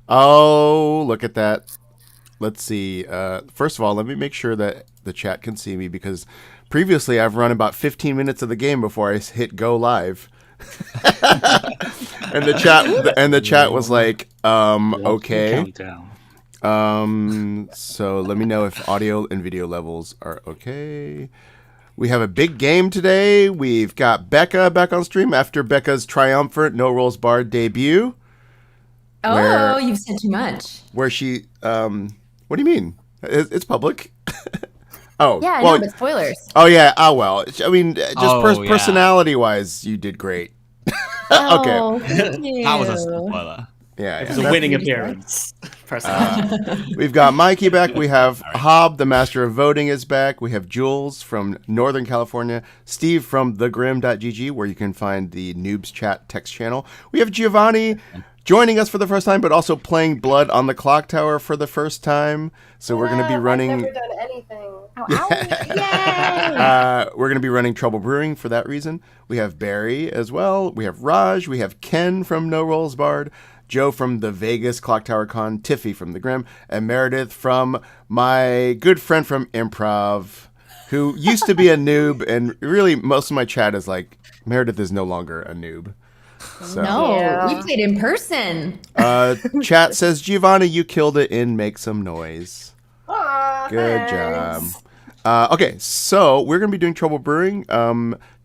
Oh, look at that. Let's see. First of all, let me make sure that the chat can see me because previously I've run about 15 minutes of the game before I hit go live. And the chat was like, Walking okay. countdown. So let me know if audio and video levels are okay. We have a big game today. We've got Becca back on stream after Becca's triumphant No Rolls Barred debut. Oh, Where you've said too much. where she what do you mean? It's public. Oh, Yeah, I well. know, but spoilers. Oh yeah. Oh well. I mean, just Oh, yeah. personality wise, you did great. Okay. Oh, thank you. That was a spoiler. Yeah. It Yeah. was a That's- winning appearance. We've got Mikey back. We have Hob, the master of voting, is back. We have Jules from Northern California. Steve from thegrim.gg, where you can find the Noobs Chat text channel. We have Giovanni joining us for the first time, but also playing Blood on the Clocktower for the first time. So we're going to be running. I've never done anything. Ow, ow. Yay! We're going to be running Trouble Brewing for that reason. We have Barry as well. We have Raj. We have Ken from No Rolls Barred. Joe from the Vegas Clocktower Con. Tiffy from the Grim. And Meredith from my good friend from Improv, who used to be a noob. And really, most of my chat is like, Meredith is no longer a noob. So, No, Yeah. we played in person. Chat says, Giovanni, you killed it in Make Some Noise. Aw, Good thanks. job. Okay, so we're going to be doing Trouble Brewing.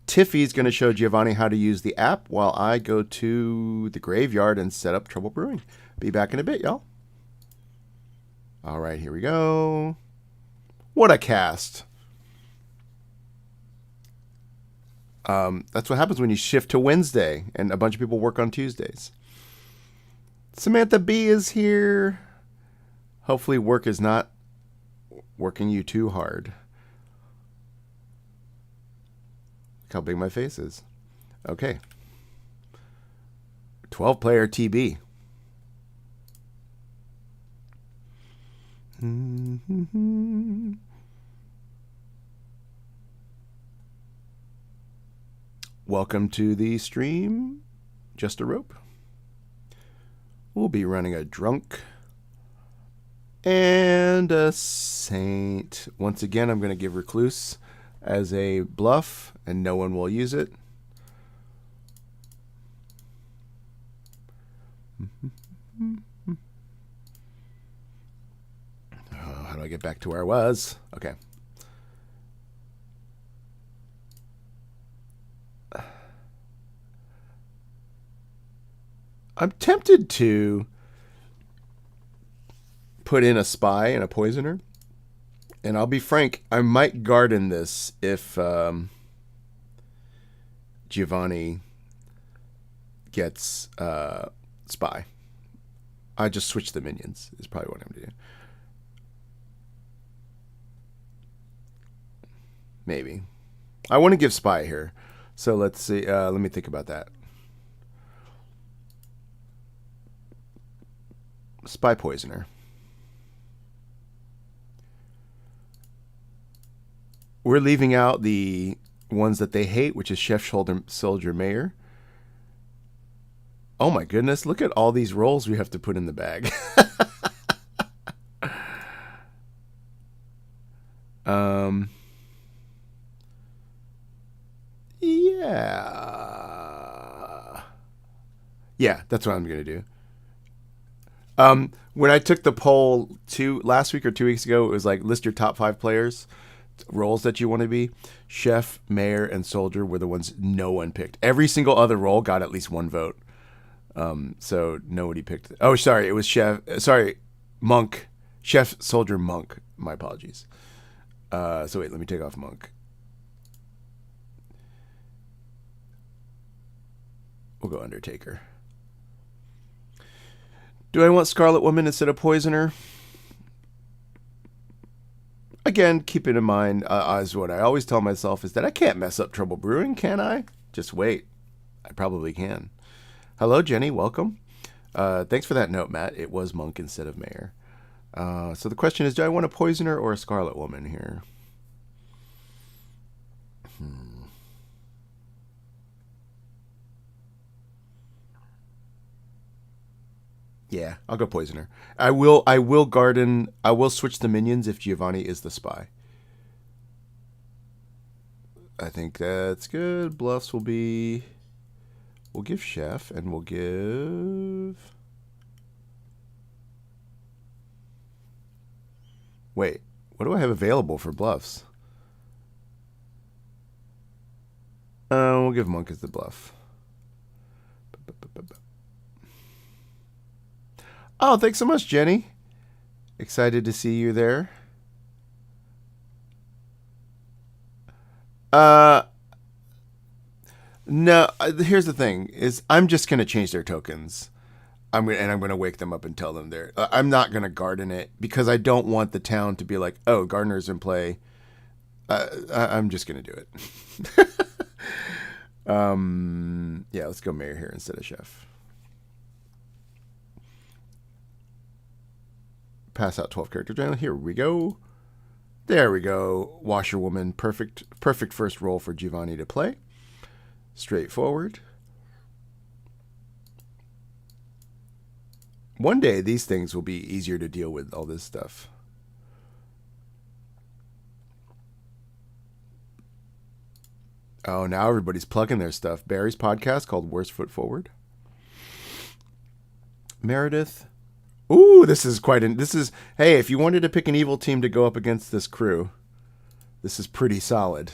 Tiffy's going to show Giovanni how to use the app while I go to the graveyard and set up Trouble Brewing. Be back in a bit, y'all. All right, here we go. What a cast. That's what happens when you shift to Wednesday and a bunch of people work on Tuesdays. Samantha B is here. Hopefully work is not working you too hard. Look how big my face is. Okay. 12-player TB. Welcome to the stream. Just a rope. We'll be running a drunk and a saint. Once again, I'm going to give recluse as a bluff, and no one will use it. Oh, how do I get back to where I was? Okay. I'm tempted to put in a spy and a poisoner. And I'll be frank, I might garden this if Giovanni gets spy. I just switch the minions is probably what I'm going to do. Maybe. I want to give spy here. So let's see. Let me think about that. Spy poisoner. We're leaving out the ones that they hate, which is Chef Soldier Mayor. Oh my goodness, look at all these rolls we have to put in the bag. Yeah. Yeah, that's what I'm going to do. When I took the poll last week or 2 weeks ago, it was like list your top 5 players, roles that you want to be. Chef, Mayor, and Soldier were the ones no one picked. Every single other role got at least one vote. So nobody picked. Oh, sorry, it was Chef. Sorry, Monk, Chef, Soldier, Monk. My apologies. So wait, let me take off Monk. We'll go Undertaker. Do I want Scarlet Woman instead of Poisoner? Again, keeping in mind, as what I always tell myself is that I can't mess up Trouble Brewing, can I? Just wait. I probably can. Hello, Jenny. Welcome. Thanks for that note, Matt. It was Monk instead of Mayor. So the question is, do I want a Poisoner or a Scarlet Woman here? Yeah, I'll go poisoner. I will garden. I will switch the minions if Giovanni is the spy. I think that's good. Bluffs will be. We'll give chef and we'll give. Wait, what do I have available for bluffs? We'll give monk as the bluff. Oh, thanks so much, Jenny. Excited to see you there. No, here's the thing: is I'm just gonna change their tokens. I'm gonna wake them up and tell them they're. I'm not gonna garden it because I don't want the town to be like, oh, gardener's in play. I'm just gonna do it. Yeah, let's go mayor here instead of chef. Pass out 12 character journal. Here we go. There we go. Washerwoman. Perfect first roll for Giovanni to play. Straightforward. One day these things will be easier to deal with, all this stuff. Oh, now everybody's plugging their stuff. Barry's podcast called Worst Foot Forward. Meredith. Ooh, this is hey, if you wanted to pick an evil team to go up against this crew, this is pretty solid.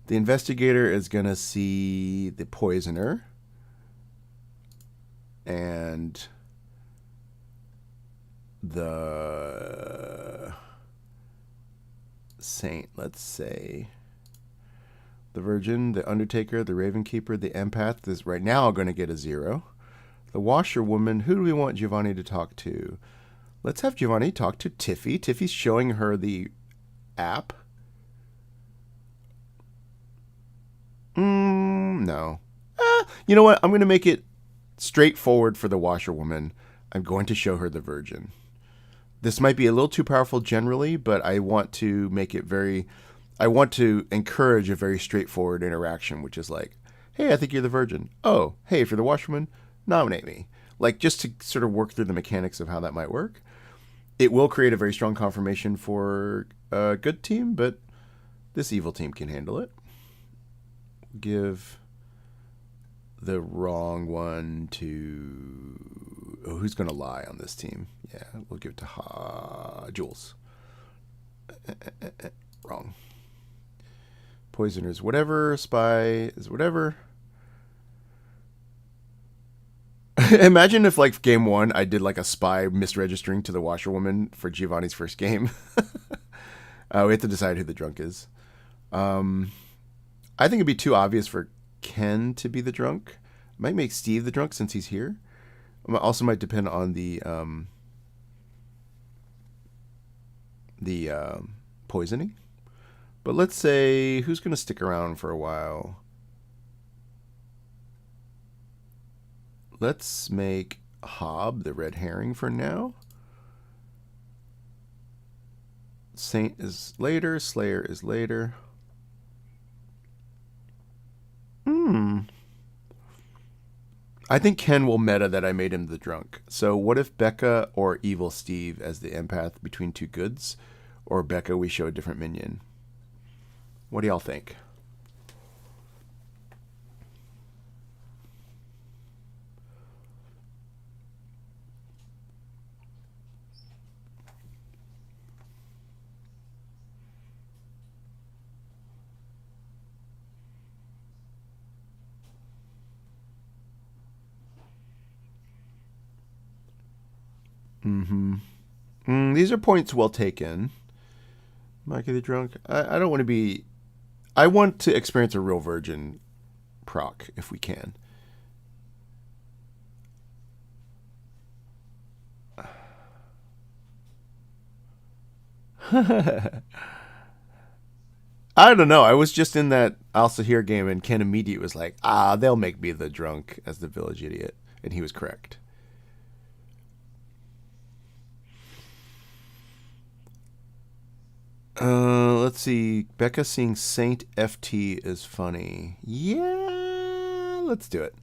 The investigator is going to see the poisoner. And the saint, let's say. The virgin, the undertaker, the raven keeper, the empath is right now going to get a 0. The washerwoman, who do we want Giovanni to talk to? Let's have Giovanni talk to Tiffy. Tiffy's showing her the app. No. You know what? I'm going to make it straightforward for the washerwoman. I'm going to show her the virgin. This might be a little too powerful generally, but I want to make it I want to encourage a very straightforward interaction, which is like, hey, I think you're the virgin. Oh, hey, if you're the washerwoman, nominate me. Like, just to sort of work through the mechanics of how that might work. It will create a very strong confirmation for a good team, but this evil team can handle it. Give the wrong one to... Oh, who's going to lie on this team? Yeah, we'll give it to Jules. Wrong. Poisoner's whatever. Spy is whatever. Imagine if, like, game 1, I did, like, a spy misregistering to the washerwoman for Giovanni's first game. We have to decide who the drunk is. I think it'd be too obvious for Ken to be the drunk. Might make Steve the drunk since he's here. Also might depend on the poisoning. But let's say, who's going to stick around for a while? Let's make Hob the red herring for now. Saint is later. Slayer is later. I think Ken will meta that I made him the drunk. So what if Becca or Evil Steve as the empath between two goods? Or Becca, we show a different minion. What do y'all think? These are points well taken. Mikey the drunk. I don't want to be... I want to experience a real virgin proc, if we can. I don't know. I was just in that Al-Sahir game, and Ken immediately was like, they'll make me the drunk as the village idiot. And he was correct. Let's see. Becca seeing Saint FT is funny. Yeah, let's do it.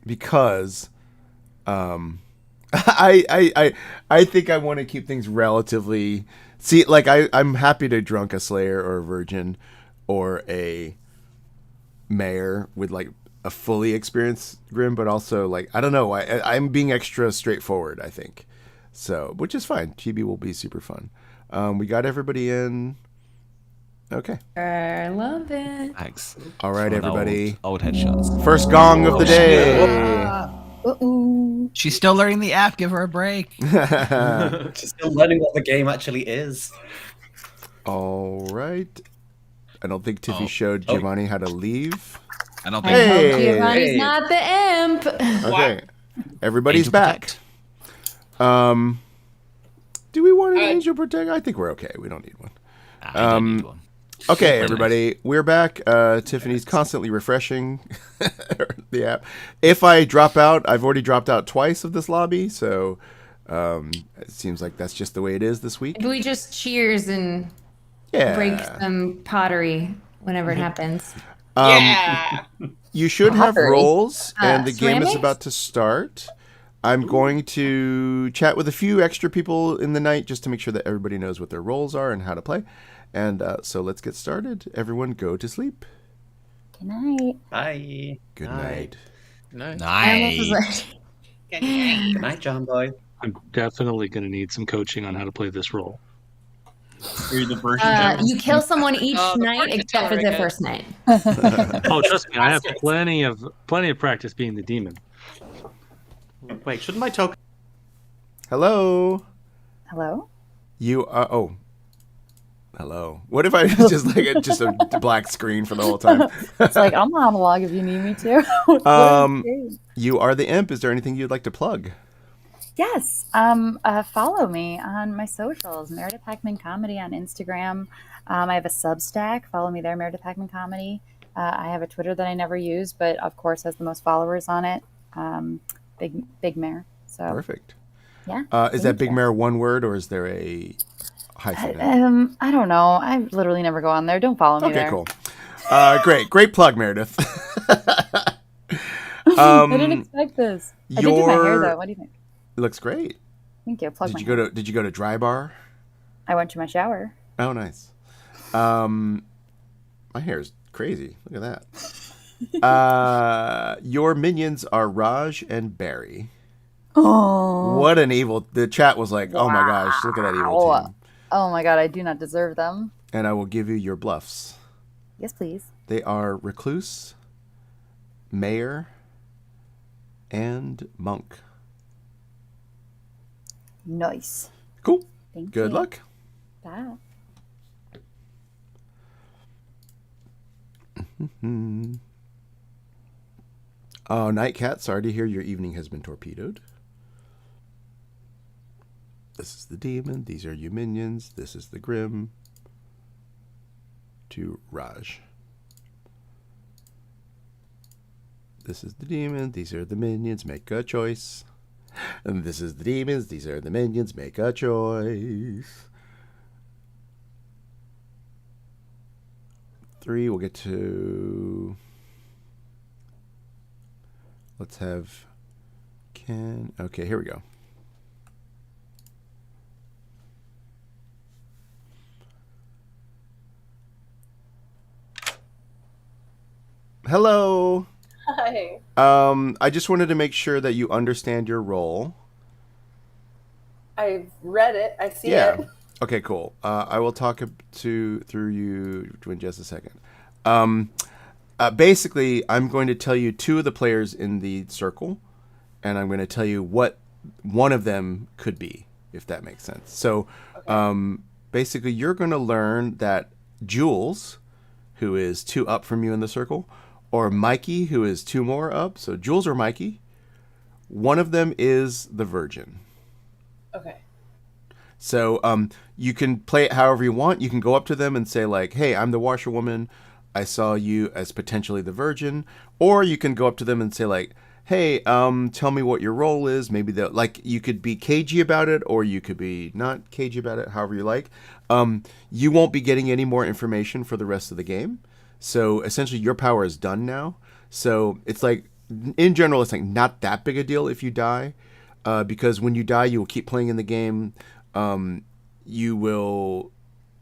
because I think I want to keep things relatively. See, like I'm happy to drunk a Slayer or a Virgin or a Mayor with like a fully experienced Grim, but also like I don't know. I'm being extra straightforward. I think so, which is fine. Chibi will be super fun. We got everybody in. Okay. I love it. Thanks. All right, For the everybody. Old headshots. First gong of the day. Uh-oh. She's still learning the app. Give her a break. She's still learning what the game actually is. All right. I don't think Tiffy Oh. showed Giovanni how to leave. I don't I think. Hey. hope Giovanni's Hey. not the imp. Okay. Everybody's Angel back. Protect. Do we want an angel protect? I think we're okay. We don't need one. I don't need one. Okay, everybody, we're back. Tiffany's constantly refreshing the app. If I drop out, I've already dropped out twice of this lobby, so it seems like that's just the way it is this week. We just cheers and Yeah. break some pottery whenever it happens. You should have Pottery. rolls, and the game is ceramics? about to start. I'm going to chat with a few extra people in the night just to make sure that everybody knows what their roles are and how to play. And so let's get started. Everyone go to sleep. Good night. Bye. Good Night. night. I almost was Nice. like, Good night, John Boy. I'm definitely going to need some coaching on how to play this role. You're the version you kill someone each the night fortune except for teller, I the guess. first night. Oh, trust me, I have plenty of practice being the demon. Wait, shouldn't my token? Hello. Hello? You are. Oh. Hello. What if I was just like just a black screen for the whole time? It's like, I'll monologue if you need me to. You are the imp. Is there anything you'd like to plug? Yes. Follow me on my socials. Meredith Hackman Comedy on Instagram. I have a Substack. Follow me there, Meredith Hackman Comedy. I have a Twitter that I never use, but of course has the most followers on it. Big Mare. So Perfect. yeah. Is that thank Big you. Mare one word or is there a hyphen? in it? I don't know. I literally never go on there. Don't follow me Okay, there. cool. Great plug, Meredith. I didn't expect this. I did do my hair your- though. What do you think? It looks great. Thank you. Plug Did my you hair. go to Did you go to Dry Bar? I went to my shower. Oh, nice. My hair is crazy. Look at that. Your minions are Raj and Barry. Oh. What an evil! The chat was like, "Oh my gosh, look at that evil Wow. team." Oh my god, I do not deserve them. And I will give you your bluffs. Yes, please. They are Recluse, Mayor, and Monk. Nice. Cool. Thank Good you. luck. Bye. Oh, Nightcat, sorry to hear your evening has been torpedoed. This is the demon. These are your minions. This is the Grim. To Raj. This is the demon. These are the minions. Make a choice. And this is the demons. These are the minions. Make a choice. 3. We'll get to... Let's have... Okay, here we go. Hello. Hi. I just wanted to make sure that you understand your role. I've read it. I see Yeah. it. Okay, cool. I will talk through you in just a second. Basically, I'm going to tell you 2 of the players in the circle, and I'm going to tell you what one of them could be, if that makes sense. So, basically, you're going to learn that Jules, who is 2 up from you in the circle, or Mikey, who is 2 more up. So, Jules or Mikey, one of them is the Virgin. Okay. So you can play it however you want. You can go up to them and say like, "Hey, I'm the washerwoman. I saw you as potentially the Virgin." Or you can go up to them and say like, "Hey, tell me what your role is." Maybe they'll like you could be cagey about it, or you could be not cagey about it. However you like. You won't be getting any more information for the rest of the game. So essentially, your power is done now. So it's like in general, it's like not that big a deal if you die, because when you die, you will keep playing in the game. You will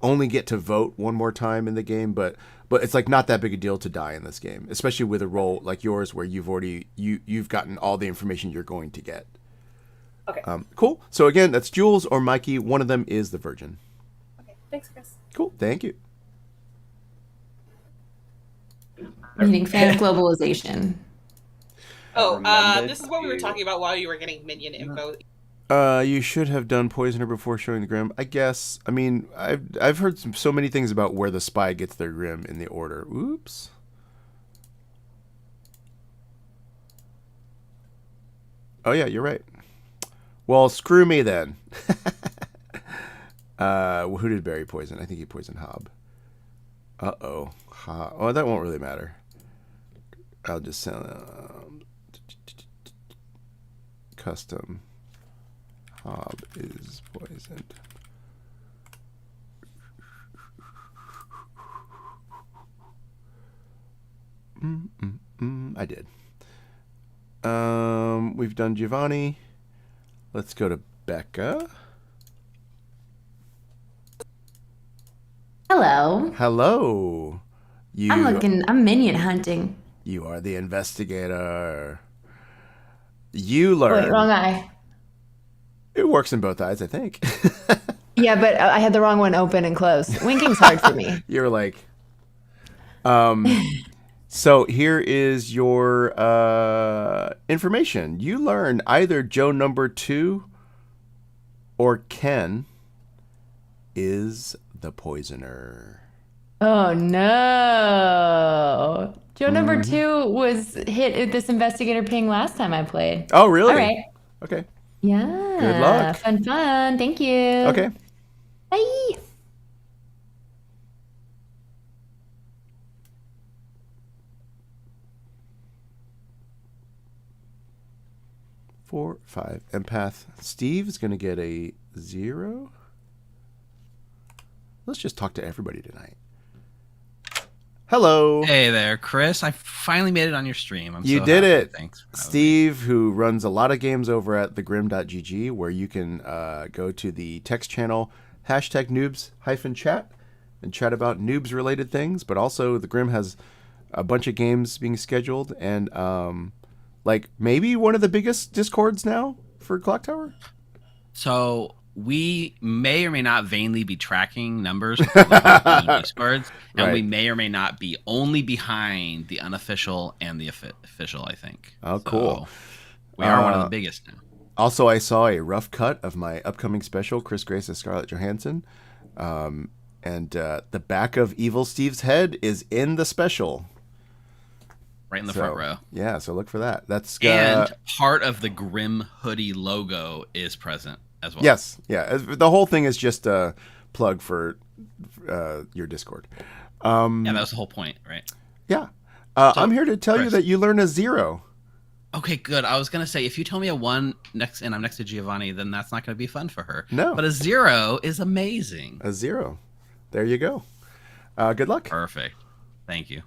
only get to vote one more time in the game, but it's like not that big a deal to die in this game, especially with a role like yours where you've gotten all the information you're going to get. Okay. Cool. So again, that's Jules or Mikey. One of them is the Virgin. Okay. Thanks, Chris. Cool. Thank you. Meaning fan of globalization. Oh, Remembered this is what we were to- talking about while you were getting minion info. You should have done Poisoner before showing the Grim. I guess. I mean, I've heard so many things about where the spy gets their Grim in the order. Oops. Oh yeah, you're right. Well, screw me then. Who did Barry poison? I think he poisoned Hob. Uh-oh. Oh, that won't really matter. I'll just send custom. Hob is poisoned. I did. We've done Giovanni. Let's go to Becca. Hello. Hello. I'm minion hunting. You are the investigator. You learn. Wait, wrong eye. It works in both eyes, I think. Yeah, but I had the wrong one open and closed. Winking's hard for me. You're like, so here is your information. You learn either Joe number 2 or Ken is the poisoner. Oh no. Joe number 2 was hit at this investigator ping last time I played. Oh, really? All right. Okay. Yeah. Good luck. Fun. Thank you. Okay. Bye. Four, 5. Empath. Steve is going to get a 0. Let's just talk to everybody tonight. Hello. Hey there, Chris. I finally made it on your stream. You so did happy. it. Thanks. for having me. Steve, who runs a lot of games over at thegrim.gg, where you can go to the text channel #noobs-chat and chat about noobs-related things. But also, the Grim has a bunch of games being scheduled, and like maybe one of the biggest discords now for Clocktower. So we may or may not vainly be tracking numbers for the Discords, and we Right. may or may not be only behind the unofficial and the official, I think. Oh, So cool. we are one of the biggest now. Also, I saw a rough cut of my upcoming special, Chris Grace as Scarlett Johansson. And the back of Evil Steve's head is in the special. Right in the So, front row. Yeah, so look for that. That's And part of the Grim hoodie logo is present as well. yes, yeah. The whole thing is just a plug for your Discord. Yeah, that was the whole point, right? Yeah. I'm here to tell you Chris. that you learn a 0. Okay, good. I was gonna say if you tell me a 1 next and I'm next to Giovanni, then that's not gonna be fun for her. No. But a 0 is amazing. A 0. There you go. Good luck. Perfect. Thank you.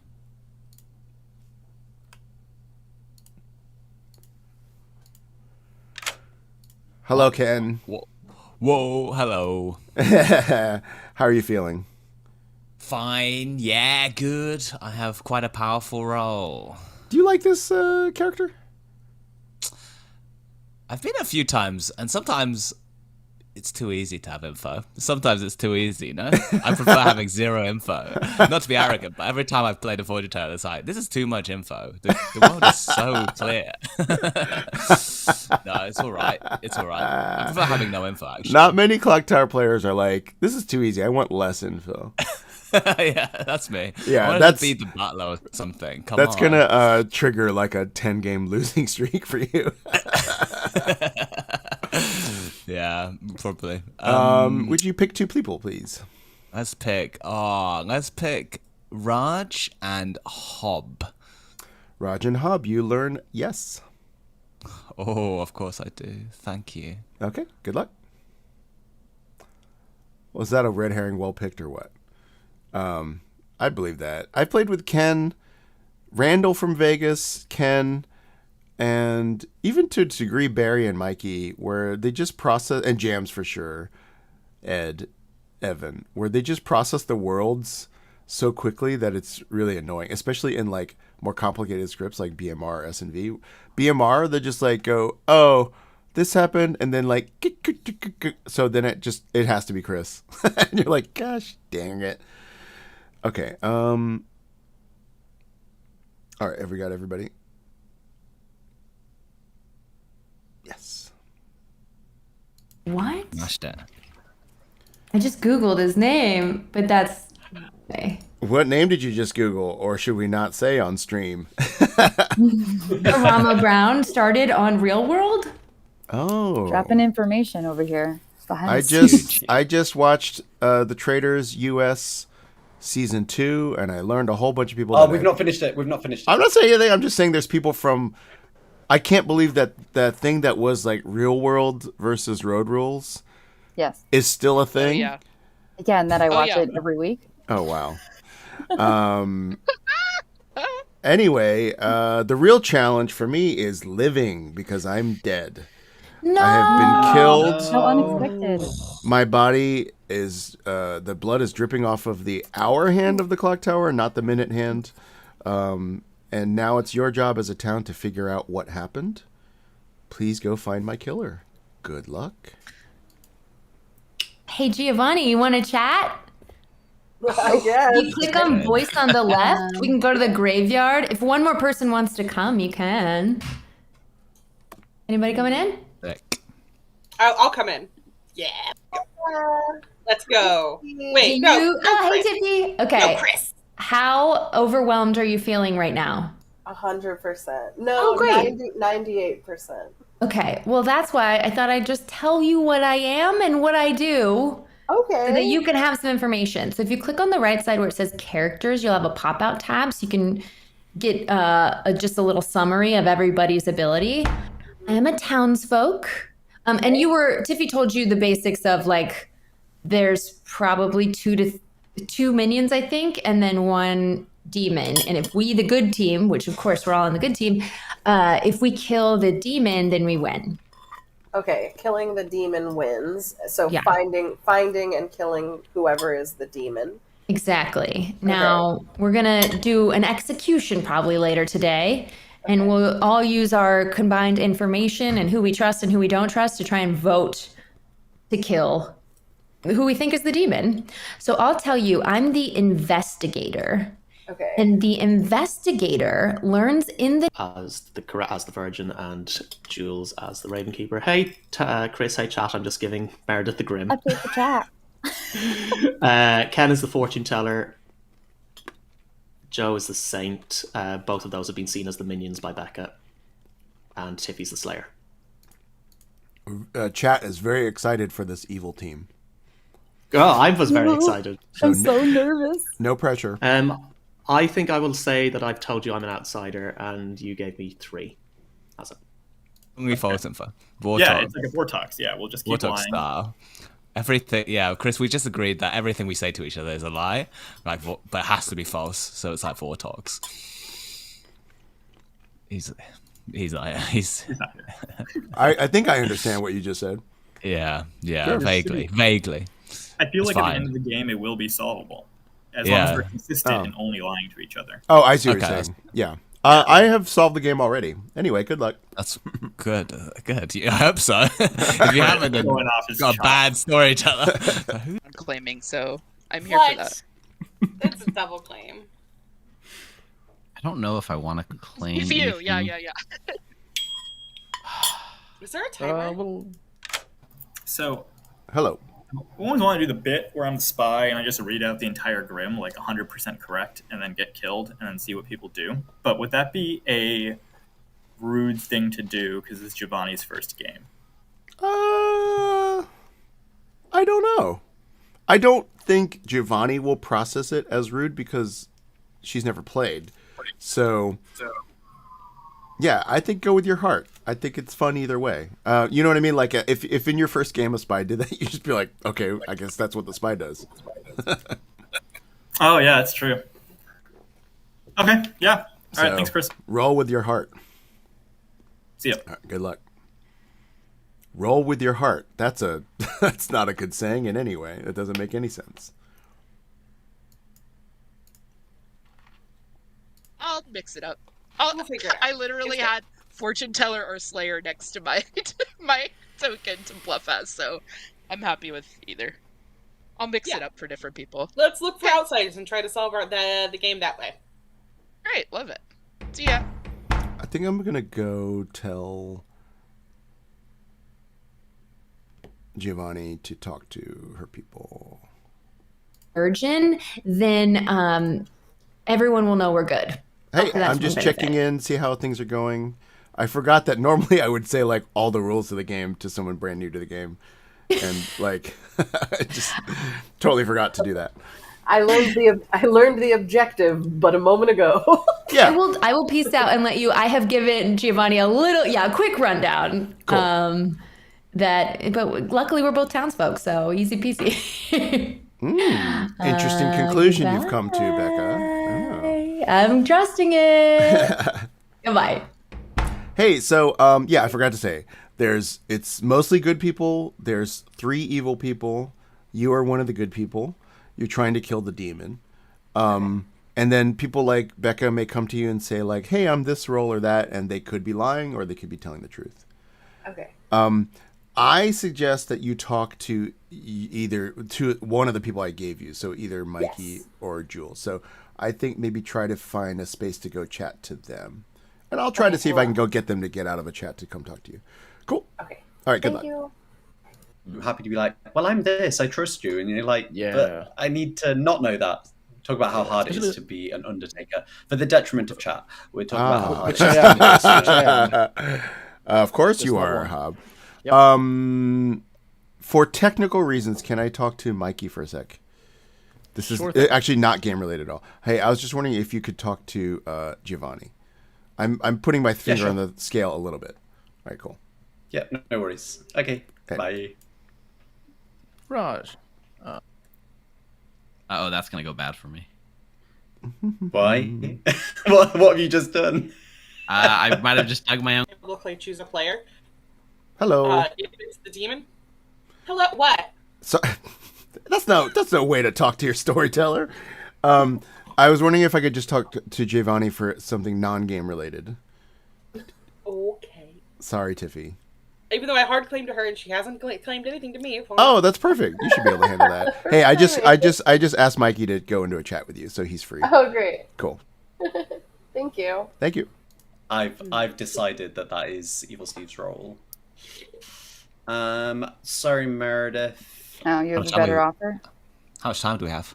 Hello, Ken. Whoa, hello. How are you feeling? Fine, yeah, good. I have quite a powerful role. Do you like this character? I've been a few times, and sometimes it's too easy to have info. Sometimes it's too easy, no? I prefer having 0 info. Not to be arrogant, but every time I've played a Voyager Tale, it's like, this is too much info. The world is so clear. No, it's all right. It's all right. I prefer having no info, actually. Not many Clocktower players are like, this is too easy. I want less info. Yeah, that's me. Yeah, I wanted that's- to beat the butler or something. Come That's on. gonna trigger like a 10-game losing streak for you. Yeah, probably. Would you pick 2 people, please? Let's pick Raj and Hob. Raj and Hob, you learn yes. Oh, of course I do. Thank you. Okay, good luck. Was that a red herring well picked or what? I believe that. I played with Ken, Randall from Vegas, Ken, and even to a degree, Barry and Mikey, where they just process, and Jams for sure, Evan, where they just process the worlds so quickly that it's really annoying, especially in like more complicated scripts like BMR or S&V. BMR, they just like go, oh, this happened, and then like, so then it has to be Chris. And you're like, gosh dang it. Okay. All right, have we got everybody? Yes. What? Smashed it. I just Googled his name, but that's okay. What name did you just Google, or should we not say on stream? Rama Brown started on Real World. Oh. Dropping information over here. Behind I the scenes. just watched the Traders US season 2, and I learned a whole bunch of people. Oh, we've not finished it. We've not finished it. I'm not saying anything. I'm just saying there's people from. I can't believe that thing that was like Real World versus Road Rules Yes. is still a thing. Yeah. Again, that I watch it every week. Oh wow. Anyway, the real challenge for me is living because I'm dead. No. I have been killed. So unexpected. My body is the blood is dripping off of the hour hand of the clock tower, not the minute hand. And now it's your job as a town to figure out what happened. Please go find my killer. Good luck. Hey Giovanni, you want to chat? I guess. You click on voice on the left. We can go to the graveyard. If one more person wants to come, you can. Anybody coming in? Sick. I'll come in. Yeah. Let's go. Wait, no. You, hey Tiffy. Okay. No, Chris. How overwhelmed are you feeling right now? 100%. No, Oh, great. 98%. Okay. Well, that's why I thought I'd just tell you what I am and what I do. Okay. So that you can have some information. So if you click on the right side where it says characters, you'll have a pop-out tab so you can get just a little summary of everybody's ability. I am a townsfolk. And Tiffy told you the basics of like, there's probably two minions, I think, and then one demon. And if we, the good team, which of course we're all on the good team, if we kill the demon, then we win. Okay, killing the demon wins. So Yeah. finding and killing whoever is the demon. Exactly. Now we're gonna do an execution probably later today, and we'll all use our combined information and who we trust and who we don't trust to try and vote to kill who we think is the demon. So I'll tell you, I'm the investigator. Okay. And the investigator learns in the As the Virgin and Jules as the Ravenkeeper. Hey, Chris, hey chat, I'm just giving Meredith the Grim. Update the chat. Ken is the Fortune Teller. Joe is the Saint. Both of those have been seen as the minions by Becca. And Tiffy's the Slayer. Chat is very excited for this evil team. Oh, I was very excited. I'm so nervous. No pressure. I think I will say that I've told you I'm an outsider, and you gave me 3. How's it? We false info. Yeah, it's like a Vortox. Yeah, we'll just keep Vortox lying. style. Everything, yeah, Chris. We just agreed that everything we say to each other is a lie, like, but it has to be false. So it's like Vortox. He's I think I understand what you just said. Yeah, Sure. vaguely. I feel It's like at fine. the end of the game, it will be solvable. As long as we're consistent and only lying to each other. Oh, I see what you're saying. Yeah. I have solved the game already. Anyway, good luck. That's good. Good. I hope so. If you haven't, then Going off his got a chop. bad storyteller. I'm claiming, so I'm here for that. That's a double claim. I don't know if I want to claim. If you, anything. yeah. Is there a timer? So, Hello. I always want to do the bit where I'm the spy and I just read out the entire Grim, like 100% correct, and then get killed and then see what people do. But would that be a rude thing to do because it's Giovanni's first game? I don't know. I don't think Giovanni will process it as rude because she's never played. So yeah, I think go with your heart. I think it's fun either way. You know what I mean? Like if in your first game a spy did that, you just be like, okay, I guess that's what the spy does. Oh, yeah, that's true. Okay, yeah. All right, So, thanks, Chris. Roll with your heart. See ya. All right, good luck. Roll with your heart. That's that's not a good saying in any way. That doesn't make any sense. I'll mix it up. We'll figure it out. I literally had fortune teller or slayer next to my my token to bluff as, so I'm happy with either. I'll mix it up for different people. Let's look for outsiders and try to solve the game that way. Great, love it. See ya. I think I'm gonna go tell Giovanni to talk to her people. Virgin, then everyone will know we're good. Hey, So that's I'm just my checking benefit. in, see how things are going. I forgot that normally I would say like all the rules of the game to someone brand new to the game, and like I just totally forgot to do that. I learned the objective, but a moment ago. Yeah. I will piece out and let you. I have given Giovanni a quick rundown. Cool. But luckily we're both townsfolk, so easy peasy. Interesting conclusion you've come to, Becca. I'm trusting it. Goodbye. Hey, so yeah, I forgot to say, it's mostly good people. There's 3 evil people. You are one of the good people. You're trying to kill the demon. And then people like Becca may come to you and say like, hey, I'm this role or that, and they could be lying or they could be telling the truth. Okay. I suggest that you talk to one of the people I gave you, so either Mikey or Jules. So I think maybe try to find a space to go chat to them. And I'll try to see if I can go get them to get out of a chat to come talk to you. Cool. Okay. All right, good Thank luck. you. I'm happy to be like, well, I'm this, I trust you. And you're like, Yeah. but I need to not know that. Talk about how hard it is to be an undertaker. For the detriment of chat, we're talking about how hard Which I am. Of course Just you not are, one. Hob. Yep. For technical reasons, can I talk to Mikey for a sec? This is Sure thing. actually not game related at all. Hey, I was just wondering if you could talk to Giovanni. I'm putting my finger sure. on the scale a little bit. All right, cool. Yeah, no worries. Okay, bye. Raj. Oh, that's gonna go bad for me. Why? what have you just done? I might have just dug my own. Locally choose a player. Hello. If it's the demon. Hello, what? So that's no way to talk to your storyteller. I was wondering if I could just talk to Giovanni for something non-game related. Okay. Sorry, Tiffy. Even though I hard claimed to her and she hasn't claimed anything to me. Oh, that's perfect. You should be able to handle that. Hey, I just asked Mikey to go into a chat with you, so he's free. Oh, great. Cool. Thank you. Thank you. I've decided that is Evil Steve's role. Sorry, Meredith. Oh, you have a better offer? How much time do we have?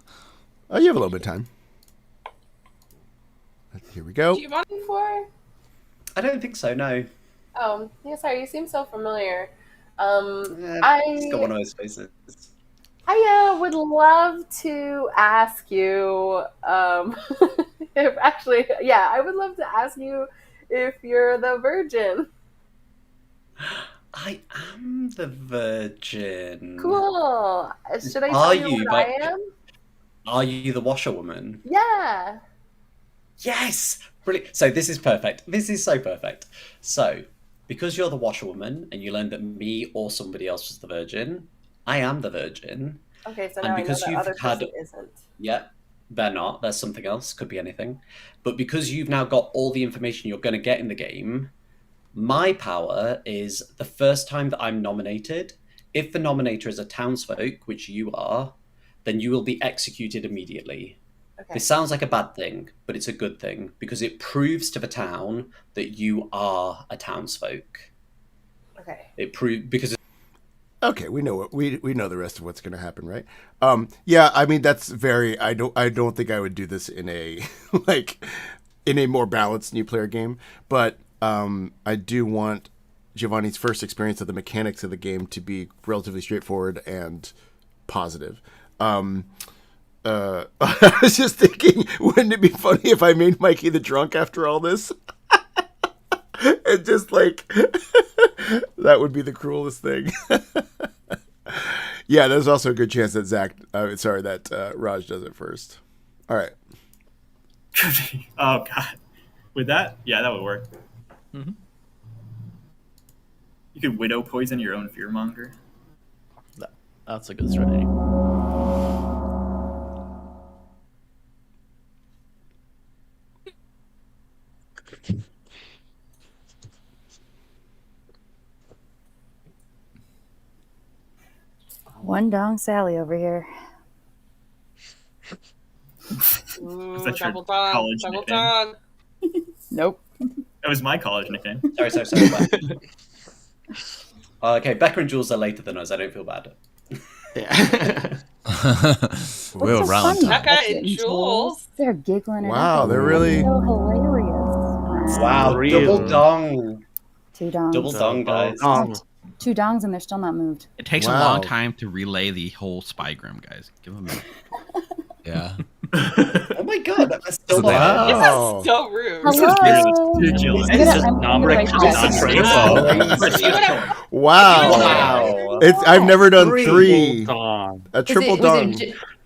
Oh, you have a little bit of time. Here we go. Do you want me for? I don't think so. No. Oh, yeah. Sorry, you seem so familiar. It's got one of those faces. I would love to ask you. If actually, yeah, I would love to ask you if you're the virgin. I am the virgin. Cool. Should I tell Are you you? what I am? Are you the washerwoman? Yeah. Yes! Brilliant. So this is perfect. This is so perfect. So, because you're the washerwoman and you learned that me or somebody else was the virgin, I am the virgin. Okay, so And now I know because that you've other had- person isn't. Yeah, they're not. There's something else. Could be anything. But because you've now got all the information you're going to get in the game, my power is the first time that I'm nominated, if the nominator is a townsfolk, which you are, then you will be executed immediately. Okay. This sounds like a bad thing, but it's a good thing because it proves to the town that you are a townsfolk. Okay. It proves because Okay, we know we know the rest of what's going to happen, right? Yeah, I mean that's very. I don't think I would do this in a in a more balanced new player game, but I do want Giovanni's first experience of the mechanics of the game to be relatively straightforward and positive. I was just thinking, wouldn't it be funny if I made Mikey the drunk after all this? And just like that would be the cruelest thing. Yeah, there's also a good chance that Raj does it first. All right. Oh god, with that, yeah, that would work. You could widow poison your own fearmonger. That's a good strategy. One dong Sally over here. Ooh, Is that your double dong. college Double nickname? dong. Nope. That was my college nickname. Sorry. Okay, Becca and Jules are later than us. I don't feel bad. Yeah. We're around. Becca and Jules. They're giggling. Wow, they're really. so hilarious. Wow, double dong. Two dongs. Double dong, guys. Two dongs, and they're still not moved. It takes a long time to relay the whole spygram, guys. Give them a minute. Yeah. Oh my god, that's so Wow. This is so rude. Hello. Ridiculous. It's just I'm number Wow. I've never done three. A triple dong.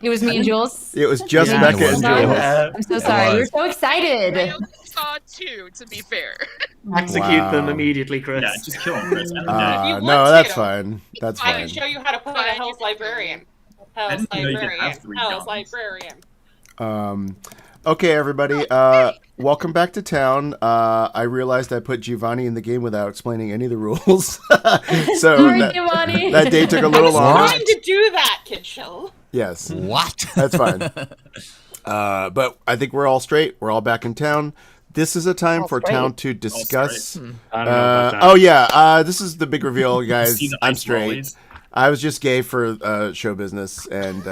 It was me and Jules. It was just Yeah. Becca and Jules. Jules. I'm so sorry. We were so excited. I only saw 2, to be fair. Execute them immediately, Chris. Yeah, just kill him, Chris. you No, want that's to, fine. That's I fine. can show you how to put in a Hell's Librarian. Hell's didn't know you could have Librarian. 3 Hell's dongs. Librarian. Okay, everybody. Welcome back to town. I realized I put Giovanni in the game without explaining any of the rules. So Sorry, Giovanni. that day took a little I was longer. trying to do that, Kid Show. Yes. What? That's fine. But I think we're all straight. We're all back in town. This is a time All for straight. town to discuss. I don't know about that. Oh yeah, this is the big reveal, guys. See the I'm ice straight. rollies? I was just gay for show business, and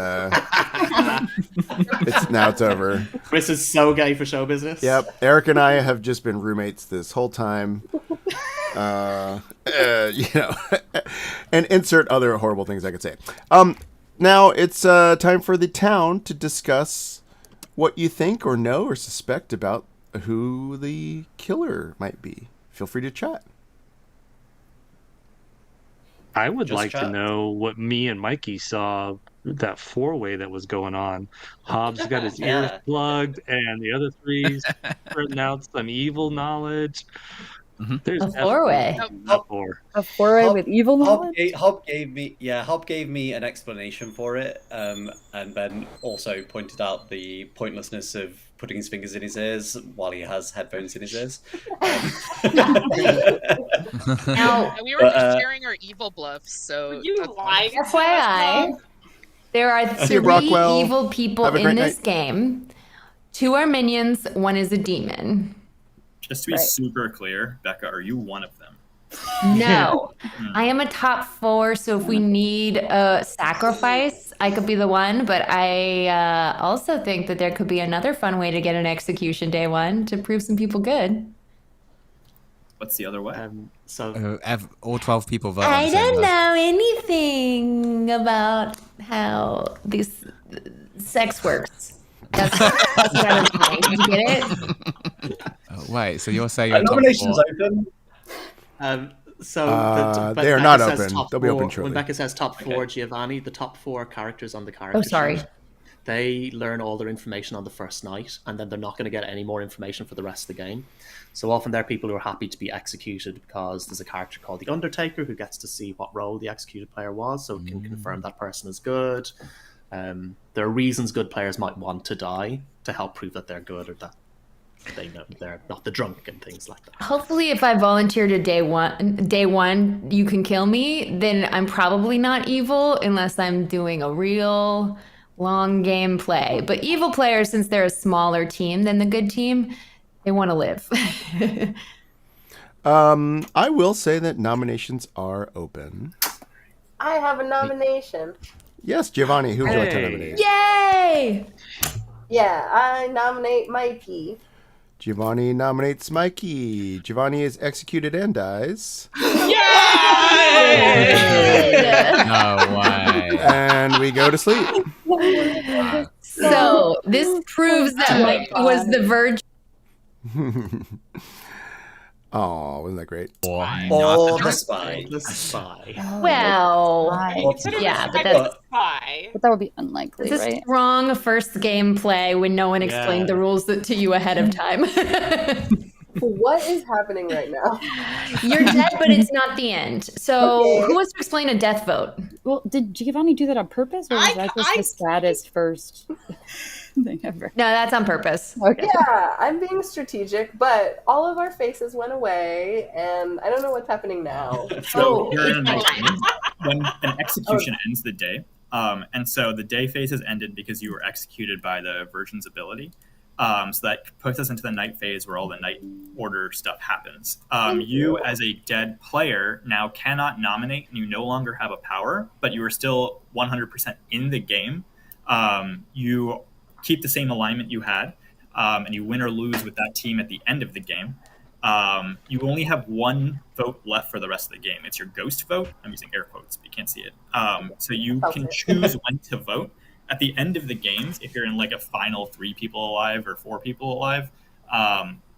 it's over. Chris is so gay for show business. Yep, Eric and I have just been roommates this whole time. And insert other horrible things I could say. Now it's time for the town to discuss what you think or know or suspect about who the killer might be. Feel free to chat. I would Just like to chat. know what me and Mikey saw, that 4-way that was going on. Hobbs got his ears Yeah. plugged, and the other three spreading out some evil knowledge. There's A 4-way. a 4. A 4-way with evil knowledge? Hob gave me an explanation for it, and then also pointed out the pointlessness of putting his fingers in his ears while he has headphones in his ears. Now, We were But, just sharing our evil bluffs, so You that's lied. fine. FYI, there are See you, 3 Rockwell. evil people Have a in great this night. game. 2 are minions, 1 is a demon. Just to be super clear, Becca, are you one of them? No, I am a top 4, so if we need a sacrifice, I could be the one, but I also think that there could be another fun way to get an execution day 1 to prove some people good. What's the other way? All 12 people vote. on I the same don't vote. know anything about how this sex works. That's what I'm trying to get it. Wait, so you're saying you're top Nominations 4? open. They are not open. They'll be open shortly. When Becca says top 4, Giovanni, the top 4 characters on the character Oh, sorry. sheet, they learn all their information on the first night, and then they're not going to get any more information for the rest of the game. So often they're people who are happy to be executed because there's a character called the Undertaker who gets to see what role the executed player was, so it can confirm that person is good. There are reasons good players might want to die to help prove that they're good or that they know they're not the drunk and things like that. Hopefully, if I volunteer to day one, you can kill me, then I'm probably not evil unless I'm doing a real long game play. But evil players, since they're a smaller team than the good team, they want to live. I will say that nominations are open. I have a nomination. Yes, Giovanni, who would you like to nominate? Yay! Yeah, I nominate Mikey. Giovanni nominates Mikey. Giovanni is executed and dies. No way. And we go to sleep. So this proves that Mike was the virgin. Oh, wasn't that great? Or the spy. The spy. Well, Could've yeah, but decided that's to spy. But that would be unlikely, it's a right? strong first game play when no one explained the rules to you ahead of time. What is happening right now? You're dead, but it's not the end. So Okay. who wants to explain a death vote? Well, did Giovanni do that on purpose, or was that just the saddest first thing ever? No, that's on purpose. Okay. Yeah, I'm being strategic, but all of our faces went away, and I don't know what's happening now. So you're in a nice game. When an execution ends the day, and so the day phase has ended because you were executed by the version's ability. So that puts us into the night phase where all the night order stuff happens. You, as a dead player, now cannot nominate, and you no longer have a power, but you are still 100% in the game. You keep the same alignment you had, and you win or lose with that team at the end of the game. You only have one vote left for the rest of the game. It's your ghost vote. I'm using air quotes, but you can't see it. So you can choose when to vote. At the end of the game, if you're in like a final 3 people alive or 4 people alive,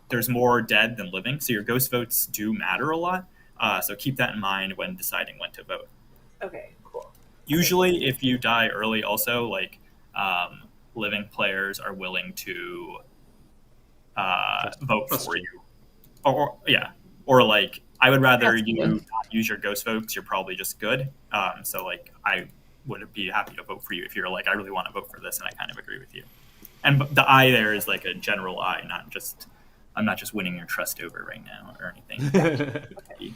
there's more dead than living. So your ghost votes do matter a lot. So keep that in mind when deciding when to vote. Okay, cool. Usually, if you die early, also like living players are willing to vote for you. Or like I would rather you not use your ghost votes. You're probably just good. So like I would be happy to vote for you if you're like I really want to vote for this and I kind of agree with you. And the I there is like a general I, not just I'm not just winning your trust over right now or anything. Okay.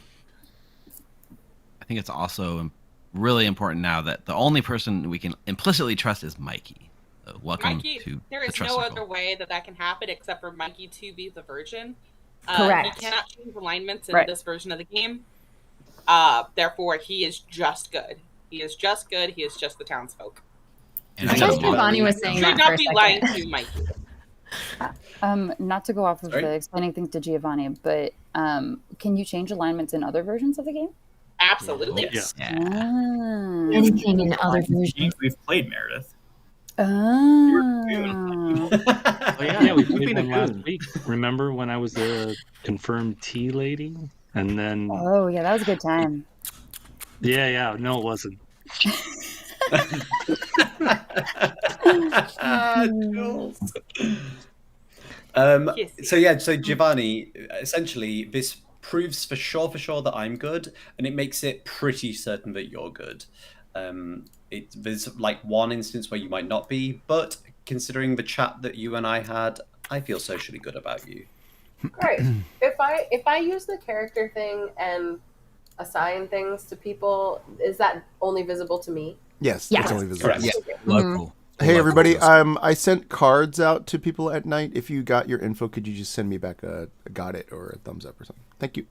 I think it's also really important now that the only person we can implicitly trust is Mikey. Welcome Mikey, to there the is trust no circle. other way that can happen except for Mikey to be the virgin. Correct. He cannot change alignments in Right. this version of the game. Therefore, he is just good. He is just good. He is just the townsfolk. And I I got guess a lot- Giovanni was saying Should that not for a be second. lying to Mikey. Not to go off of Sorry? the explaining things to Giovanni, but can you change alignments in other versions of the game? Absolutely. Yes. Yeah. Ah. Anything in other versions. Games we've played, Meredith. Ah. Oh, yeah, we played one last week. Remember when I was a confirmed tea lady? And then, Oh, yeah, that was a good time. yeah, no, it wasn't. So Giovanni, essentially, this proves for sure that I'm good, and it makes it pretty certain that you're good. There's like one instance where you might not be, but considering the chat that you and I had, I feel socially good about you. Great. If I use the character thing and assign things to people, is that only visible to me? Yes, Yes. it's only visible. Correct. Yeah. Local. Hey Local everybody, person. I sent cards out to people at night. If you got your info, could you just send me back a got it or a thumbs up or something? Thank you.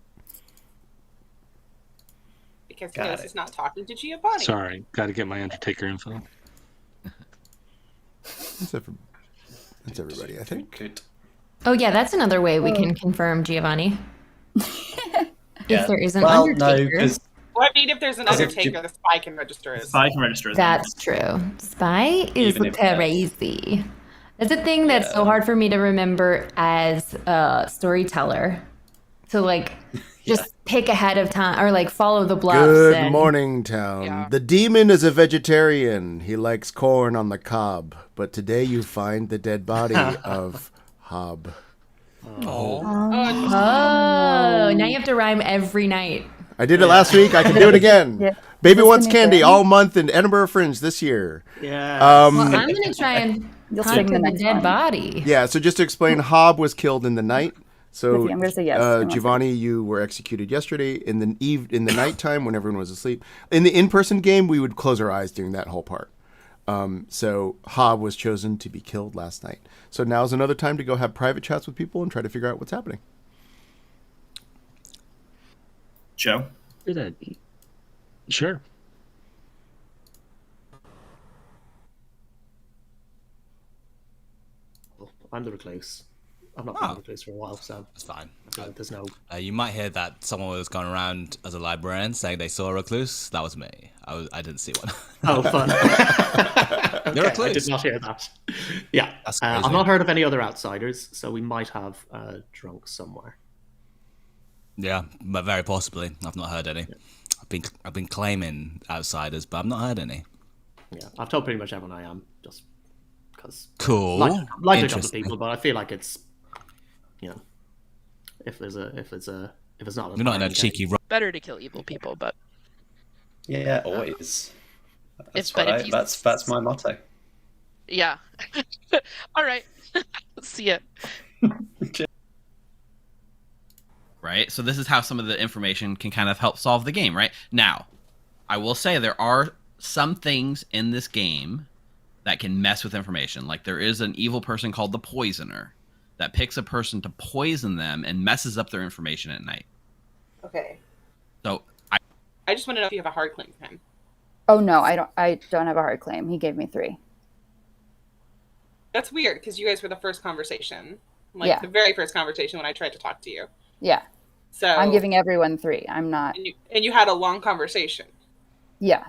Because Got Ghost it. is not talking to Giovanni. Sorry, got to get my Undertaker info. That's everybody, I think. Good. Oh yeah, that's another way we can confirm Giovanni. Yeah. If there is an Well, Undertaker. no, because Well, I mean, if there's an Because if Undertaker, the spy can register as. Spy can register as That's true. Spy is Even if- crazy. That's a thing that's so hard for me to remember as a storyteller. To like just pick ahead of time or like follow the bluffs. Good and- morning, town. Yeah. The demon is a vegetarian. He likes corn on the cob. But today you find the dead body of Hob. Oh, now you have to rhyme every night. I did it last week. I can do it again. Yeah. Baby This Wants gonna be Candy good. all month in Edinburgh Fringe this year. Yeah. Well, I'm gonna try and You'll sing conquer the the next dead one. body. Yeah, so just to explain, Hob was killed in the night. So Missy, I'm gonna say yes. I want Giovanni, you were executed yesterday in the nighttime when everyone was asleep. In the in-person game, we would close our eyes during that whole part. So Hob was chosen to be killed last night. So now's another time to go have private chats with people and try to figure out what's happening. Joe? Did it? Sure. I'm the recluse. I've not been the recluse for a while, so That's fine. there's no. You might hear that someone was going around as a librarian saying they saw a recluse. That was me. I didn't see one. Oh, fun. You're a Okay, I recluse. did not hear that. Yeah, That's I've crazy. not heard of any other outsiders, so we might have drunk somewhere. Yeah, but very possibly. I've not heard any. I've been claiming outsiders, but I've not heard any. Yeah, I've told pretty much everyone I am, just because. Cool. Like a couple of Interesting. people, but I feel like it's, you know, if it's not. You're not in a game. cheeky rock. Better to kill evil people, but Yeah, always. That's if you- That's my motto. yeah. All right. See ya. Right? So this is how some of the information can kind of help solve the game, right? Now, I will say there are some things in this game that can mess with information. Like there is an evil person called the Poisoner that picks a person to poison them and messes up their information at night. Okay. So I just want to know if you have a hard claim for him. Oh no, I don't have a hard claim. He gave me 3. That's weird because you guys were the first conversation, like Yeah. the very first conversation when I tried to talk to you. Yeah. So I'm giving everyone 3. I'm not. and you had a long conversation. Yeah.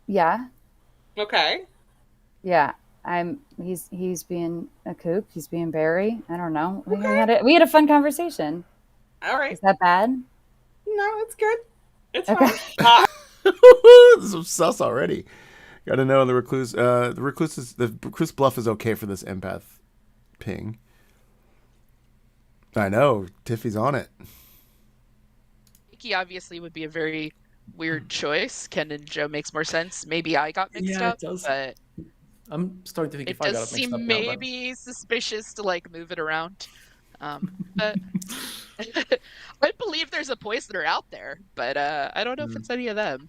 Yeah. Okay. Yeah. He's being a kook. He's being Barry. I don't know. We had a fun conversation. All right. Is that bad? No, it's good. It's Okay. fine. This is sus already. Got to know the recluse bluff is okay for this empath ping. I know Tiffy's on it. Nikki obviously would be a very weird choice. Ken and Joe makes more sense. Maybe I got mixed Yeah, up, it does. but I'm starting to think it if I got does it mixed seem up now, but- maybe suspicious to like move it around. But I believe there's a poisoner out there, but I don't know if it's any of them.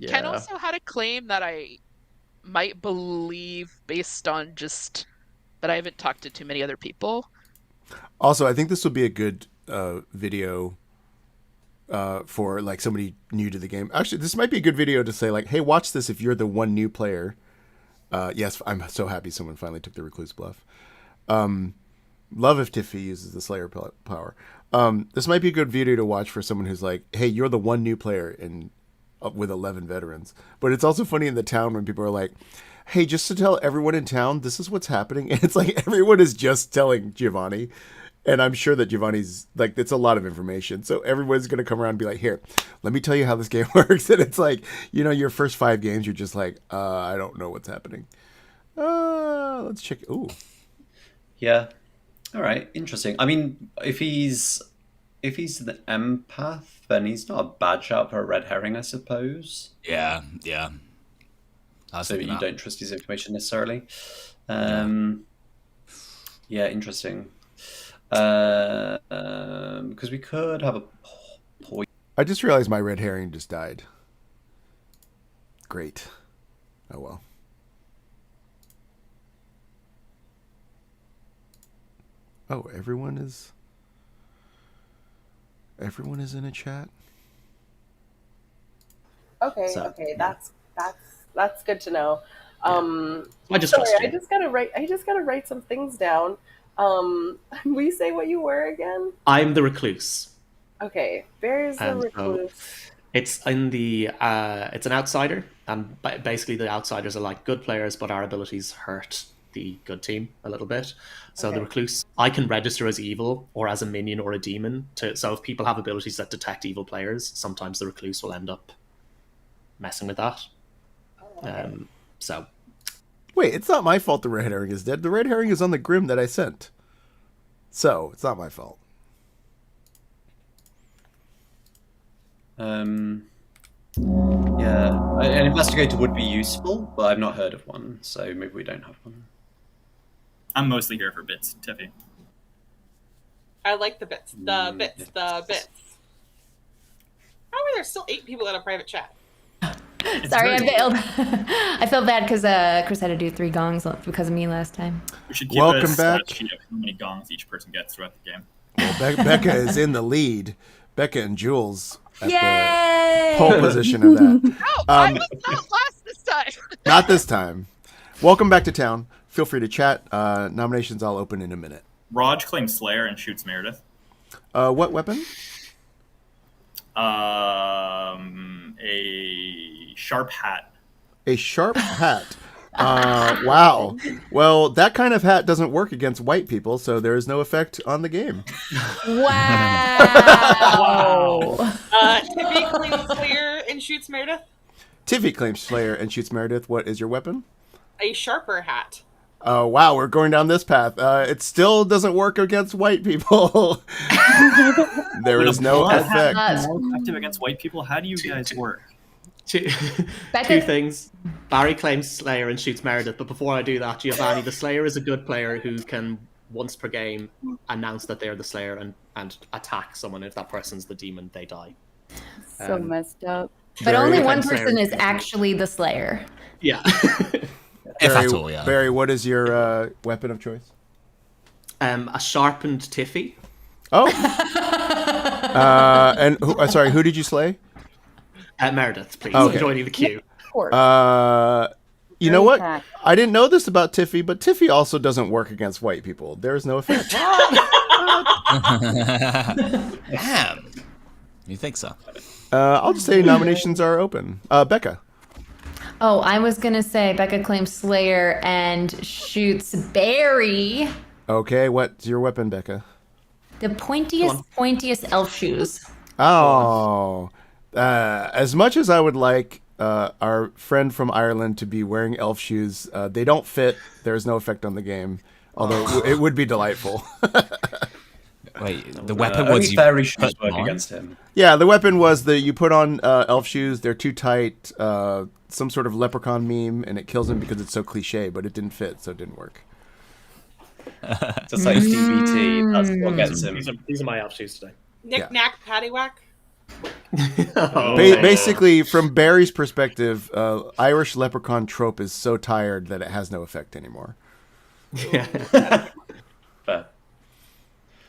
Yeah. Ken also had a claim that I might believe based on just that I haven't talked to too many other people. Also, I think this would be a good video for like somebody new to the game. Actually, this might be a good video to say like, "Hey, watch this if you're the one new player." Yes, I'm so happy someone finally took the recluse bluff. Love if Tiffy uses the Slayer power. This might be a good video to watch for someone who's like, "Hey, you're the one new player in with 11 veterans." But it's also funny in the town when people are like, "Hey, just to tell everyone in town, this is what's happening." And it's like everyone is just telling Giovanni. And I'm sure that Giovanni's like, it's a lot of information. So everyone's going to come around and be like, "Here, let me tell you how this game works." And it's like, your first 5 games, you're just like, I don't know what's happening. Let's check. Ooh. Yeah. All right. Interesting. I mean, if he's the empath, then he's not a bad shout for a red herring, I suppose. Yeah. So you don't trust his information necessarily. Yeah, interesting. Because we could have a point. I just realized my red herring just died. Great. Oh well. Oh, everyone is in a chat. Okay, So, okay, yeah. that's good to know. I just sorry, trust you. I just gotta write some things down. Will you say what you were again? I'm the recluse. Okay, Bear's the And, recluse. It's in the it's an outsider, and basically the outsiders are like good players, but our abilities hurt the good team a little bit. So the Okay. recluse, I can register as evil or as a minion or a demon. So if people have abilities that detect evil players, sometimes the recluse will end up messing with that. So Wait, it's not my fault the red herring is dead. The red herring is on the Grim that I sent. So, it's not my fault. Yeah, an investigator would be useful, but I've not heard of one, so maybe we don't have one. I'm mostly here for bits, Tiffy. I like the bits. The bits. How are there still 8 people in a private chat? Sorry, I failed. I felt bad because Chris had to do 3 gongs because of me last time. We should give Welcome a stat back. sheet of how many gongs each person gets throughout the game. Well, Becca is in the lead. Becca and Jules at Yay! the pole position of that. No, I was not last this time. Not this time. Welcome back to town. Feel free to chat. Nominations I'll open in a minute. Raj claims Slayer and shoots Meredith. What weapon? A sharp hat. A sharp hat. Wow. Well, that kind of hat doesn't work against white people, so there is no effect on the game. Wow. Tiffy claims Slayer and shoots Meredith. Tiffy claims Slayer and shoots Meredith. What is your weapon? A sharper hat. Wow, we're going down this path. It still doesn't work against white people. There is no effect. More effective against white people. How do you guys work? Two things. Barry claims Slayer and shoots Meredith, but before I do that, Giovanni, the Slayer is a good player who can, once per game, announce that they're the Slayer and attack someone. If that person's the demon, they die. So messed up. But only one Slayer person is actually the Slayer. Yeah. Barry, what is your weapon of choice? A sharpened tiffy. Oh. And sorry, who did you slay? Meredith, please. Okay. I'm joining the queue. You know what? I didn't know this about Tiffy, but Tiffy also doesn't work against white people. There is no effect. Damn. You think so? I'll just say nominations are open. Becca. Oh, I was going to say Becca claims Slayer and shoots Barry. Okay, what's your weapon, Becca? The pointiest elf shoes. Oh. As much as I would like our friend from Ireland to be wearing elf shoes, they don't fit. There's no effect on the game. Although it would be delightful. Wait, the weapon was only you fairy shoes put work on? against him. Yeah, the weapon was you put on elf shoes. They're too tight. Some sort of leprechaun meme, and it kills him because it's so cliche. But it didn't fit, so it didn't work. Just like DBT, that's what gets him. These are my elf shoes today. Knick-knack, paddywhack. Basically, from Barry's perspective, Irish leprechaun trope is so tired that it has no effect anymore. Fair.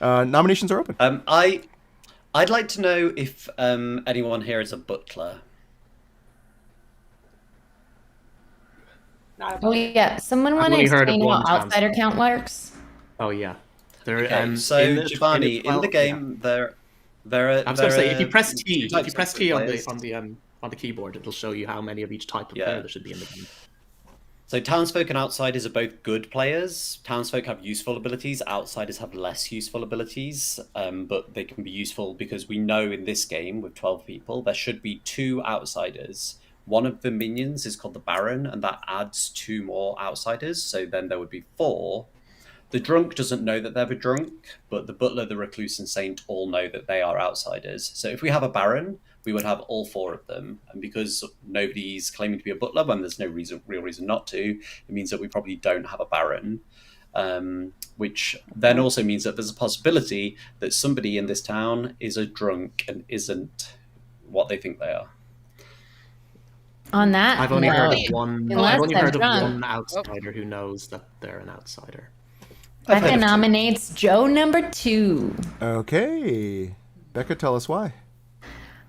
Nominations are open. I'd like to know if anyone here is a butler. Oh yeah, someone want to explain how outsider count works? Oh yeah, So Giovanni, in the game, there are. I was going to say, if you press T on the keyboard, it'll show you how many of each type of player there should be in the game. So townsfolk and outsiders are both good players. Townsfolk have useful abilities. Outsiders have less useful abilities, but they can be useful because we know in this game with 12 people there should be 2 outsiders. One of the minions is called the Baron, and that adds 2 more outsiders. So then there would be 4. The drunk doesn't know that they're the drunk, but the butler, the recluse, and saint all know that they are outsiders. So if we have a Baron, we would have all 4 of them. And because nobody's claiming to be a butler when there's no real reason not to, it means that we probably don't have a Baron. Which then also means that there's a possibility that somebody in this town is a drunk and isn't what they think they are. On that, I've only heard of one drunk. outsider who knows that they're an outsider. Becca nominates Joe number 2. Okay. Becca, tell us why.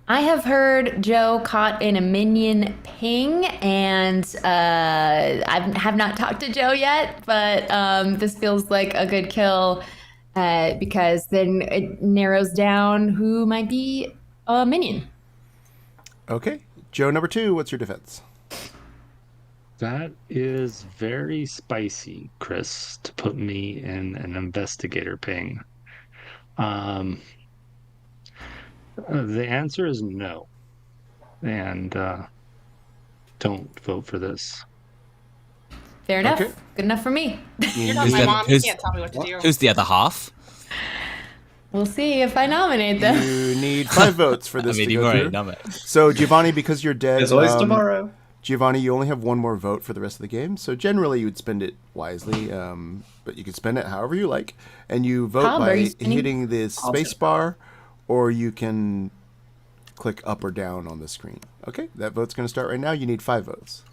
I have heard Joe caught in a minion ping, and I have not talked to Joe yet, but this feels like a good kill because then it narrows down who might be a minion. Okay. Joe number 2, what's your defense? That is very spicy, Chris, to put me in an investigator ping. The answer is no. And don't vote for this. Fair enough. Okay. Good enough for me. You're not my mom. You can't tell me what to do. Who's the other half? We'll see if I nominate them. You need 5 votes for this to you've go already through. nominated. So, Giovanni, because you're dead... There's always tomorrow. Giovanni, you only have 1 more vote for the rest of the game, so generally you would spend it wisely, but you can spend it however you like, and you vote by hitting the space bar, or you can click up or down on the screen. Okay, that vote's going to start right now. You need 5 votes.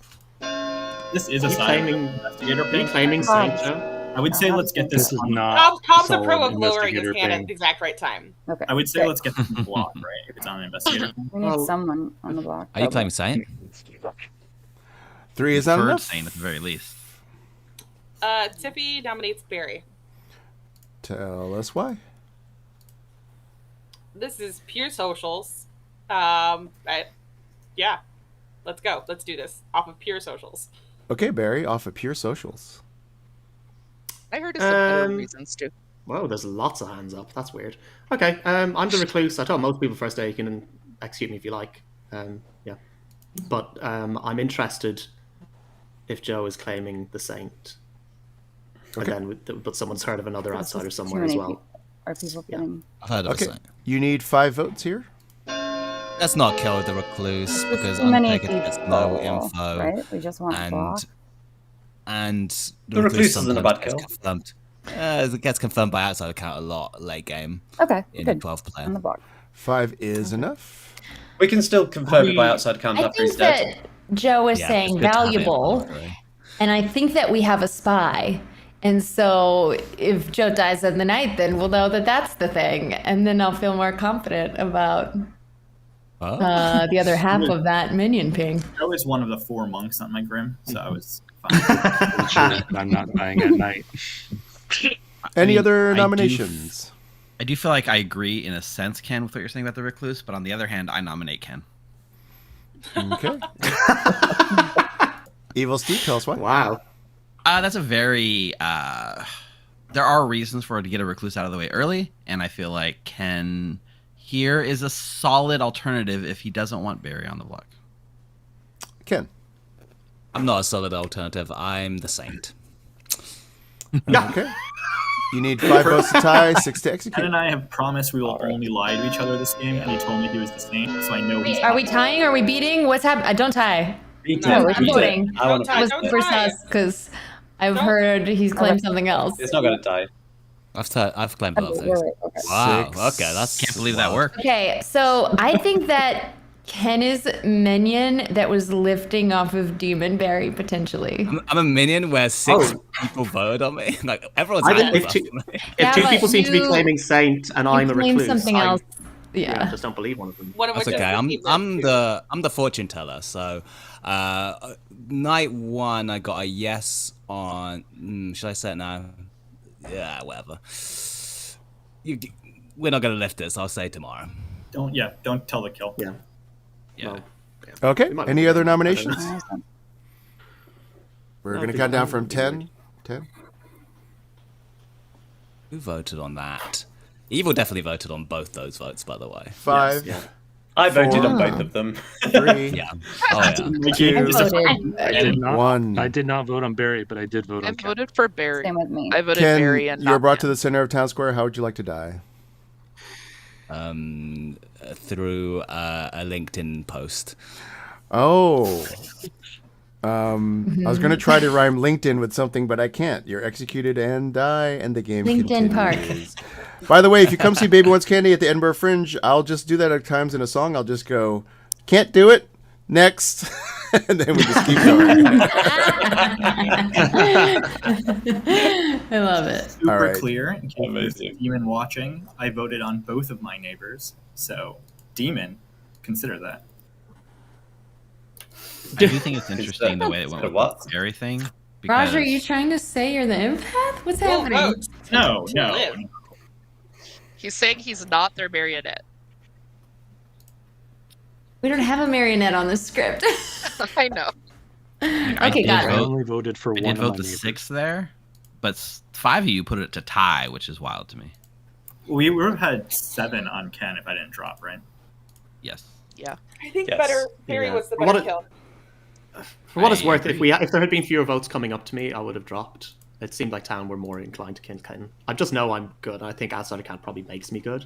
This is a silent investigator ping. Claiming Saint, Joe? I would say let's get this. This is not Tom's a pro of solid lowering his investigator hand at ping. the exact right time. Okay. I would say let's get this block, right? If it's on an investigator. We need someone on the block. Are you claiming Saint? 3 is not Preferred enough. Saint at the very least. Tiffy nominates Barry. Tell us why. This is pure socials. Yeah, let's go. Let's do this off of pure socials. Okay, Barry, off of pure socials. I heard it's some better reasons too. Whoa, there's lots of hands up. That's weird. Okay, I'm the recluse. I told most people first day you can execute me if you like. Yeah, but I'm interested if Joe is claiming the saint. Okay. But someone's heard of another It's just outsider too somewhere as many well. people. Are people getting? I've heard of Okay. a saint. You need 5 votes here. Let's not kill the recluse There's because too many Undertaker gets no people, info, right? We just want block. and The recluse isn't a sometimes bad gets kill. confirmed. It gets confirmed by outside account a lot late game. Okay, In good. 12 player. On the block. 5 is enough. We can still confirm it by outside count I after he's think dead. that Joe is Yeah, saying it's good to have it valuable, after, right? and I think that we have a spy. And so if Joe dies in the night, then we'll know that that's the thing. And then I'll feel more confident about the other half of that minion ping. I was one of the 4 monks on my Grim, so I was fine. I'm not dying at night. Any other I do nominations? I do feel like I agree in a sense, Ken, with what you're saying about the recluse, but on the other hand, I nominate Ken. Okay. Evil Steve, tell us why. Wow. That's a very. There are reasons for it to get a recluse out of the way early, and I feel like Ken here is a solid alternative if he doesn't want Barry on the block. Ken. I'm not a solid alternative. I'm the saint. Okay. You need 5 votes to tie, 6 to execute. Ken and I have promised we will only lie to each other this game, and he told me he was the saint, so I know he's. Are we tying? Are we beating? What's happening? Don't tie. No, I'm voting. I want That was to. super sus because I've heard he's claimed something else. It's not going to die. I've claimed both things. Okay. Wow. 6. Okay, that's Can't believe that worked. Okay, so I think that Ken is minion that was lifting off of Demon Barry potentially. I'm a minion where 6 people voted on me. Like everyone's I happy think with if me. if Yeah, 2 but people seem to be you- claiming saint and I'm a claimed recluse, something else. I Yeah. just don't believe one of them. What am I That's okay. I'm the fortune teller. So, night 1, I got a yes on. Should I say it now? Yeah, whatever. We're not gonna lift it, so I'll say tomorrow. Don't tell the kill. Yeah. Yeah. Well, Okay. It might Any be- other I don't nominations? know. We're No, going to I count think- down from 10. 10. Who voted on that? Evil definitely voted on both those votes, by the way. 5. Yeah. I voted on 4, both of them. 3. Yeah. Oh yeah. 2. I did not. 1. I did not vote on Barry, but I did vote I on Ken. voted for Barry. Same with me. I voted Ken, Barry and you're not brought to Ken. the center of Town Square. How would you like to die? Through a LinkedIn post. Oh. I was going to try to rhyme LinkedIn with something, but I can't. You're executed and die, and the game LinkedIn continues. By the way, if you come see Baby Wants Candy at the Edinburgh Fringe, I'll just do that at times in a song. I'll just go, can't do it, next, and then we just keep going. I love it. Super All right. clear. In case there's a Amazing. demon watching, I voted on both of my neighbors. So, demon, consider that. I do think it's interesting the way it went with What? the Barry thing. Roger, are you because- trying to say you're the empath? What's Well, happening? vote. No, To no. live. He's saying he's not their marionette. We don't have a marionette on this script. I know. I Okay, did got I it. vote- only voted for I one did of vote my the neighbors. 6 there, but 5 of you put it to tie, which is wild to me. We would have had 7 on Ken if I didn't drop, right? Yes. Yeah. I think Yes. Barry Yeah. was the What better a- kill. For what it's I worth, agree. if there had been fewer votes coming up to me, I would have dropped. It seemed like Town were more inclined to kill Ken. I just know I'm good. I think outside of Ken probably makes me good.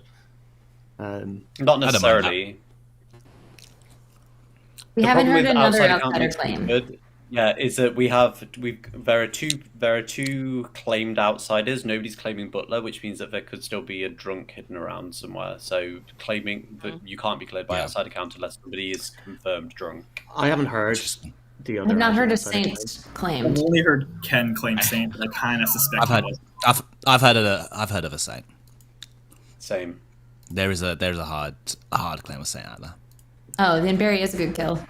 Not mind necessarily. We The haven't problem heard with another account outsider makes me claim. good, yeah, is that there are two claimed outsiders. Nobody's claiming Butler, which means that there could still be a drunk hidden around somewhere. So claiming that you can't be cleared by Yeah. outside account unless somebody is confirmed drunk. I haven't heard the other. I've not heard of outside claims. Saints I've claimed. only heard Ken claim saint, but I kind of suspect I've he heard was. I've heard of a saint. Same. There's a hard claim of saint out there. Oh, then Barry is a good kill.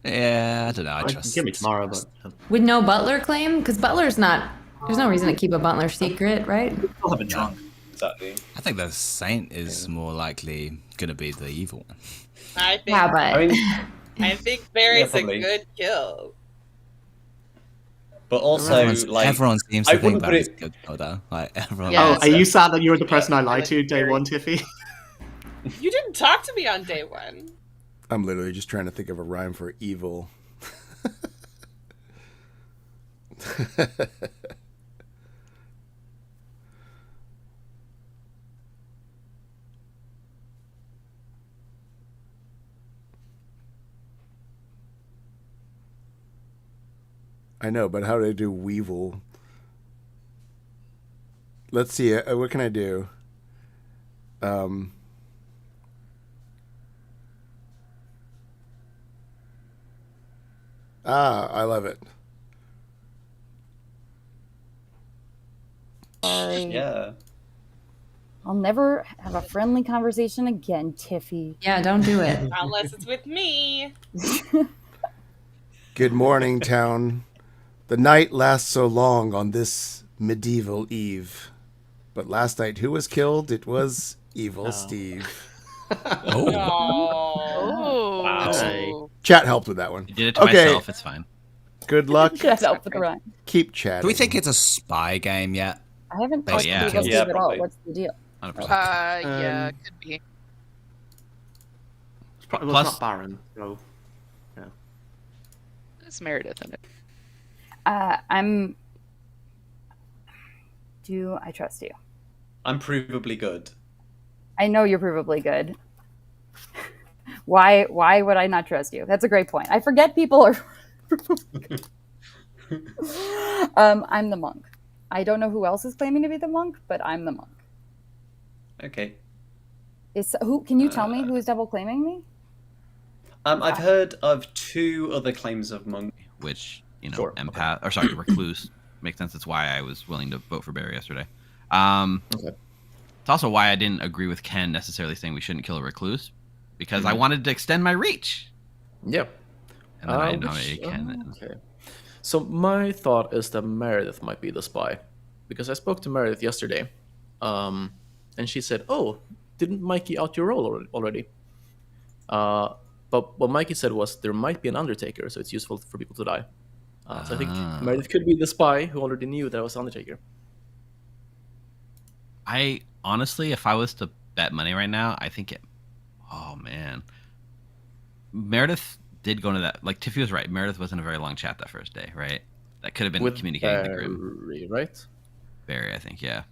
Yeah, I don't know. I trust. Give me tomorrow, but With no Butler claim? Because Butler's not. There's no reason to keep a Butler secret, right? I'll have a drunk. Exactly. I think the saint is more likely gonna be the evil one. I think. Yeah, but I mean, I think Barry's a probably. good kill. but also Everyone seems I to think wouldn't put that is it- good though. Like everyone. Yeah. are you sad that you were the person I lied to day one, Tiffy? You didn't talk to me on day one. I'm literally just trying to think of a rhyme for evil. I know, but how do I do Weevil? Let's see. What can I do? I love it. Yeah. I'll never have a friendly conversation again, Tiffy. Yeah, don't do it. Unless it's with me. Good morning, town. The night lasts so long on this medieval eve. But last night, who was killed? It was Evil Steve. Oh. Wow. Chat helped with that one. I did it to myself. It's fine. Good luck. Shut up with the run. Keep chatting. Do we think it's a spy game yet? I haven't Oh, talked yeah. to Evil Yeah, Steve at all. probably. What's the deal? 100%. Yeah, could be. Well, Plus- it's not Baron, so yeah. It's Meredith in it. Do I trust you? I'm provably good. I know you're provably good. Why would I not trust you? That's a great point. I forget people are I'm the monk. I don't know who else is claiming to be the monk, but I'm the monk. Okay. Can you tell me who is double claiming me? I've heard of 2 other claims of monk. Which, Sure. empath, or sorry, recluse. Makes sense. That's why I was willing to vote for Barry yesterday. Okay. It's also why I didn't agree with Ken necessarily saying we shouldn't kill a recluse, because I wanted to extend my reach. Yeah. And then I nominated Ken. Okay. So my thought is that Meredith might be the spy, because I spoke to Meredith yesterday, and she said, "Oh, didn't Mikey out your role already?" But what Mikey said was there might be an Undertaker, so it's useful for people to die. So I think Meredith could be the spy who already knew that I was Undertaker. I honestly, if I was to bet money right now, I think it. Oh man, Meredith did go into that. Like Tiffy was right. Meredith wasn't a very long chat that first day, right? That could have been With communicating the grim. Barry, right? Barry, I think, yeah.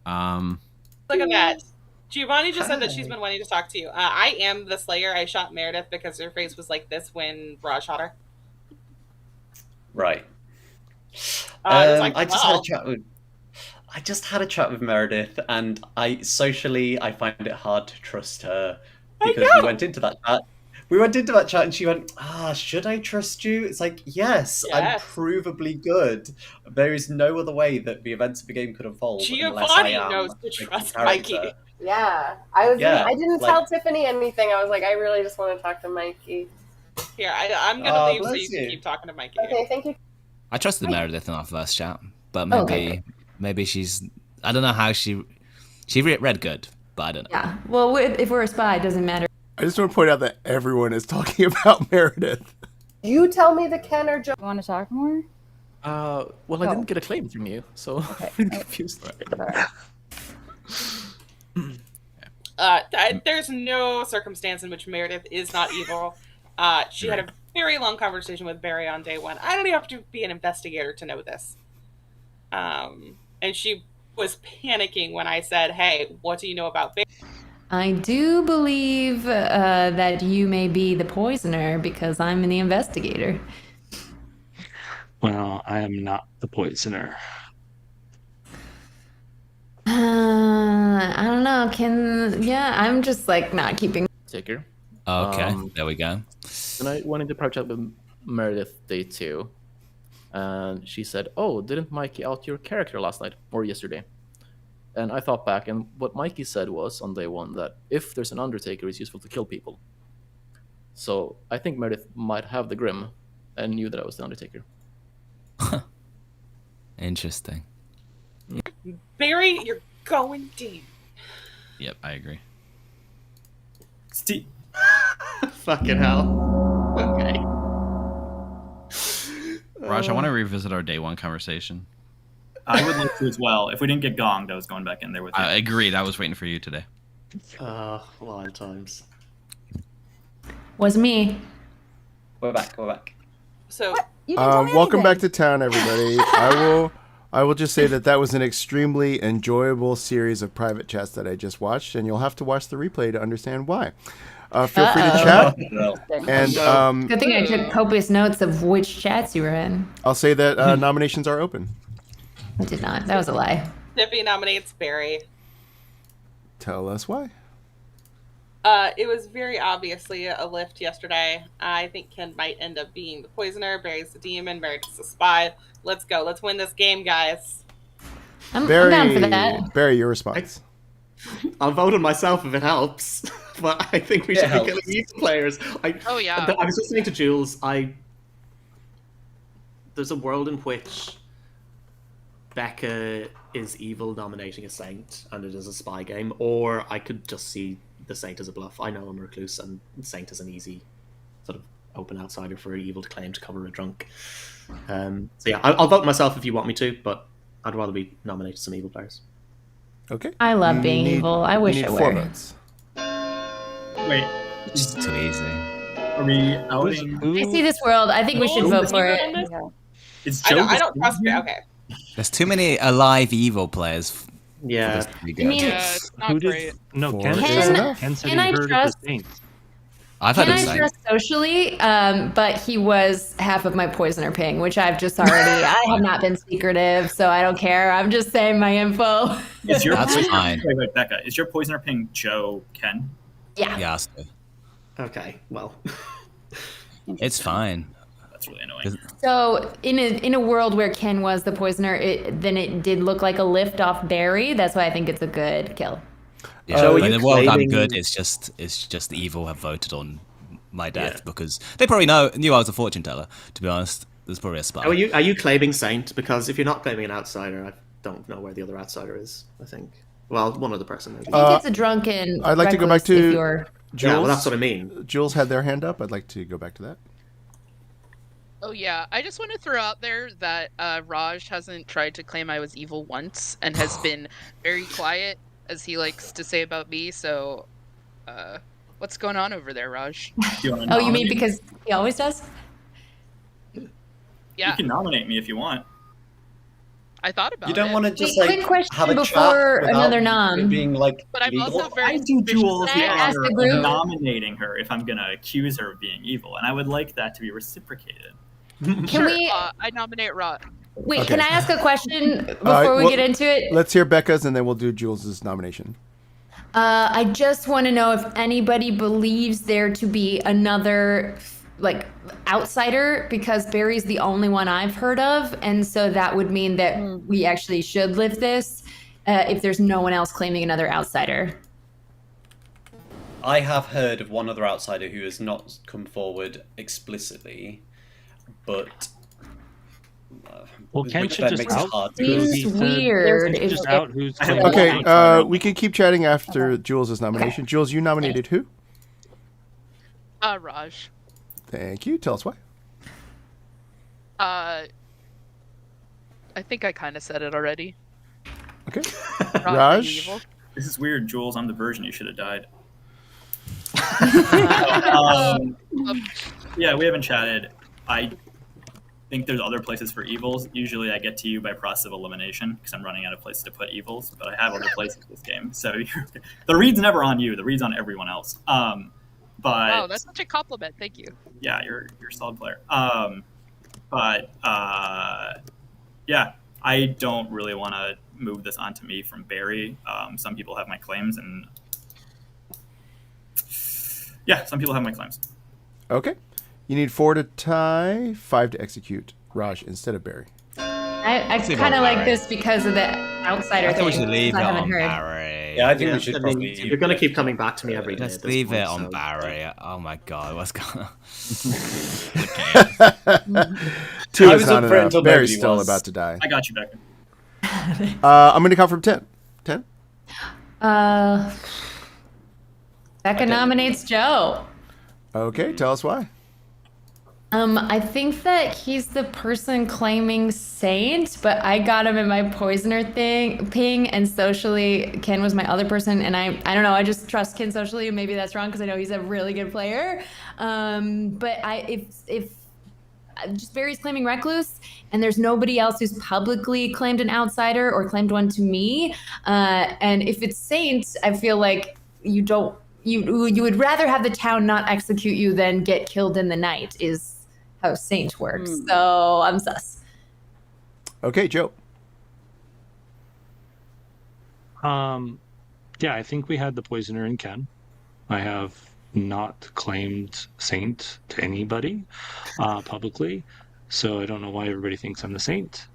Look at that. Giovanni just said that she's been wanting to talk to you. I am the Slayer. I shot Meredith because her face was like this when Raj shot her. Right. Like, I just had a chat with Meredith, and I find it hard to trust her because we went into that chat. And she went, should I trust you? It's like, yes, I'm provably good. There is no other way that the events of the game could unfold unless I Giovanni am knows to a trust character. Mikey. Yeah, Yeah, I didn't like- tell Tiffany anything. I was like, I really just want to talk to Mikey. Here, I'm gonna leave so bless you can you. keep talking to Mikey. Okay, thank you. I trusted Meredith in our first chat, but Okay. maybe she's. I don't know how she read good, but I don't know. Yeah. Well, if we're a spy, it doesn't matter. I just want to point out that everyone is talking about Meredith. You tell me the Ken or Joe. You want to talk more? Well, I Oh. didn't get a claim from you, so Okay. I'm confused. There's no circumstance in which Meredith is not evil. She had a very long conversation with Barry on day 1. I don't even have to be an investigator to know this. And she was panicking when I said, "Hey, what do you know about Barry?" I do believe that you may be the poisoner because I'm the investigator. Well, I am not the poisoner. I don't know. I'm just like not keeping. Taker. Okay, there we go. And I went into private chat with Meredith day 2, and she said, "Oh, didn't Mikey out your character last night or yesterday?" And I thought back, and what Mikey said was on day 1 that if there's an Undertaker, it's useful to kill people. So I think Meredith might have the Grim and knew that I was the Undertaker. Interesting. Barry, you're going down. Yep, I agree. Steve. Fucking hell. Okay. Raj, I want to revisit our day 1 conversation. I would like to as well. If we didn't get gonged, I was going back in there with you. I agreed. I was waiting for you today. Wild times. Was me. We're back. So You didn't tell me Welcome back anything. to town, everybody. I will just say that was an extremely enjoyable series of private chats that I just watched, and you'll have to watch the replay to understand why. Feel free to Uh-oh. chat. And Good thing I took copious notes of which chats you were in. I'll say that nominations are open. I did not. That was a lie. Tiffy nominates Barry. Tell us why. It was very obviously a lift yesterday. I think Ken might end up being the poisoner. Barry's the demon. Meredith's the spy. Let's go. Let's win this game, guys. I'm down for that. Barry, your response. I'll vote on myself if it helps, but I think we should be killing these players. Oh, yeah. I was listening to Jules. There's a world in which Becca is evil nominating a saint and it is a spy game, or I could just see the saint as a bluff. I know I'm a recluse and saint is an easy sort of open outsider for evil to claim to cover a drunk. So yeah, I'll vote myself if you want me to, but I'd rather be nominated some evil players. Okay. I love being evil. I wish I 4 were. votes. Wait, It's just too easy. are we outing? I see this world. I think we should vote for it. Is I Joe don't just trust in it. here? Okay. There's too many alive evil players. For Yeah. this to be I good. mean, Yeah, it's not Who great. did? No, 4 Ken is said, enough. Ken said Can he I heard of trust- the Saints. I've heard Can of I Saint. trust socially? But he was half of my poisoner ping, which I've just already. I have not been secretive, so I don't care. I'm just saying my info. Is your That's poisoner, fine. wait, Becca, is your poisoner ping Joe Ken? Yeah. Yeah, so Okay, well. it's fine. That's really annoying. So in a world where Ken was the poisoner, then it did look like a lift off Barry. That's why I think it's a good kill. Yeah, So are but you in the world I'm claiming- good. It's just the evil have voted on my death because they probably knew I was a fortune teller. To be honest, there's probably a spy. Are you claiming saint? Because if you're not claiming an outsider, I don't know where the other outsider is. I think. Well, one other person maybe. I think it's a drunken. I'd like to go back recluse if to you're- Jules. Yeah, well, that's what I mean. Jules had their hand up. I'd like to go back to that. Oh yeah, I just want to throw out there that Raj hasn't tried to claim I was evil once and has been very quiet, as he likes to say about me. So, what's going on over there, Raj? Oh, you mean because he always does? Yeah, You can nominate me if you want. I thought about it. You don't want to just Wait, like quick question have a before chat without another it nom. being like But I'm legal? also very I do Jules Can the I ask honor the group? of nominating her if I'm going to accuse her of being evil, and I would like that to be reciprocated. Can Sure, we? I nominate Raj. Wait, Okay. can I ask a question before right, we well, get into it? Let's hear Becca's, and then we'll do Jules's nomination. I just want to know if anybody believes there to be another like outsider, because Barry's the only one I've heard of, and so that would mean that we actually should lift this if there's no one else claiming another outsider. I have heard of one other outsider who has not come forward explicitly, but Well, Ken which should then just makes it out. hard. Seems He said- weird. Ken should just if- out who's I have claiming Okay, it. we can keep chatting after Jules's nomination. Jules, you nominated who? Raj. Thank you. Tell us why. I think I kind of said it already. Okay. Raj, are you Raj? evil? This is weird, Jules. I'm the version you should have died. Yeah, we haven't chatted. I think there's other places for evils. Usually I get to you by process of elimination because I'm running out of places to put evils, but I have other places this game. So the read's never on you. The read's on everyone else. But Wow, that's such a compliment. Thank you. yeah, you're a solid player. Yeah, I don't really want to move this onto me from Barry. Some people have my claims, and yeah, some people have my claims. Okay. You need 4 to tie, 5 to execute. Raj instead of Barry. I Let's leave kind it of on like Barry. this because of the outsider I thing. think we should leave it 'cause I haven't on heard. Barry. Yeah, I think Yeah, we should I mean, probably. you're going to keep coming back to me every day. Let's at this leave it point, on so- Barry. Oh my god, what's going on? 2 I is was not up for it enough. until Barry's nobody still was. about to die. I got you, Becca. I'm going to count from 10. 10? Becca nominates Joe. Okay, tell us why. I think that he's the person claiming saint, but I got him in my poisoner ping, and socially Ken was my other person, and I don't know, I just trust Ken socially, and maybe that's wrong because I know he's a really good player. But if just Barry's claiming recluse, and there's nobody else who's publicly claimed an outsider or claimed one to me, and if it's saint, I feel like you don't. you would rather have the town not execute you than get killed in the night is how Saint works. So I'm sus. Okay, Joe. Yeah, I think we had the poisoner in Ken. I have not claimed Saint to anybody publicly, so I don't know why everybody thinks I'm the Saint.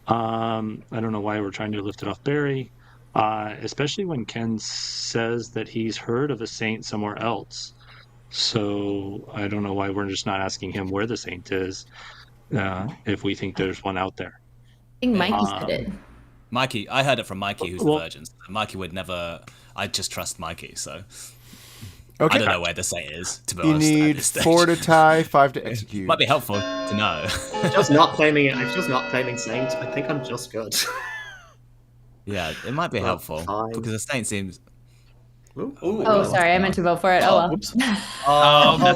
I don't know why we're trying to lift it off Barry, especially when Ken says that he's heard of a Saint somewhere else. So I don't know why we're just not asking him where the Saint is if we think there's one out there. I think Mikey said it. Mikey, I heard it from Mikey, who's Well- the virgin. Mikey would never. I just trust Mikey, so Okay. I don't know where the Saint is. To be You honest, at need this stage. 4 to tie, 5 to execute. Might be helpful to know. I'm just not claiming it. I'm just not claiming Saint. I think I'm just good. Yeah, it might be Well, helpful fine. because the Saint seems. Oh, sorry, I meant to vote for it. Oh well.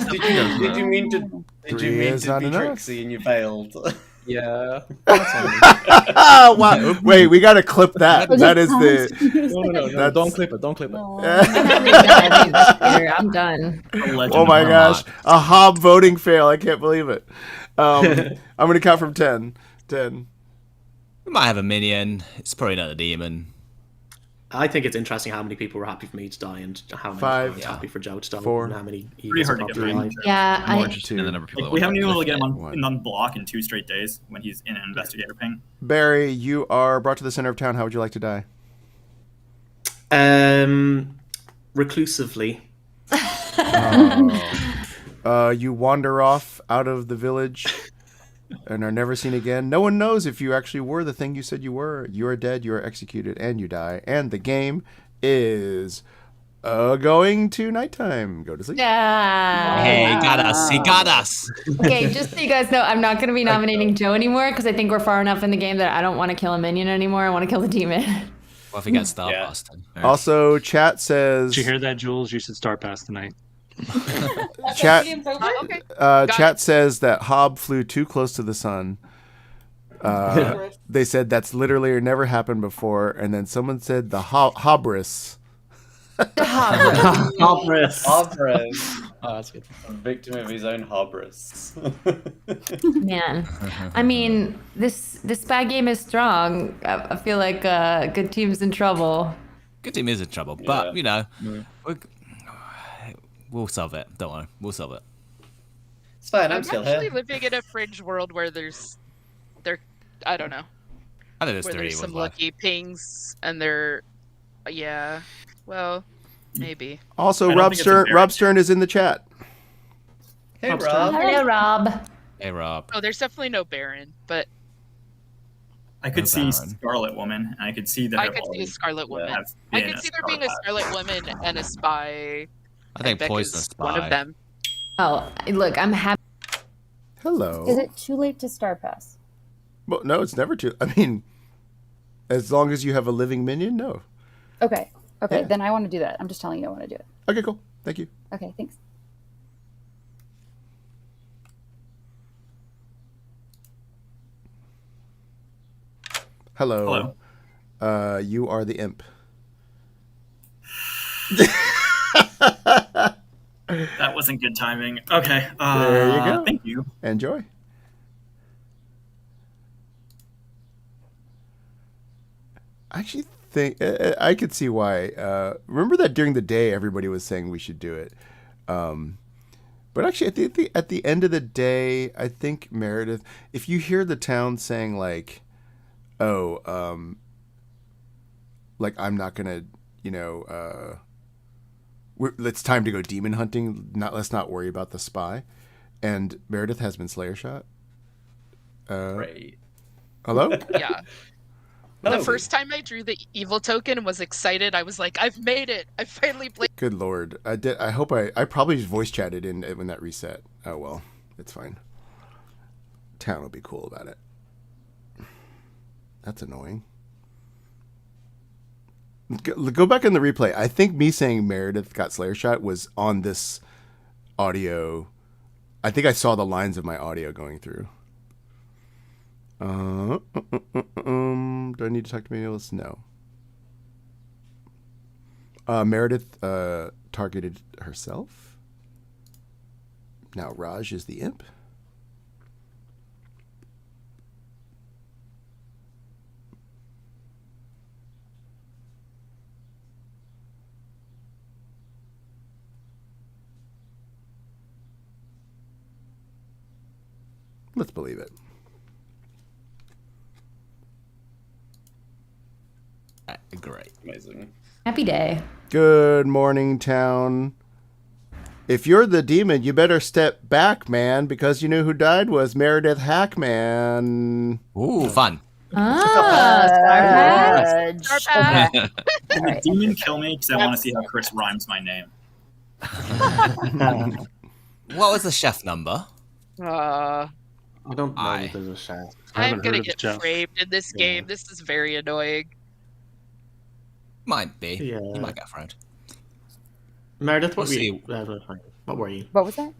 Did you mean to? Did you 3 mean is to not be enough. tricksy and you failed? Yeah. Wow. Wait, we got to clip that. That is the. No. That's- Don't clip it. Don't clip it. I'm done. Oh my gosh. A Hob voting fail. I can't believe it. I'm going to count from 10. 10. We might have a minion. It's probably not a demon. I think it's interesting how many people were happy for me to die and how many 5, were happy for Joe to die 4, and how many Pretty evils hard are to get probably through. alive. Yeah, I'm more I, interested in the number of people. Like, we haven't been able to get him One. on block in 2 straight days when he's in an investigator ping. Barry, you are brought to the center of town. How would you like to die? Reclusively. You wander off out of the village and are never seen again. No one knows if you actually were the thing you said you were. You are dead, you are executed, and you die. And the game is going to nighttime. Go to sleep. yeah. Hey, he got us. He got us. Okay, just so you guys know, I'm not going to be nominating Joe anymore because I think we're far enough in the game that I don't want to kill a minion anymore. I want to kill the demon. What if he gets Star Passed? Also, chat says. Did you hear that, Jules? You should start past tonight. Chat. Okay. Chat says that Hob flew too close to the sun. They said that's literally or never happened before, and then someone said the hobris. Hobris. Hobris. Oh, that's good. A victim of his own hobris. Man, I mean, this bad game is strong. I feel like good team's in trouble. Good team is in trouble, but you know, we'll solve it. Don't worry, we'll solve it. It's fine. I'm I'm still actually here. living in a fringe world where I don't know. I think there's Where 3 there's some was left. lucky pings and well, maybe. Also, I don't Rob think it's Stern. embarrassing. Rob Stern is in the chat. Hey, Rob Rob. Hello, Rob. Hey, Rob. Oh, there's definitely no Baron, but I could No see Baron. Scarlet Woman, and I could see that. I could see a Scarlet Woman. have I been could a see there being a Scarlet Woman and a spy. I think Beck Poison is Spy. one of them. Oh, look, I'm happy. Hello. Is it too late to Star Pass? Well, no, it's never too. I mean, as long as you have a living minion, no. Okay. Okay, Yeah. then I want to do that. I'm just telling you I want to do it. Okay, cool. Thank you. Okay, thanks. Hello. You are the imp. That wasn't good timing. Okay. There you go. Thank you. Enjoy. I actually think I could see why. Remember that during the day everybody was saying we should do it, but actually at the end of the day, I think Meredith, if you hear the town saying like, "Oh, like I'm not gonna, it's time to go demon hunting. Let's not worry about the spy," and Meredith has been Slayer shot. Great. Hello. Yeah. The No. first time I drew the evil token and was excited, I was like, I've made it. I finally played. Good lord. I did. I hope I probably voice chatted in when that reset. Oh well, it's fine. Town will be cool about it. That's annoying. Go back in the replay. I think me saying Meredith got Slayer shot was on this audio. I think I saw the lines of my audio going through. Do I need to talk to anyone else? No. Meredith targeted herself. Now Raj is the imp. Let's believe it. Great. Amazing. Happy day. Good morning, town. If you're the demon, you better step back, man, because you know who died was Meredith Hackman. Ooh, fun. Star Okay. Can the demon kill me? Because I want to see how Chris rhymes my name. What was the chef number? I don't know I- if there's a chef. I'm gonna heard of get Jeff. framed in this Yeah. game. This is very annoying. Might be. Yeah. You might get framed. Meredith, what We'll were you? see. What were you? What was that?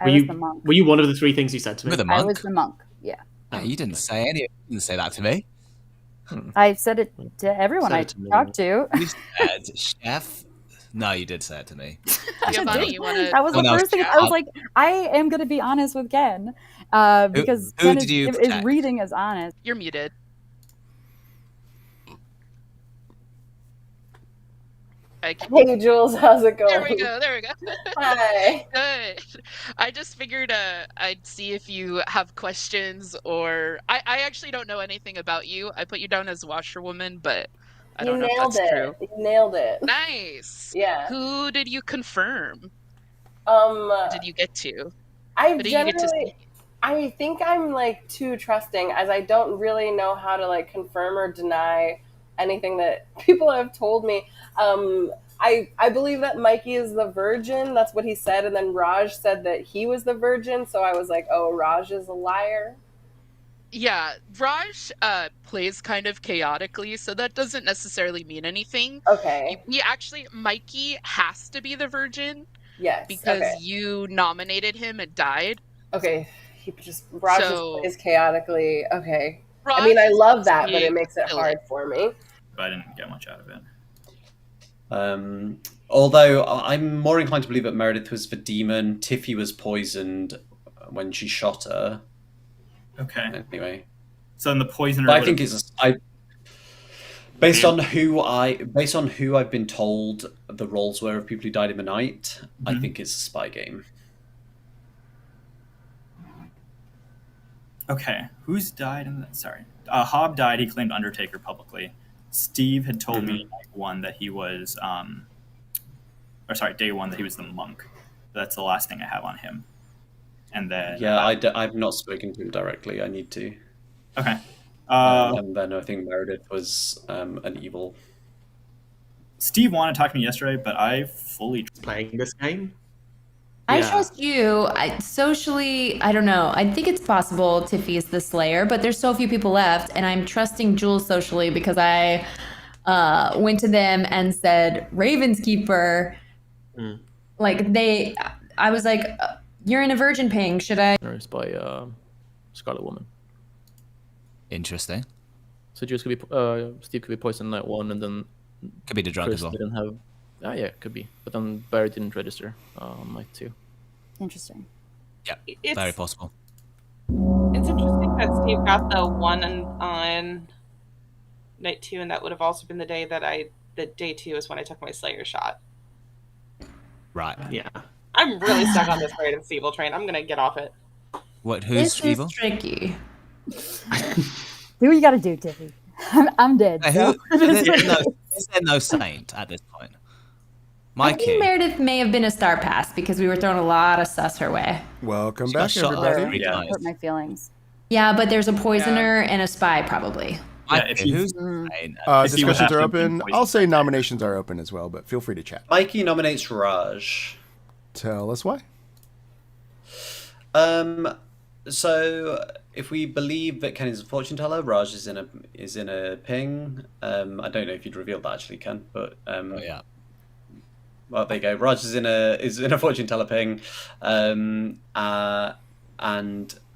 I Were was you the monk. Were you one of the three things you said to me? With a I monk? was the monk. Yeah. Yeah, you didn't say any. You didn't say that to me. I said it to everyone Said I it to me. talked to. You said chef. No, you did say it to me. Giovanni, you wanna? That was the When I was first thing. I was like, I am going to be honest with Ken, because who Ken did you is protect? reading as honest. You're muted. I can- Hey, Jules, how's it going? There we go. There we go. Hi. Good. I just figured I'd see if you have questions or I actually don't know anything about you. I put you down as washerwoman, but I You don't know if nailed that's it. true. You nailed it. Nice. Yeah. Who did you confirm? Did you get to? I Who did you get to generally, I think I'm like too trusting, as I don't really know how to like confirm or deny anything that people have told me. I believe that Mikey is the virgin. That's what he said, and then Raj said that he was the virgin. So I was like, oh, Raj is a liar. Yeah, Raj plays kind of chaotically, so that doesn't necessarily mean anything. Okay. Mikey has to be the virgin Yes. because Okay. you nominated him and died. Okay. Raj just So- plays chaotically. Okay. Raj I mean, I is love that, but mostly it makes it silly. hard for me. But I didn't get much out of it. Although I'm more inclined to believe that Meredith was the demon. Tiffy was poisoned when she shot her. Okay. Anyway, So then the poisoner. but I would think have- it's based on who I've been told the roles were of people who died in the night. I Mhm. think it's a spy game. Okay, who's died in that? Sorry. Hobb died. He claimed Undertaker publicly. Steve had told me night one that he was, day one that he was the monk. That's the last thing I have on him. And then Yeah, I've not spoken to him directly. I need to. okay. And then I think Meredith was an evil. Steve wanted to talk to me yesterday, but I fully Playing this game. I Yeah. trust you. Socially, I don't know. I think it's possible Tiffy is the Slayer, but there's so few people left, and I'm trusting Jules socially because I went to them and said Raven's Keeper. I was like, you're in a virgin ping. Should I? It's by Scarlet Woman. Interesting. So Jules could be Steve could be poisoned night one, and then Could be the drunk Chris as well. didn't have. Yeah, it could be. But then Barry didn't register on night two. Interesting. Yeah, It's, very possible. it's interesting that Steve got the one on night two, and that would have also been the day that day two is when I took my Slayer shot. Right. Yeah. I'm really stuck on this Brayden Steeble train. I'm gonna get off it. What? Who's This evil? is tricky. Do what you got to do, Tiffy. I'm dead. Hey, So. is there no saint at this point? I think Mikey. Meredith may have been a star pass because we were throwing a lot of sus her way. Welcome She got back, shot everybody. three times. Hurt my feelings. Yeah, but there's a poisoner and a spy probably. Yeah, if Mikey, you- who's Mm. the saint? If you would Discussions have are to have been open. poisoned. I'll say nominations are open as well, but feel free to chat. Mikey nominates Raj. Tell us why. So if we believe that Ken is a fortune teller, Raj is in a ping. I don't know if you'd revealed that actually, Ken, but Oh, yeah. well, there you go. Raj is in a fortune teller ping, and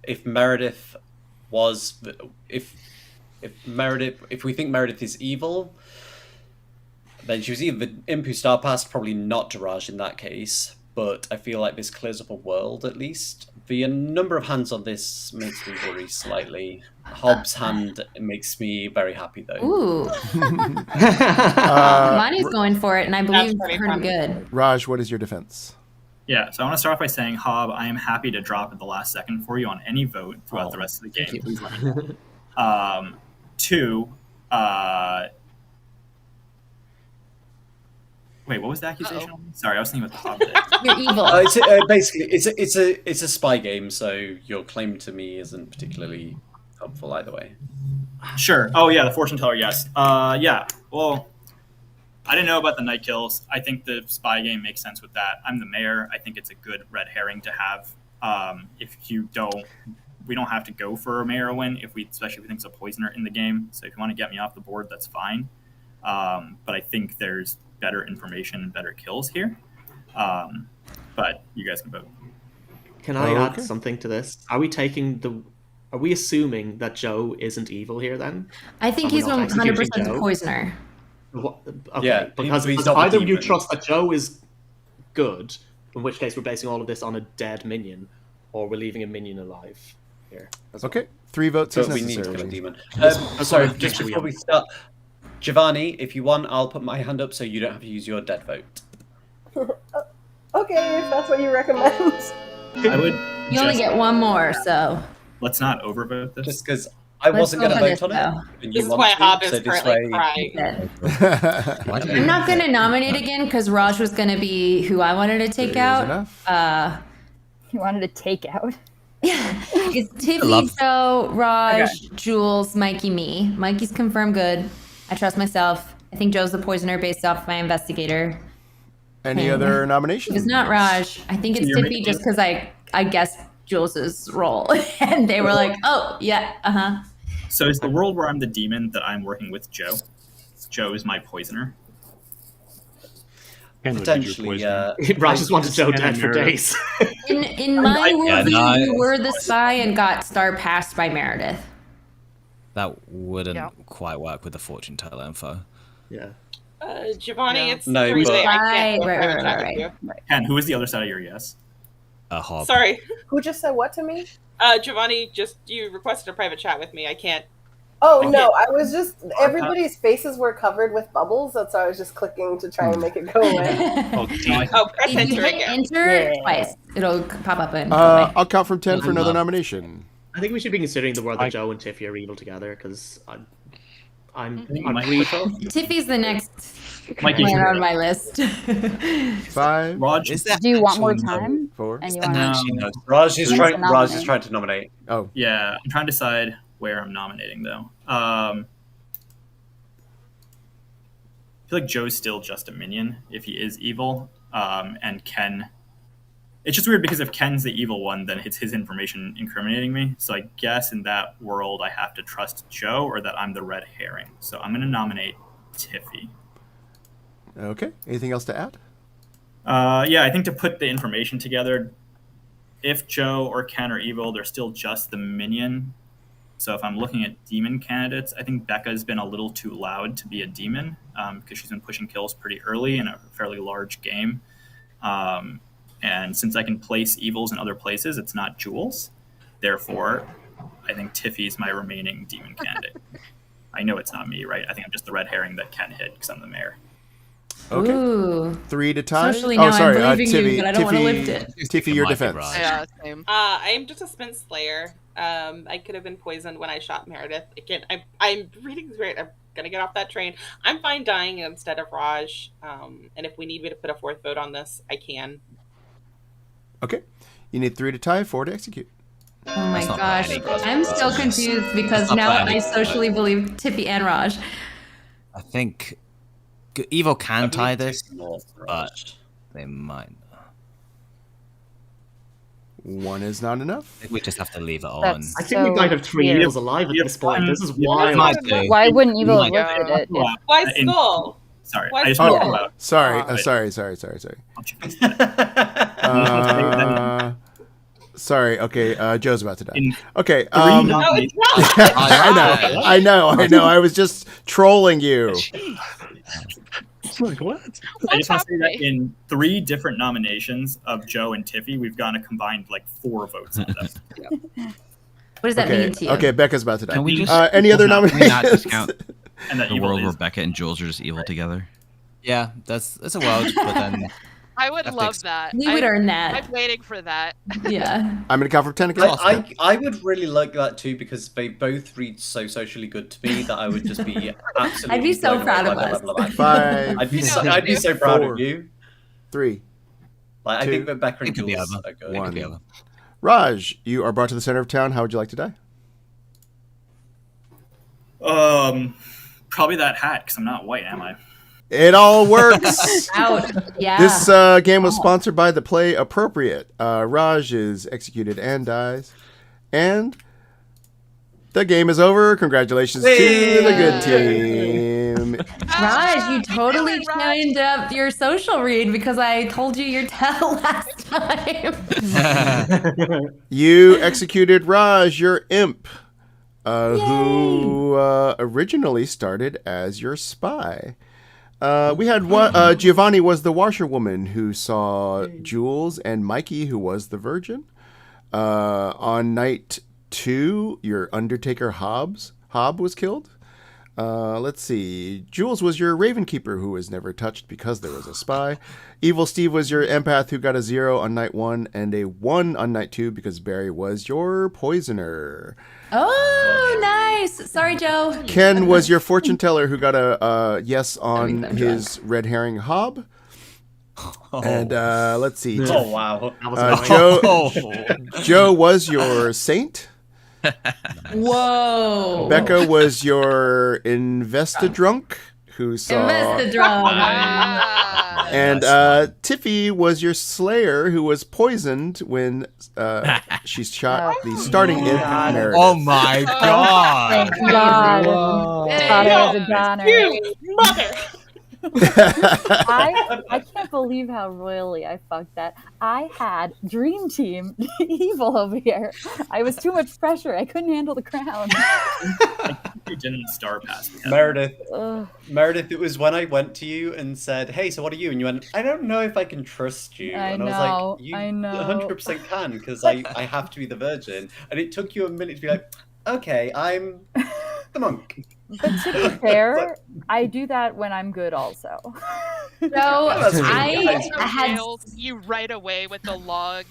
if Meredith was if we think Meredith is evil, then she was either the imp who star passed, probably not Daraj in that case, but I feel like this clears up a world at least. The number of hands on this makes me worry slightly. Hobbs' hand makes me very happy though. Ooh. Monty's going for it, and I believe pretty good. Raj, what is your defense? Yeah, so I want to start off by saying, Hob, I am happy to drop at the last second for you on any vote throughout the rest of the game. Please let me know. 2, wait, what was the accusation? Sorry, I was thinking about the Hob thing. You're evil. Basically, it's a spy game, so your claim to me isn't particularly helpful either way. Sure. Oh, yeah, the fortune teller, yes. Yeah, well, I didn't know about the night kills. I think the spy game makes sense with that. I'm the mayor. I think it's a good red herring to have. We don't have to go for a mayor win, especially if we think it's a poisoner in the game. So if you want to get me off the board, that's fine. But I think there's better information and better kills here. But you guys can vote. Can I add something to this? Are we assuming that Joe isn't evil here then? I think he's 100% a poisoner. Okay, Yeah, because he's not either the you demon. trust that Joe is good, in which case we're basing all of this on a dead minion, or we're leaving a minion alive here. Okay, 3 votes So is we need to kill a necessary. demon. Sorry, Sorry, make just sure we before we have- start, Giovanni, if you want, I'll put my hand up so you don't have to use your dead vote. Okay, if that's what you recommend. I would. You only get one more, so. Let's not overvote this. Just because I Let's wasn't go going to for vote this, on it. though. and This you is want why to, Hob is so this currently way- crying. I'm not going to nominate again because Raj was going to be who I wanted to take out. You wanted to take out? It's Tiffy, Joe, Raj, Jules, Mikey, me. Mikey's confirmed good. I trust myself. I think Joe's the poisoner based off my investigator. Any other nominations? It's not Raj. I think it's You're Tiffy making- just because I guessed Jules's role. And they were like, oh, yeah, uh-huh. So is the world where I'm the demon that I'm working with Joe? Joe is my poisoner. Potentially, yeah. Raj just wanted Joe dead for days. In my world, no, you were the spy and got star passed by Meredith. That wouldn't quite work with the fortune teller info. Yeah. Giovanni, it's No, Thursday. but- I can't go Right, private right, chat right, with you. Ken, who is the other side of your yes? Hob. Sorry. Who just said what to me? Giovanni, you requested a private chat with me. I can't. Oh Okay. no, I was just everybody's faces were covered with bubbles. That's why I was just clicking to try and make it go away. Oh, press If you enter hit again. enter twice, it'll pop up and go away. I'll count from 10 for another nomination. I think we should be considering the world that Joe and Tiffy are evil together, because I'm really Tiffy's the next Mikey, one on my list. 5. Raj, Do you want more time? 4. And you No. want Raj is Who's trying. the Raj is nominee? trying to nominate. Oh, yeah, I'm trying to decide where I'm nominating though. I feel like Joe's still just a minion if he is evil, and Ken. It's just weird because if Ken's the evil one, then it's his information incriminating me. So I guess in that world, I have to trust Joe, or that I'm the red herring. So I'm going to nominate Tiffy. okay. Anything else to add? Yeah, I think to put the information together, if Joe or Ken are evil, they're still just the minion. So if I'm looking at demon candidates, I think Becca's been a little too loud to be a demon because she's been pushing kills pretty early in a fairly large game. And since I can place evils in other places, it's not Jules. Therefore, I think Tiffy's my remaining demon candidate. I know it's not me, right? I think I'm just the red herring that Ken hit because I'm the mayor. Okay. Ooh. 3 to tie. Socially now sorry. I'm believing Tiffy, you, but I don't want to Tiffy, lift it. Tiffy, your Might be defense. right. Yeah, same. I'm just a spin slayer. I could have been poisoned when I shot Meredith. Again, I'm reading this right. I'm gonna get off that train. I'm fine dying instead of Raj. And if we need me to put a fourth vote on this, I can. Okay. You need 3 to tie, 4 to execute. Oh my That's not gosh. bad. I'm so confused because That's not now bad. I socially believe Tiffy and Raj. I think evil can tie this, More for but Raj. they might. 1 is not enough. I think we just have to leave it on. That's I think we might have 3 weird. evils alive at this point. This is wild. Might do. Why wouldn't evil have Might listed it? Well, Why in- skull? Sorry, Why I just skull? want to talk about. Sorry. Oh. Sorry. I'll check this out. Sorry. Okay. Joe's about to die. In Okay. No, it's not. I know. I was just trolling you. Like, what? I just want to say that happening? in 3 different nominations of Joe and Tiffy, we've gotten a combined 4 votes on them. What does that Okay, mean to you? okay, Becca's about to die. Can we just any other can we nominations? not discount And that the evil world where is Becca and Jules are just evil together? Yeah, that's a world, but then I would That love makes- that. We would earn that. I'm waiting for that. Yeah. I'm gonna count from 10 again. I would really like that too because they both read so socially good to me that I would just be absolutely. I'd be so blown away proud by of the us. level of acting. 5, I'd be so proud 4, of you. 3, Like, I 2, think that Becca and It could be Jules Eva. are good. It could 1. be Eva. Raj, you are brought to the center of town. How would you like to die? probably that hat because I'm not white, am I? It all works. Out. Yeah. This game was sponsored by the Play Appropriate. Raj is executed and dies. And the game is over. Congratulations to the good team. Raj, you totally cleaned up your social read because I told you your tell last time. You executed Raj, your imp, who originally started as your spy. We had one. Giovanni was the washerwoman who saw Jules, and Mikey, who was the virgin. On night 2, your Undertaker Hob was killed. Let's see. Jules was your Ravenkeeper, who was never touched because there was a spy. Evil Steve was your empath, who got a 0 on night 1 and a 1 on night 2 because Barry was your poisoner. Oh, nice. Sorry, Joe. Ken was your fortune teller, who got a yes on his red herring Hob. And let's see. Oh wow. Joe was your saint. Whoa. Becca was your Investadrunk, who saw. And Tiffy was your slayer, who was poisoned when she shot the starting imp Meredith. Oh my god! Thank God. Thought I was a goner. You mother! I can't believe how royally I fucked that. I had Dream Team evil over here. I was too much pressure. I couldn't handle the crown. You didn't star pass. Meredith. Ugh. Meredith, it was when I went to you and said, "Hey, so what are you?" And you went, "I don't know if I can trust you." I and I was know, like, "You I know. 100% can because I have to be the virgin." And it took you a minute to be like, "Okay, I'm the monk." But to be fair, I do that when I'm good also. So that's really I nice. had nailed you right away with the log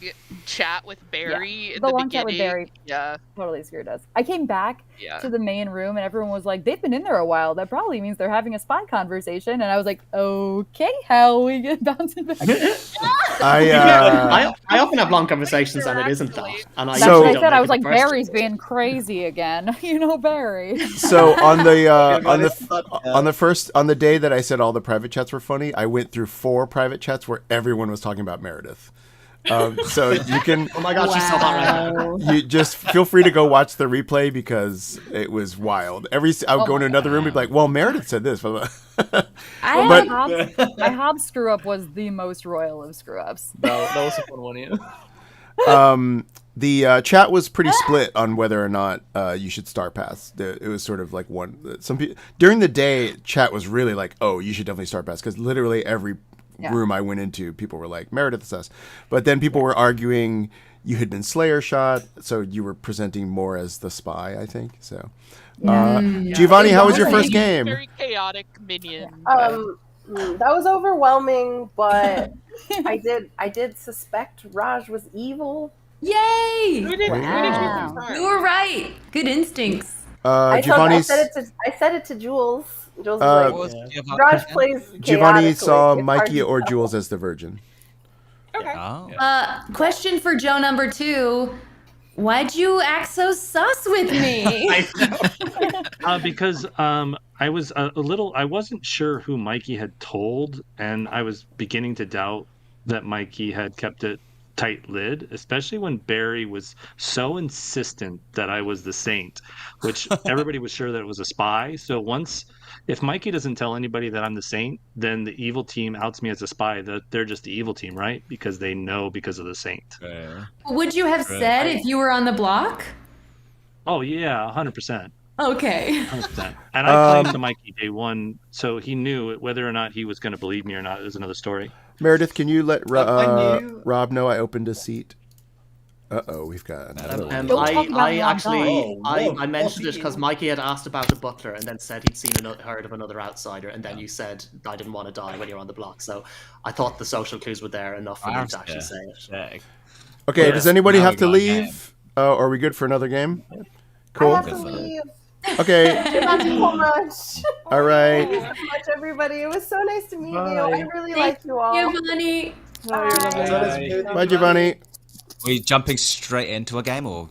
chat with Barry. The in the long chat with beginning. Barry Yeah. totally scared us. I came back Yeah. to the main room and everyone was like, they've been in there a while. That probably means they're having a spy conversation. And I was like, okay, how we get bouncing back? I often have long conversations and it isn't that. And I That's So- what I don't said. make I it was the like, first Barry's being crazy again. You know, Barry. So on the Yeah. on the day that I said all the private chats were funny, I went through 4 private chats where everyone was talking about Meredith. So you can. Oh my god, she saw that right now. You just feel free to go watch the replay because it was wild. I would go into another room and be like, "Well, Meredith said this." I But- My Hob screw up was the most royal of screw ups. That was a fun one, yeah. The chat was pretty split on whether or not you should star pass. It was sort of like some people during the day. Chat was really like, "Oh, you should definitely star pass," because literally every room I went into, people were like, "Meredith is us," but then people were arguing you had been Slayer shot, so you were presenting more as the spy. I think so. Giovanni, how was your first game? Very chaotic minion. That was overwhelming, but I did suspect Raj was evil. Yay! Who did Wow. you confirm? You were right. Good instincts. I Giovanni's said it to Jules. Jules Uh, was like, Raj plays Giovanni saw chaotically. It's hard Mikey to or tell. Jules as the virgin. Okay. Oh. Question for Joe number 2. Why'd you act so sus with me? Because I was I wasn't sure who Mikey had told, and I was beginning to doubt that Mikey had kept it tight lid, especially when Barry was so insistent that I was the saint, which everybody was sure that it was a spy. So if Mikey doesn't tell anybody that I'm the saint, then the evil team outs me as a spy. That they're just the evil team, right? Because they know because of the saint. Would you have said if you were on the block? Oh yeah, 100%. Okay. 100%. And I claimed Um, to Mikey day one, so he knew it. Whether or not he was going to believe me or not is another story. Meredith, can you let I knew. Rob know I opened a seat? We've got another one. Don't talk about I me on actually Whoa, I whoa, mentioned it bossy. because Mikey had asked about the butler and then said he'd seen heard of another outsider, and then you said I didn't want to die when you're on the block. So I thought the social clues were there enough for me to actually say it. Yeah. Okay, Yeah. does anybody Now have we to got a game. leave? Are we good for another game? I Cool. have to Good for it. leave. Okay. Thank you so much. All right. Thank you so much, everybody. It was so nice to meet you. I Bye. really Thank like you all. you, Bunny. Bye. Bye, Giovanni. Are we jumping straight into a game, or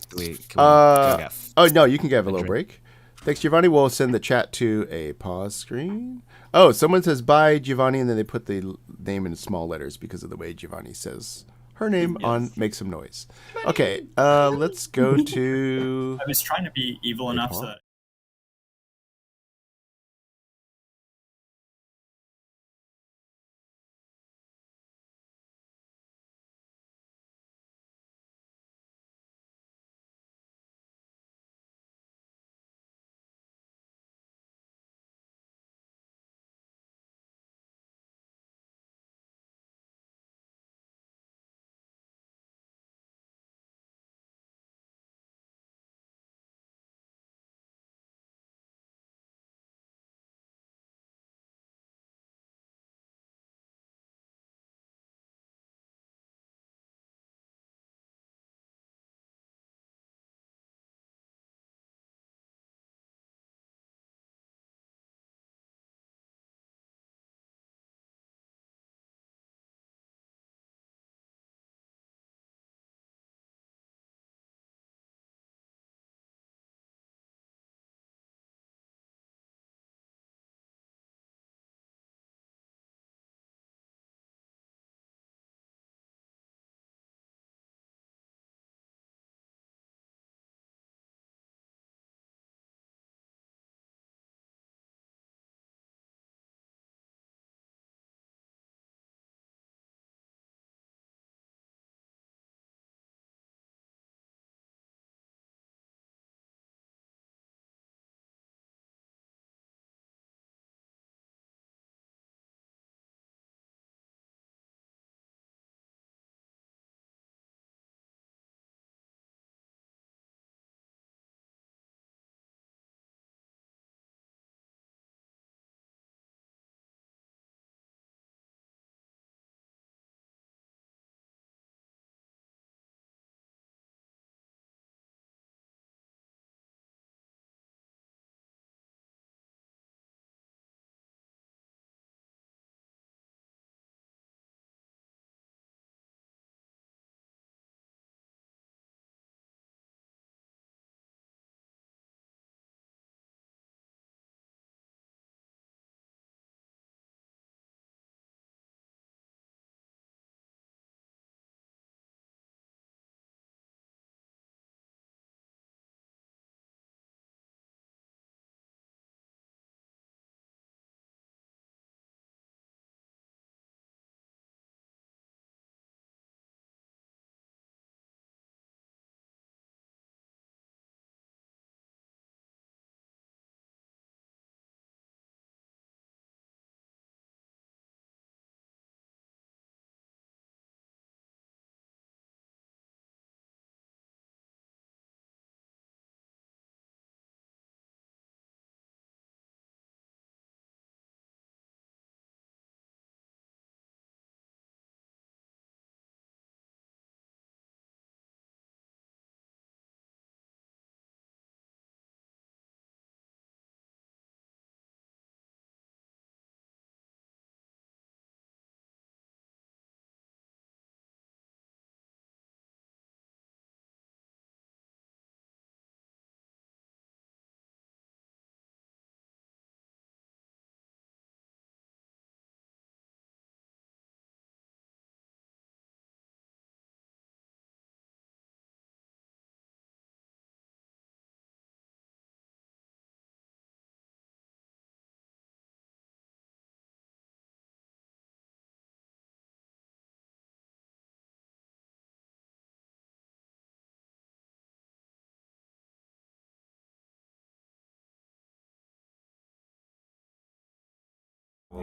can we go get Oh no, you can have a little drink? break. Thanks, Giovanni. We'll send the chat to a pause screen. Oh, someone says bye, Giovanni, and then they put the name in small letters because of the way Giovanni says her name on Make Some Noise. Okay, let's go to. I was trying to be evil enough so that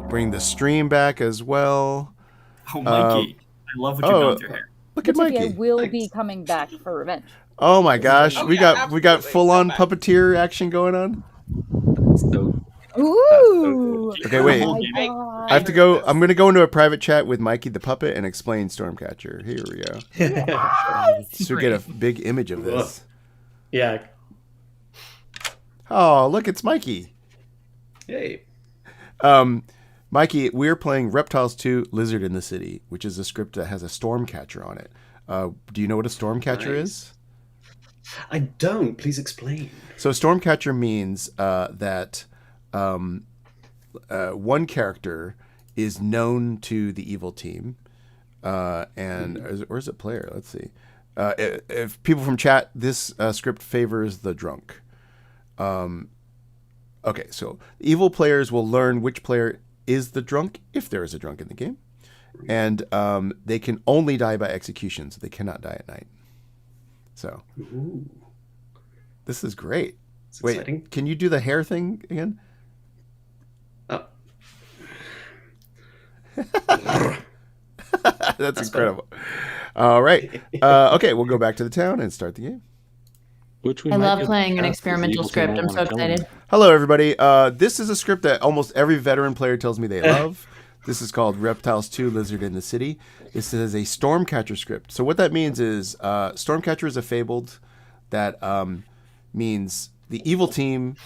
Bring the stream back as well. Oh, Mikey, I love what you've done with your hair. Look at Tiffy, I Mikey. will be coming back for revenge. Oh my gosh, Oh, we yeah, got absolutely. full on Come back. puppeteer action going on. So Ooh! Okay, wait. Oh my I- God. I have to go. I'm gonna go into a private chat with Mikey the puppet and explain Stormcatcher. Here we go. So we get a big image of this. yeah. Oh, look, it's Mikey. Yay. Mikey, we're playing Reptiles 2 Lizard in the City, which is a script that has a Stormcatcher on it. Do you know what a Stormcatcher is? I don't. Please explain. So Stormcatcher means that one character is known to the evil team, or is it player? Let's see. If people from chat, this script favors the drunk. Okay, so evil players will learn which player is the drunk, if there is a drunk in the game, and they can only die by execution, so they cannot die at night. So, this is great. It's Wait, exciting. can you do the hair thing again? Oh. That's incredible. All right. Okay, we'll go back to the town and start the game. Which we I might love be able playing to an cast 'cause experimental evil team script. won't I'm so wanna kill him. excited. Hello, everybody. This is a script that almost every veteran player tells me they love. This is called Reptiles 2 Lizard in the City. This is a Stormcatcher script. So what that means is Stormcatcher is a fabled that means the evil team...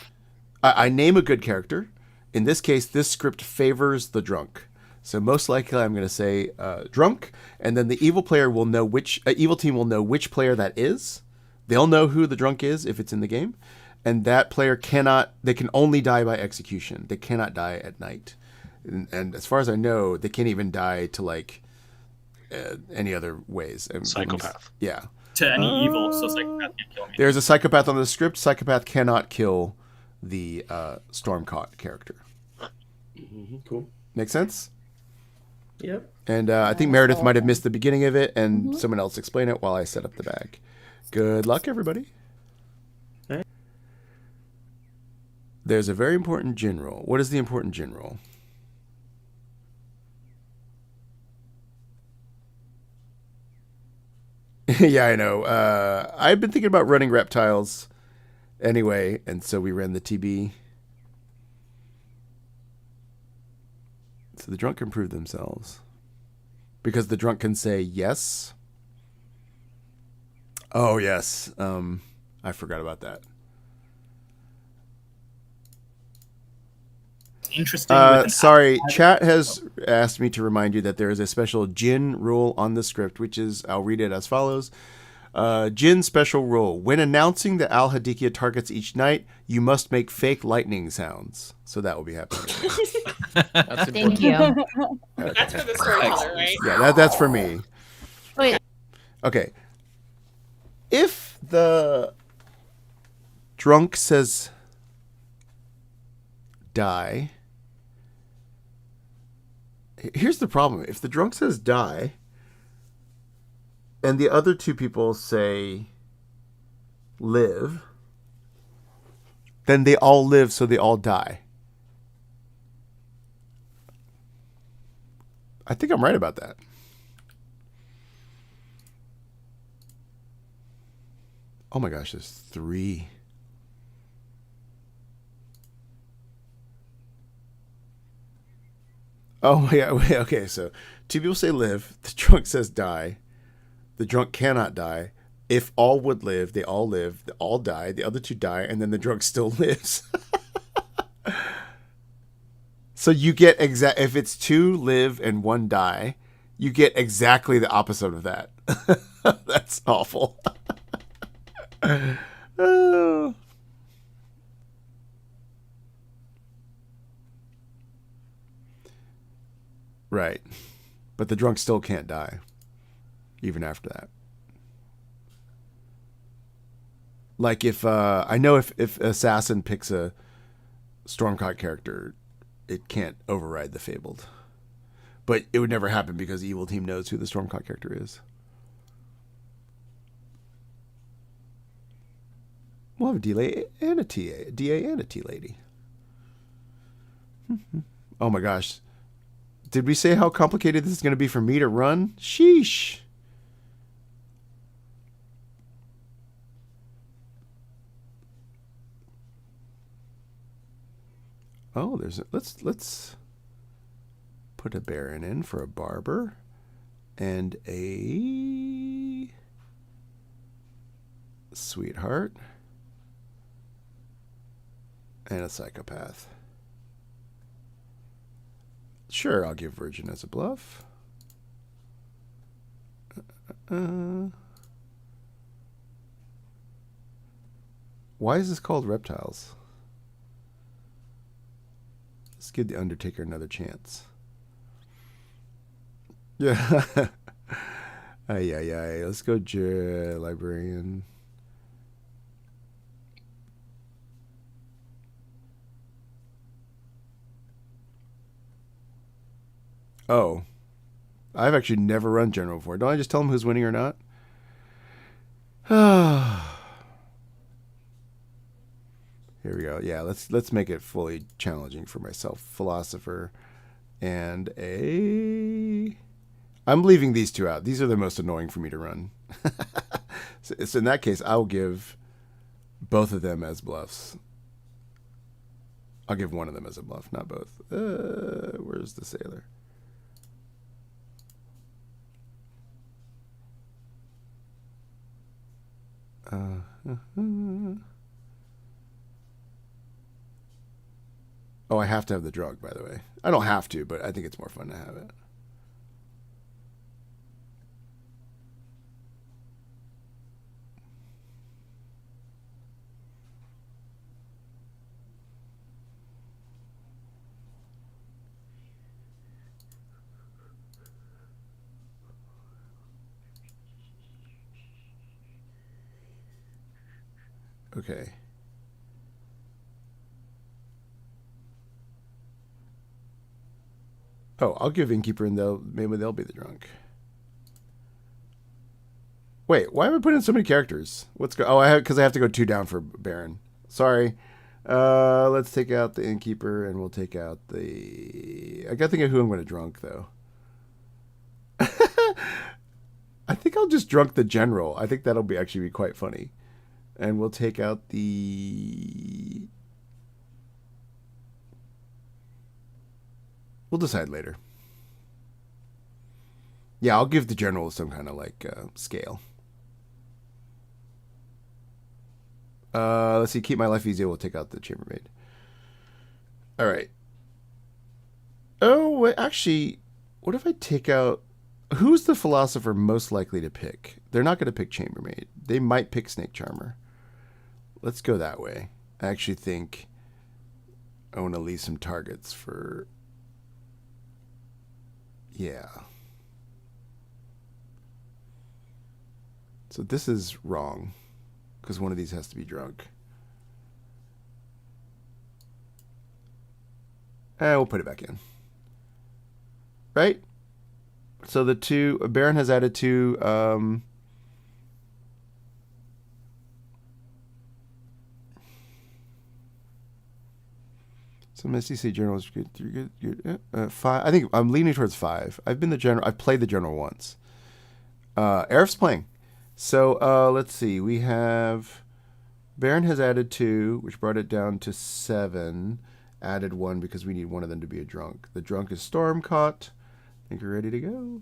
I name a good character. In this case, this script favors the drunk. So most likely I'm going to say drunk, and then the evil player will know evil team will know which player that is. They'll know who the drunk is if it's in the game, and that player they can only die by execution. They cannot die at night. And as far as I know, they can't even die to like any other ways. Psychopath. Yeah. To any evil, so psychopath can't kill me. There's a psychopath on the script. Psychopath cannot kill the Stormcaught character. Cool. Make sense? Yep. And I think Meredith might have missed the beginning of it, and someone else explain it while I set up the bag. Good luck, everybody. Right. There's a very important gin roll. What is the important gin roll? Yeah, I know. I've been thinking about running reptiles anyway, and so we ran the TB. So the drunk can prove themselves. Because the drunk can say yes. Oh, yes. I forgot about that. Interesting. Sorry, chat has asked me to remind you that there is a special Jin rule on the script, which is, I'll read it as follows. Jin special rule. When announcing that Al Hadikia targets each night, you must make fake lightning sounds. So that will be happening. That's Thank important. you. That's for the storyteller, right? Yeah, that's for me. Wait, Okay. If the drunk says die, here's the problem. If the drunk says die, and the other two people say live, then they all live, so they all die. I think I'm right about that. Oh my gosh, there's 3. Oh yeah, okay, so 2 people say live, the drunk says die. The drunk cannot die. If all would live, they all die, the other 2 die, and then the drunk still lives. So you get if it's 2 live and 1 die, you get exactly the opposite of that. That's awful. Oh. Right. But the drunk still can't die, even after that. Like if, I know if Assassin picks a Stormcaught character, it can't override the Fabled. But it would never happen because the evil team knows who the Stormcaught character is. We'll have a DA and a TA, a DA and a T lady. Oh my gosh. Did we say how complicated this is going to be for me to run? Sheesh. Oh, let's put a Baron in for a barber and a sweetheart and a psychopath. Sure, I'll give Virgin as a bluff. Why is this called Reptiles? Let's give the Undertaker another chance. Yeah. Ay. Let's go Librarian. Oh. I've actually never run General before. Don't I just tell them who's winning or not? Here we go. Yeah, let's make it fully challenging for myself. Philosopher and a... I'm leaving these two out. These are the most annoying for me to run. So in that case, I'll give both of them as bluffs. I'll give one of them as a bluff, not both. Where's the sailor? Oh, I have to have the drug, by the way. I don't have to, but I think it's more fun to have it. Okay. Oh, I'll give Innkeeper and maybe they'll be the drunk. Wait, why am I putting in so many characters? Because I have to go 2 down for Baron. Sorry. Let's take out the Innkeeper and we'll take out the... I gotta think of who I'm going to drunk though. I think I'll just drunk the General. I think that'll actually be quite funny. And we'll take out the... We'll decide later. Yeah, I'll give the General some kind of like scale. Let's see. Keep my life easy. We'll take out the Chambermaid. All right. Oh, wait, actually, what if I take out... Who's the Philosopher most likely to pick? They're not going to pick Chambermaid. They might pick Snake Charmer. Let's go that way. I actually think I want to leave some targets for... Yeah. So this is wrong, because one of these has to be drunk. And we'll put it back in. Right? So the two... Baron has added 2... So Misty say General is good. 3 good. 5. I think I'm leaning towards 5. I've been the General. I've played the General once. Arif's playing. So let's see. We have Baron has added 2, which brought it down to 7. Added 1 because we need one of them to be a drunk. The drunk is Stormcaught. I think we're ready to go.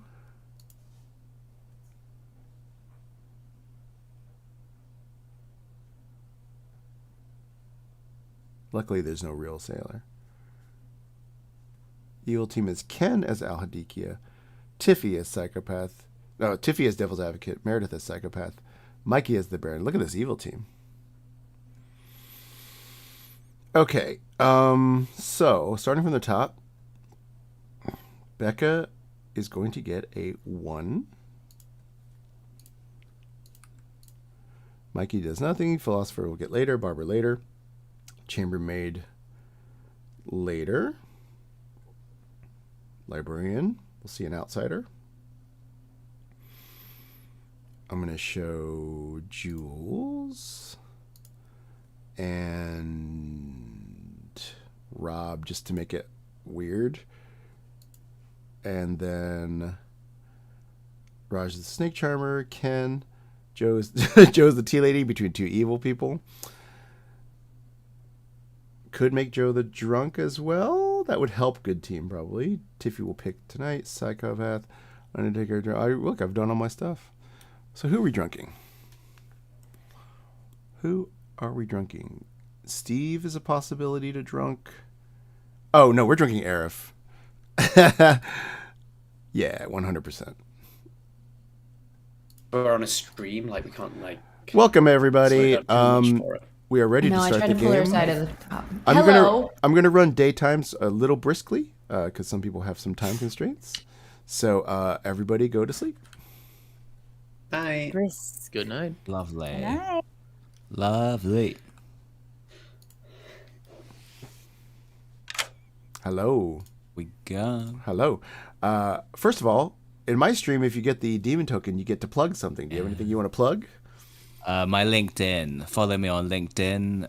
Luckily, there's no real sailor. Evil team is Ken as Al-Hadikia, Tiffy as Psychopath. No, Tiffy as Devil's Advocate, Meredith as Psychopath, Mikey as the Baron. Look at this evil team. Okay, so starting from the top, Becca is going to get a 1. Mikey does nothing. Philosopher will get later. Barber later. Chambermaid later. Librarian. We'll see an outsider. I'm going to show Jules and Rob just to make it weird. And then Raj is the snake charmer. Ken, Joe's Joe's the tea lady between two evil people. Could make Joe the drunk as well. That would help good team probably. Tiffy will pick tonight. Psychopath, Undertaker. Look, I've done all my stuff. So who are we drunking? Who are we drunking? Steve is a possibility to drunk. Oh no, we're drinking Arif. Yeah, 100%. We're on a stream, like we can't like. Welcome everybody. slow down too much for it. We are ready No, to I start tried the to game. pull her side of the top. I'm Hello. gonna run daytimes a little briskly because some people have some time constraints. So everybody go to sleep. Bye. Good night. Lovely. Good night. Lovely. Hello. We go. Hello. First of all, in my stream, if you get the demon token, you get to plug something. Do you have anything you want to plug? My LinkedIn. Follow me on LinkedIn.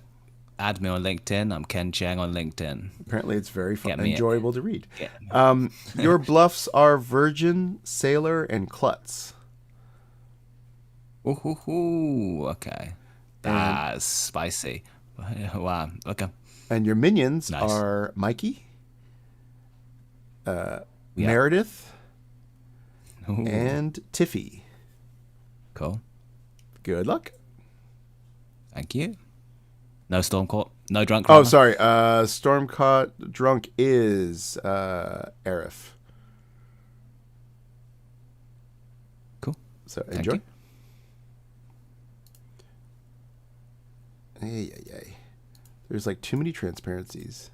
Add me on LinkedIn. I'm Ken Chang on LinkedIn. Apparently, it's very fun, Get me enjoyable to read. Your bluffs are Virgin, Sailor, and Klutz. Ooh, okay. That's spicy. Wow. Okay. And your minions Nice. are Mikey, Meredith, Ooh. and Tiffy. Cool. Good luck. Thank you. No Stormcourt. No drunk. Oh, Runner? sorry. Stormcaught drunk is Arif. Cool. So Thank enjoy. you. Ay. There's like too many transparencies.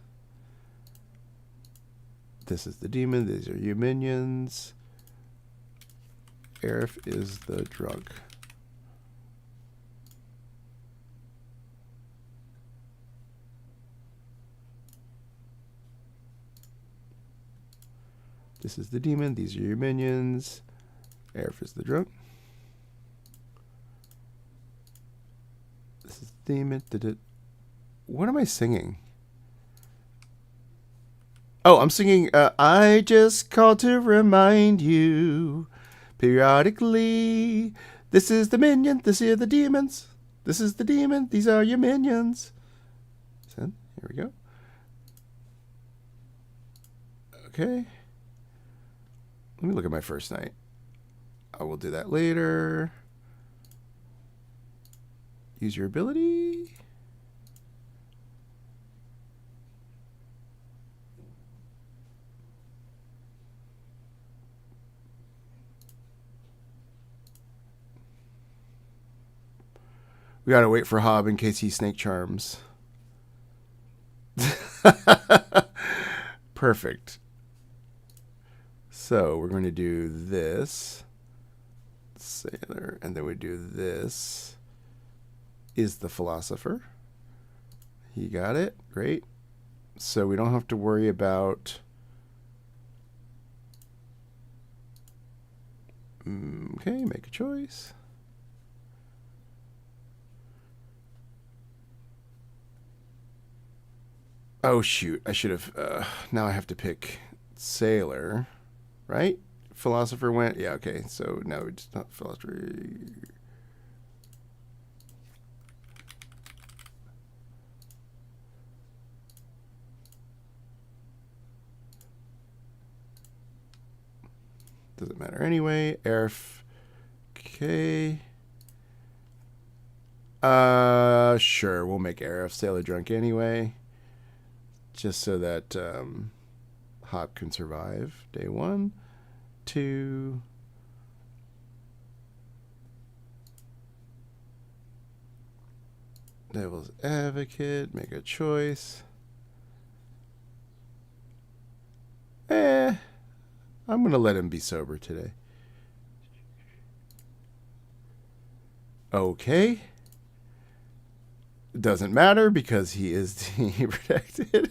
This is the demon. These are your minions. Arif is the drunk. This is the demon. These are your minions. Arif is the drunk. This is the demon. What am I singing? Oh, I'm singing I just called to remind you periodically. This is the minion. This are the demons. This is the demon. These are your minions. So, here we go. Okay. Let me look at my first night. I will do that later. Use your ability. We gotta wait for Hob in case he snake charms. Perfect. So we're going to do this. Sailor. And then we do this. Is the philosopher. He got it. Great. So we don't have to worry about... Okay, make a choice. Oh, shoot. I should have... now I have to pick Sailor. Right? Philosopher went... Yeah, okay. So no, it's not philosopher. Doesn't matter anyway. Arif. Okay. Sure. We'll make Arif Sailor drunk anyway. Just so that Hop can survive. Day 1, 2. Devil's Advocate. Make a choice. I'm going to let him be sober today. Okay. Doesn't matter because he is protected.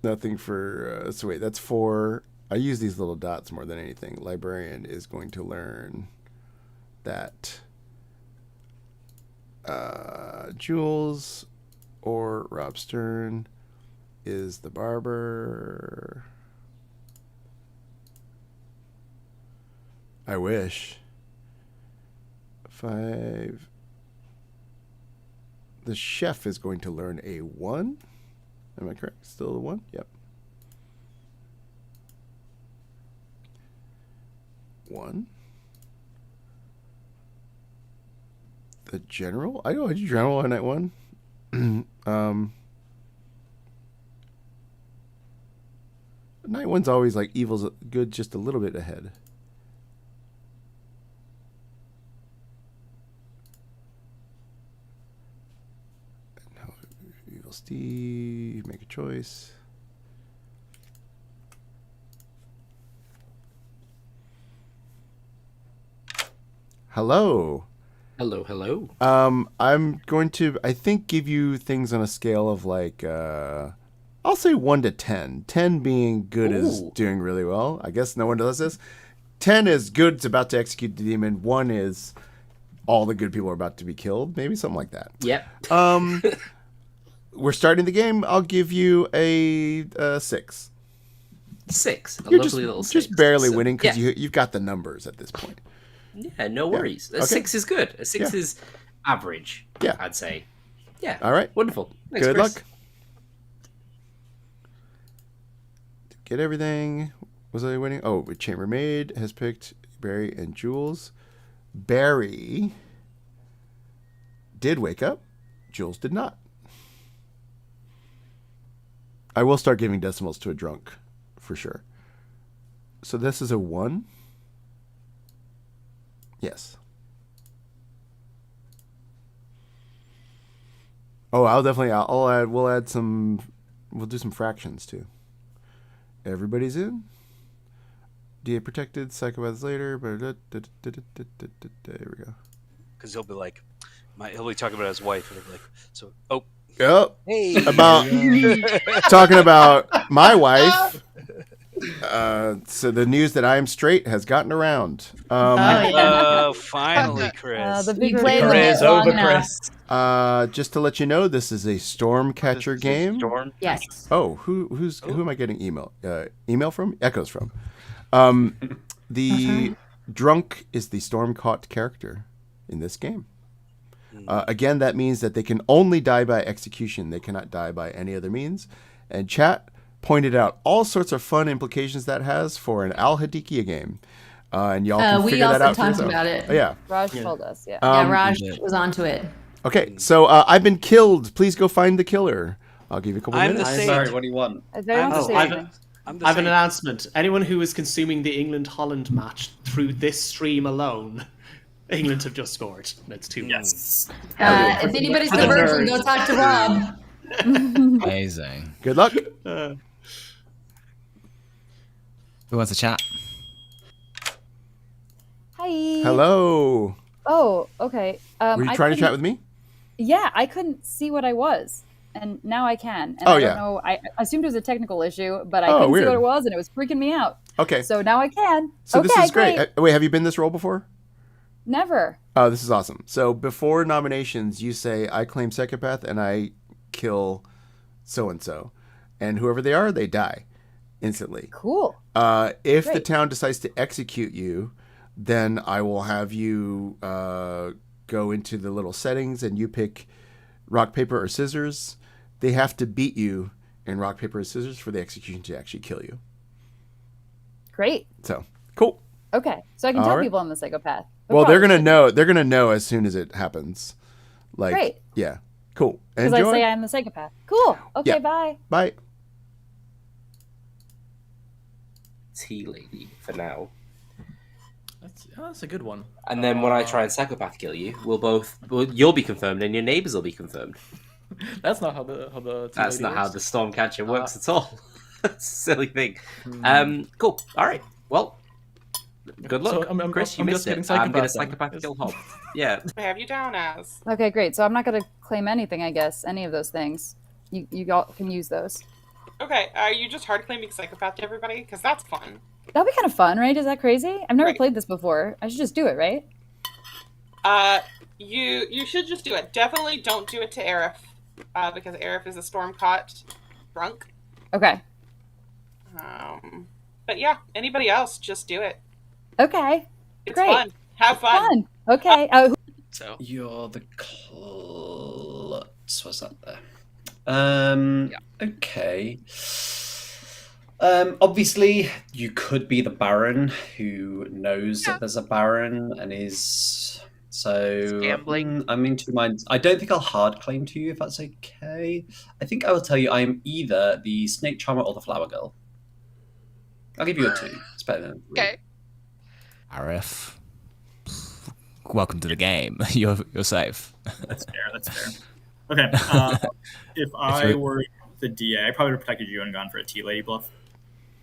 Nothing for... so wait, that's 4. I use these little dots more than anything. Librarian is going to learn that Jules or Rob Stern is the barber. I wish. 5. The chef is going to learn a 1. Am I correct? Still a 1? Yep. 1. The general? I know I did general on that one. Night one's always like evil's good just a little bit ahead. Now, evil Steve, make a choice. Hello. Hello, hello. I'm going to, I think, give you things on a scale of like, I'll say 1 to 10. 10 being good is doing really well. I guess no one does this. 10 is good, it's about to execute the demon. 1 is all the good people are about to be killed. Maybe something like that. Yep. We're starting the game. I'll give you a 6. 6. A You're lovely little 6. just barely So, winning because yeah. you've got the numbers at this point. Yeah, no worries. Yeah. A Okay. 6 is good. A 6 is average. Yeah. I'd say. Yeah. All right. Wonderful. Thanks, Good Chris. luck. Get everything. Was I winning? Oh, Chambermaid has picked Barry and Jules. Barry did wake up. Jules did not. I will start giving decimals to a drunk, for sure. So this is a 1. Yes. Oh, we'll do some fractions too. Everybody's in. DA protected, psychopaths later. There we go. Because he'll be like, he'll be talking about his wife, and he'll be like, so, oh. Yep. Hey. About talking about my wife. So the news that I am straight has gotten around. Finally, Chris. The big played reveal. with it long enough. Just to let you know, this is a Stormcatcher game. Yes. Oh, who am I getting email from? Echoes from. The drunk is the Stormcaught character in this game. Again, that means that they can only die by execution. They cannot die by any other means. And chat pointed out all sorts of fun implications that has for an Al Hadikia game. And y'all can figure that out for yourself. We also talked about it. Oh, yeah. Raj told us, yeah. Raj was onto it. Okay, so I've been killed. Please go find the killer. I'll give you a couple I'm minutes. the saint. Sorry, what do you want? Does anyone want to say anything? I have an announcement. Anyone who is consuming the England-Holland match through this stream alone, England have just scored. It's 2-1. Yes. If anybody's the virgin, go talk to Rob. Amazing. Good luck. Who wants to chat? Hi. Hello. Oh, okay. Were you trying to chat with me? Yeah, I couldn't see what I was, and now I can. And Oh, I yeah. don't know. I assumed it was a technical issue, but I Oh, couldn't weird. see what it was, and it was freaking me out. Okay. So now I can. So okay, this is great. Wait, have you been this role before? Never. Oh, this is awesome. So before nominations, you say, I claim psychopath and I kill so-and-so. And whoever they are, they die instantly. Cool. If the Great. town decides to execute you, then I will have you go into the little settings and you pick rock, paper, or scissors. They have to beat you in rock, paper, or scissors for the execution to actually kill you. Great. So, cool. Okay. So I can All tell right. people I'm the psychopath. But Well, they're probably gonna know. They're gonna know as soon as it happens. Like, Great. yeah, cool. Because I say I'm the psychopath. Cool. Okay, Yeah. bye. Bye. Tea lady for now. That's a good one. And then when I try and psychopath kill you, you'll be confirmed and your neighbours will be confirmed. That's not how the tea That's lady not how works. the Stormcatcher works at all. That's a silly thing. Cool. All right. Well, good luck, So I'm Chris. You I'm missed just getting it. I'm going to psychopath psychopath kill Hob. Yeah. I have you down as. Okay, great. So I'm not going to claim anything, I guess. Any of those things. You all can use those. Okay, are you just hard claiming psychopath to everybody? Because that's fun. That'd be kind of fun, right? Is that crazy? I've never Right. played this before. I should just do it, right? You should just do it. Definitely don't do it to Aerith. because Aerith is a storm-caught drunk. Okay. But yeah, anybody else, just do it. Okay. It's Great. fun. Have fun. Okay. So You're the what's that there? Okay. Obviously, you could be the Baron who knows that there's a Baron and is so Gambling. I'm in two minds. I don't think I'll hard claim to you if that's okay. I think I will tell you I am either the Snake Charmer or the Flower Girl. I'll give you a 2. It's better than 3. Okay. RF. Welcome to the game. You're safe. That's fair. That's fair. Okay. If I were the DA, I probably would have protected you and gone for a Tea Lady bluff.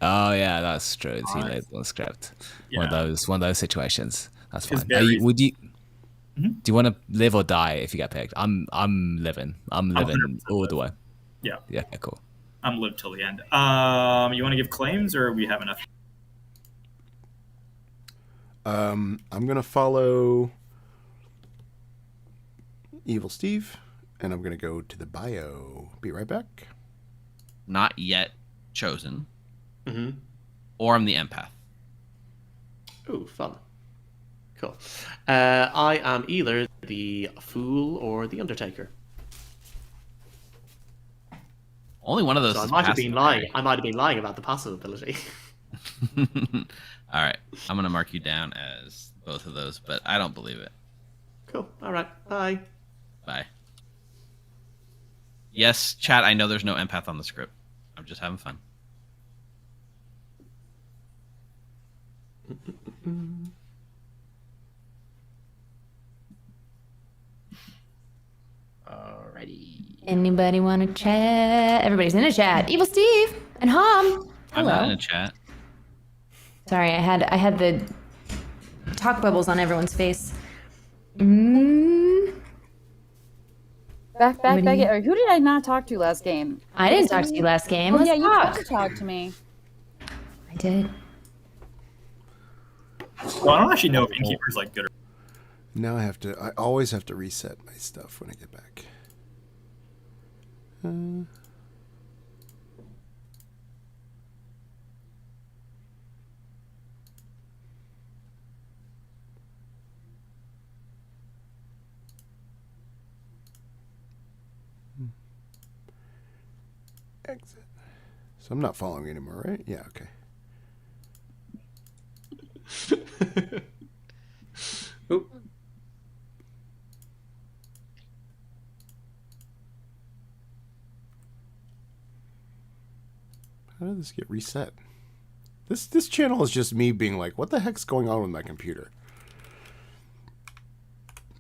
Oh yeah, that's true. It's late on script. Yeah. One of those situations. That's fine. Barry's- Would you? Do you want to live or die if you get picked? I'm living. I'm living all the way. Yeah. Yeah. Cool. I'm live till the end. You want to give claims, or we have enough? I'm gonna follow Evil Steve, and I'm gonna go to the bio. Be right back. Not yet chosen. Mm-hmm. Or I'm the empath. Ooh, fun. Cool. I am either the Fool or the Undertaker. Only one of those. So I is might have passive, been lying. right? I might have been lying about the passive ability. All right, I'm gonna mark you down as both of those, but I don't believe it. Cool. All right. Bye. Bye. Yes, chat. I know there's no empath on the script. I'm just having fun. Alrighty. Anybody want to chat? Everybody's in a chat. Evil Steve and Hom. I'm Hello. not in a chat. Sorry, I had the talk bubbles on everyone's face. Mm. Back. What do you- Or who did I not talk to last game? I didn't talk to you last game. Oh, Let's yeah, you talk. tried to talk to me. I did. Well, I don't actually know if Innkeeper's like good or. Now I always have to reset my stuff when I get back. Exit. So I'm not following anymore, right? Yeah, okay. Oop. How did this get reset? This channel is just me being like, what the heck's going on with my computer?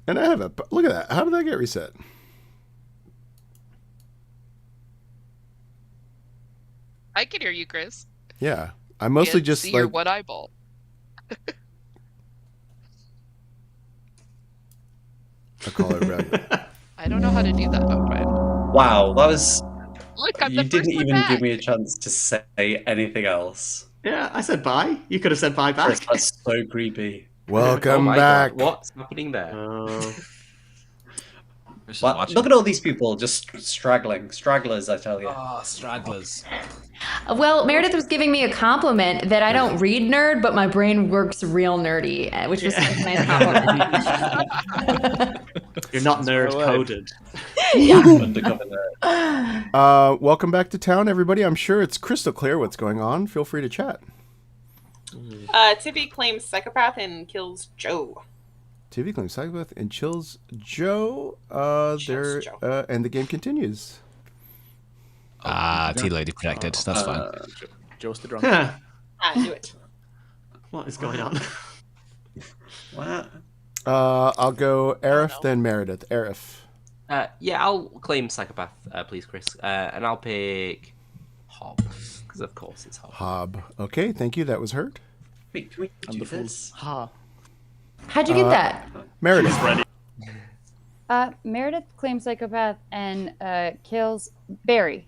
And I have look at that. How did that get reset? I can hear you, Chris. Yeah, I mostly Can't just see like your one eyeball. I call it red. I don't know how to do that. Oh, right. Wow, that was. Look, I'm You the didn't first one even back. give me a chance to say anything else. Yeah, I said bye. You could have said bye back. Chris, that's so creepy. Welcome my back. God, what's happening there? Wow, look at all these people just stragglers, I tell you. Oh, stragglers. Well, Meredith was giving me a compliment that I don't read nerd, but my brain works real nerdy, which was a nice compliment. You're not nerd coded. Undercover nerd. Welcome back to town, everybody. I'm sure it's crystal clear what's going on. Feel free to chat. Tiffy claims psychopath and kills Joe. TV claims psychopath and chills Joe. Chills Joe. And the game continues. Tea Lady protected. That's fine. Joe's the drunk. I knew it. What is going on? What? I'll go Aerith, then Meredith. Aerith. Yeah, I'll claim psychopath, please, Chris. And I'll pick Hob, because of course it's Hob. Hob. Okay, thank you. That was heard. Wait, can we do this? Ha. How'd you get that? Meredith. Ready. Meredith claims psychopath and kills Barry.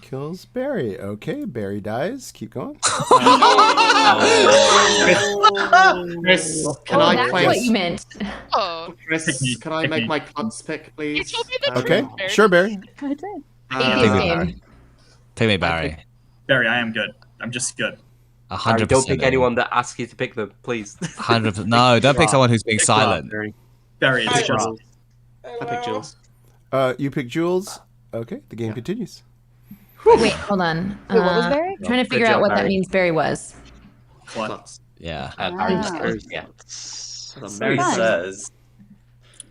Kills Barry. Okay, Barry dies. Keep going. Chris, can I That's claim? what you meant. Oh, out. Chris, can I make my klutz pick, please? You told me the Okay, truth, Barry. sure, Barry. I did. Hate this game. Take me, Barry. Barry, I am good. I'm just good. 100%. Don't pick anyone that asks you to pick them, please. 100%. No, don't pick someone who's being Pick silent. Barry, it's I just. will. I pick Jules. You pick Jules. Okay, the game continues. Wait, hold on. Wait, what was Barry? Trying to figure out what that means Barry was. Klutz. Yeah. Yeah. Mary says.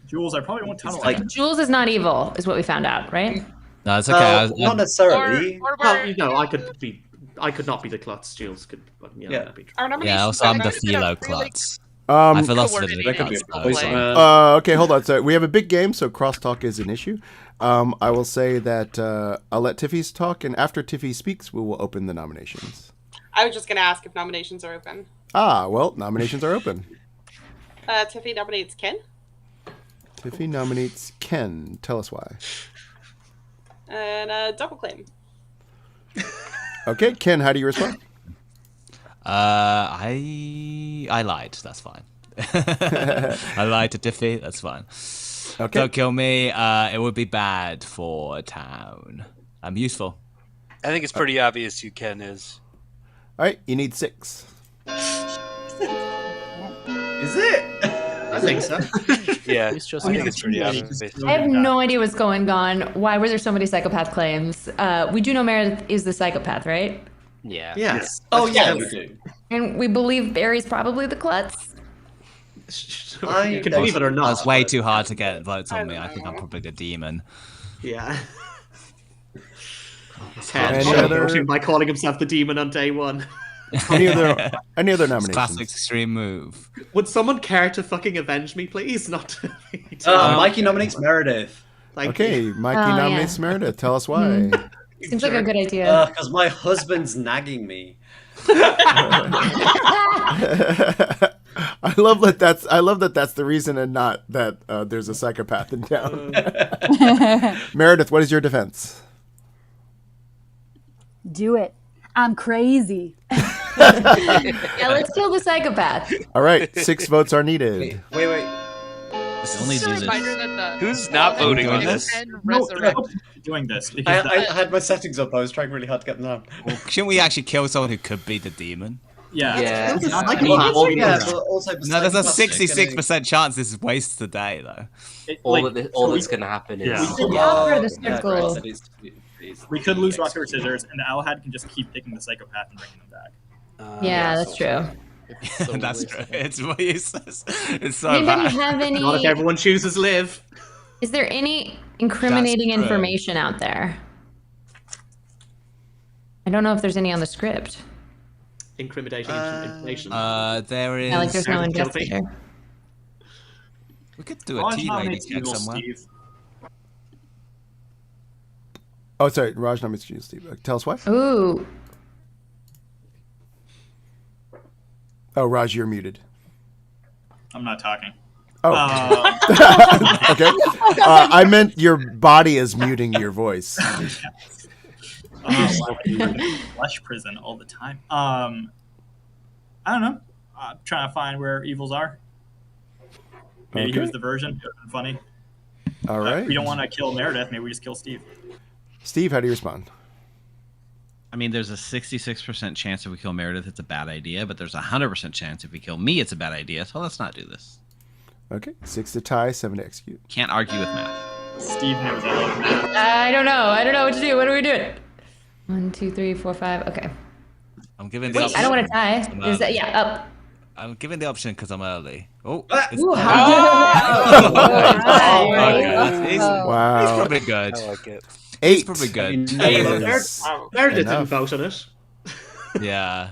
Jules, I probably won't tunnel. like- Jules is not evil, is what we found out, right? No, it's okay. Not necessarily. Or No, I could not be the klutz. Jules could. Yeah. Be our nominations Yeah, also I'm the are gonna philo really klutz. I philosophy coordinated the klutz, play. so- Okay, hold on. So we have a big game, so crosstalk is an issue. I will say that I'll let Tiffy talk, and after Tiffy speaks, we will open the nominations. I was just going to ask if nominations are open. Well, nominations are open. Tiffy nominates Ken. Tiffy nominates Ken. Tell us why. And double claim. Okay, Ken, how do you respond? I lied. That's fine. I lied to Tiffy. That's fine. Okay. Don't kill me. It would be bad for town. I'm useful. I think it's pretty obvious who Ken is. All right, you need 6. Is it? I think so. Yeah, He's just I think it's pretty obvious. I have no idea what's going on. Why were there so many psychopath claims? We do know Meredith is the psychopath, right? Yeah. Yes. Oh yeah, we do. And we believe Barry's probably the klutz. You can believe it or not. That's way too hard to get votes on me. I think I'm probably the demon. Yeah. Any Ken other- by calling himself the demon on day one. Any other It's nominations? classic extreme move. Would someone care to fucking avenge me, please? Not. Mikey nominates Meredith. Okay, Mikey Oh, nominates Meredith. Tell us why. Seems like a good idea. Because my husband's nagging me. I love that. That's the reason, and not that there's a psychopath in town. Meredith, what is your defense? Do it. I'm crazy. Yeah, let's kill the psychopath. All right, 6 votes are needed. Wait. Only Just a do this. reminder that the Who's not voting on this? Ken resurrect. Doing this because I had my settings up. I was trying really hard to get them down. Well, shouldn't we actually kill someone who could be the demon? Yeah. It's not I like mean, a well, yeah, demon. but also No, there's a psychopaths are 66% chance this wastes the day, though. All that's going to happen is... Yeah. The upper the Yeah, circle. Grace, it is- we could lose rock paper scissors, and the Alhad can just keep picking the psychopath and bringing them back. Yeah, that's true. That's true. It's what useless. It's so Anybody bad. have any? Not if everyone chooses live. Is there any incriminating That's true. information out there? I don't know if there's any on the script. Incriminating information. There is. Yeah, like there's no Meredith killed me. investigator. We could do a Raj tea lady nominates check Jules, somewhere. Steve. Oh, sorry, Raj nominates you, Steve. Tell us why. Ooh, Oh, Raj, you're muted. I'm not talking. Oh, okay. I meant your body is muting your voice. Flesh prison all the time. I don't know. I'm trying to find where evils are. Maybe he Okay. was the version. It would have been funny. All right. We don't want to kill Meredith. Maybe we just kill Steve. Steve, how do you respond? I mean, there's a 66% chance if we kill Meredith, it's a bad idea, but there's a 100% chance if we kill me, it's a bad idea. So let's not do this. Okay, 6 to tie, 7 to execute. Can't argue with math. Steve knows everything. I don't know. I don't know what to do. What are we doing? 1, 2, 3, 4, 5. Okay. I'm giving the Wait, option. I don't want to tie. Is that up? I'm giving the option because I'm early. Oh, Ooh, He's Wow. probably good. I like it. Eight. He's probably good. Meredith didn't enough. vote on it. Yeah.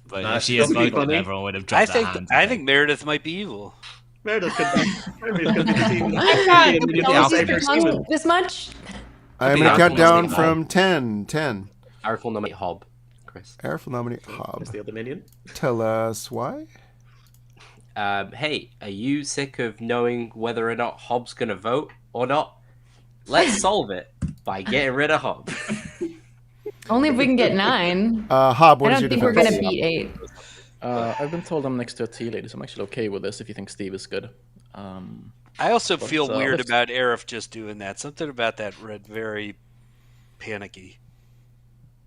But No, if she it's had gonna be voted, funny. everyone would have dropped their hands. I think Meredith might be evil. Meredith could be the demon. I'm Could be not the always savior used to demon. this much. I'm going to count down from 10. 10. Arif will nominate Hob, Chris. Arif will nominate Hob. Where's the other minion? Tell us why. Hey, are you sick of knowing whether or not Hob's going to vote or not? Let's solve it by getting rid of Hob. Only if we can get 9. Hob, what I is don't your think we're defense? gonna beat 8. I've been told I'm next to a tea lady, so I'm actually okay with this if you think Steve is good. I also feel But, weird let's- about Aerith just doing that. Something about that read very panicky.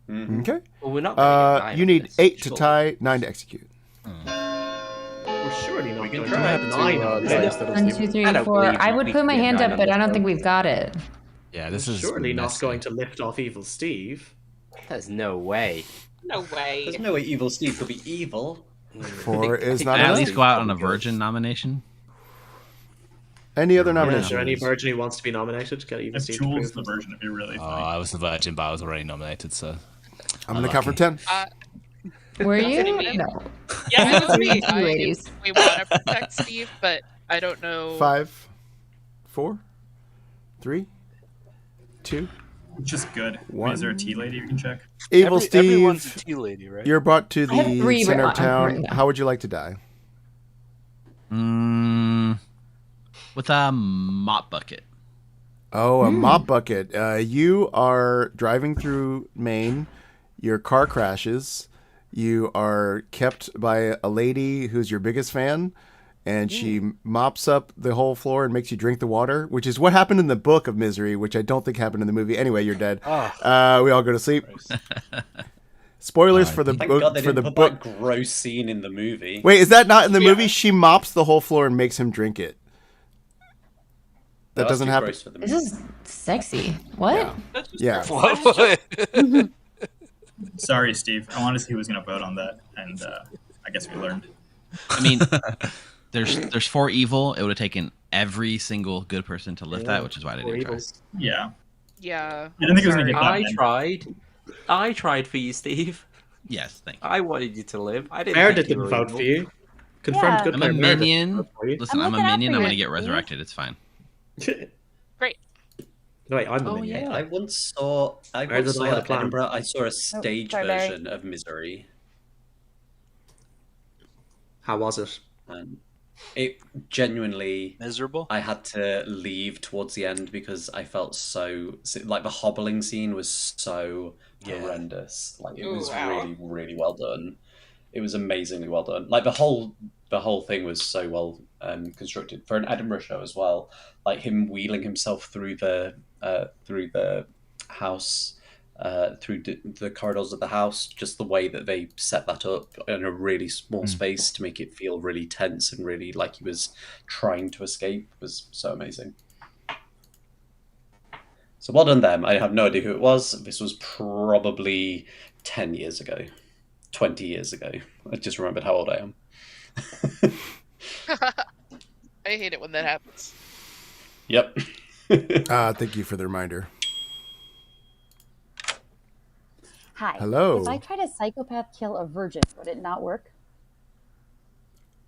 Okay. Well, we're not gonna get 9 you on need this, 8 to surely. tie, 9 to execute. We're surely not going to try get to, 9 on try this. instead of 1, Steve. 2, 3, I don't 4. believe I you. would We put can my get hand 9 up, on but this I don't one. think we've got it. Yeah, this We're is surely not messy. going to lift off Evil Steve. There's no way. No way. There's no way Evil Steve could be evil. 4 is not At enough. least go out on a Probably good. virgin nomination. Any other Yeah, is nominations? there any virgin who wants to be nominated? Get Evil If Steve to Jules prove the himself? virgin, it'd be really Oh, funny. I was the virgin, but I was already nominated, so. I'm going to count from Unlucky. 10. Were That's you? what I mean. No. Yeah, it was me. You ladies. We want to protect Steve, but I don't know. 5, 4, 3, 2. Which is good. One. Is there a tea lady you can check? Evil Everyone's a Steve, tea lady, right? you're brought to I have the 3 center of written town. down. How would you like to die? With a mop bucket. Oh, a mop bucket. You are driving through Maine. Your car crashes. You are kept by a lady who's your biggest fan, and she mops up the whole floor and makes you drink the water, which is what happened in the book of Misery, which I don't think happened in the movie. Anyway, you're dead. We all go to sleep. Spoilers for the Thank book. God they For the didn't put book. that gross scene in the movie. Wait, is that not in the movie? She mops the whole floor and makes him drink it. That That's doesn't too happen. gross for the This movie. is sexy. What? Yeah. Sorry, Steve. I wanted to see who was going to vote on that, and I guess we learned. I mean, there's 4 evil. It would have taken every single good person to lift that, which is why they 4 didn't try. evils. Yeah. Yeah. I didn't think it was going to get that I many. tried. I tried for you, Steve. Yes, thank you. I wanted you to live. I didn't. Meredith think you didn't were vote evil. for you. Confirmed Yeah. good I'm a player Meredith minion. voted for you. Listen, I'm a looking out minion. for I'm you, gonna get Steve. resurrected. It's fine. Great. No, wait, I'm the Oh, minion. yeah. I once saw. I Where once did I saw have a at plan? Edinburgh. I saw a stage sorry, Barry. version of Misery. How was it? It genuinely Miserable. I had to leave towards the end because I felt so like the hobbling scene was so horrendous. Like it Ooh, was wow. really, really well done. It was amazingly well done. Like the whole thing was so well constructed for an Edinburgh show as well. Like him wheeling himself through the house. Through the corridors of the house, just the way that they set that up in a really small space to make it feel really tense and really like he was trying to escape was so amazing. So well done them. I have no idea who it was. This was probably 10 years ago, 20 years ago. I just remembered how old I am. I hate it when that happens. Yep. Thank you for the reminder. Hi. Hello. If I tried to psychopath kill a virgin, would it not work?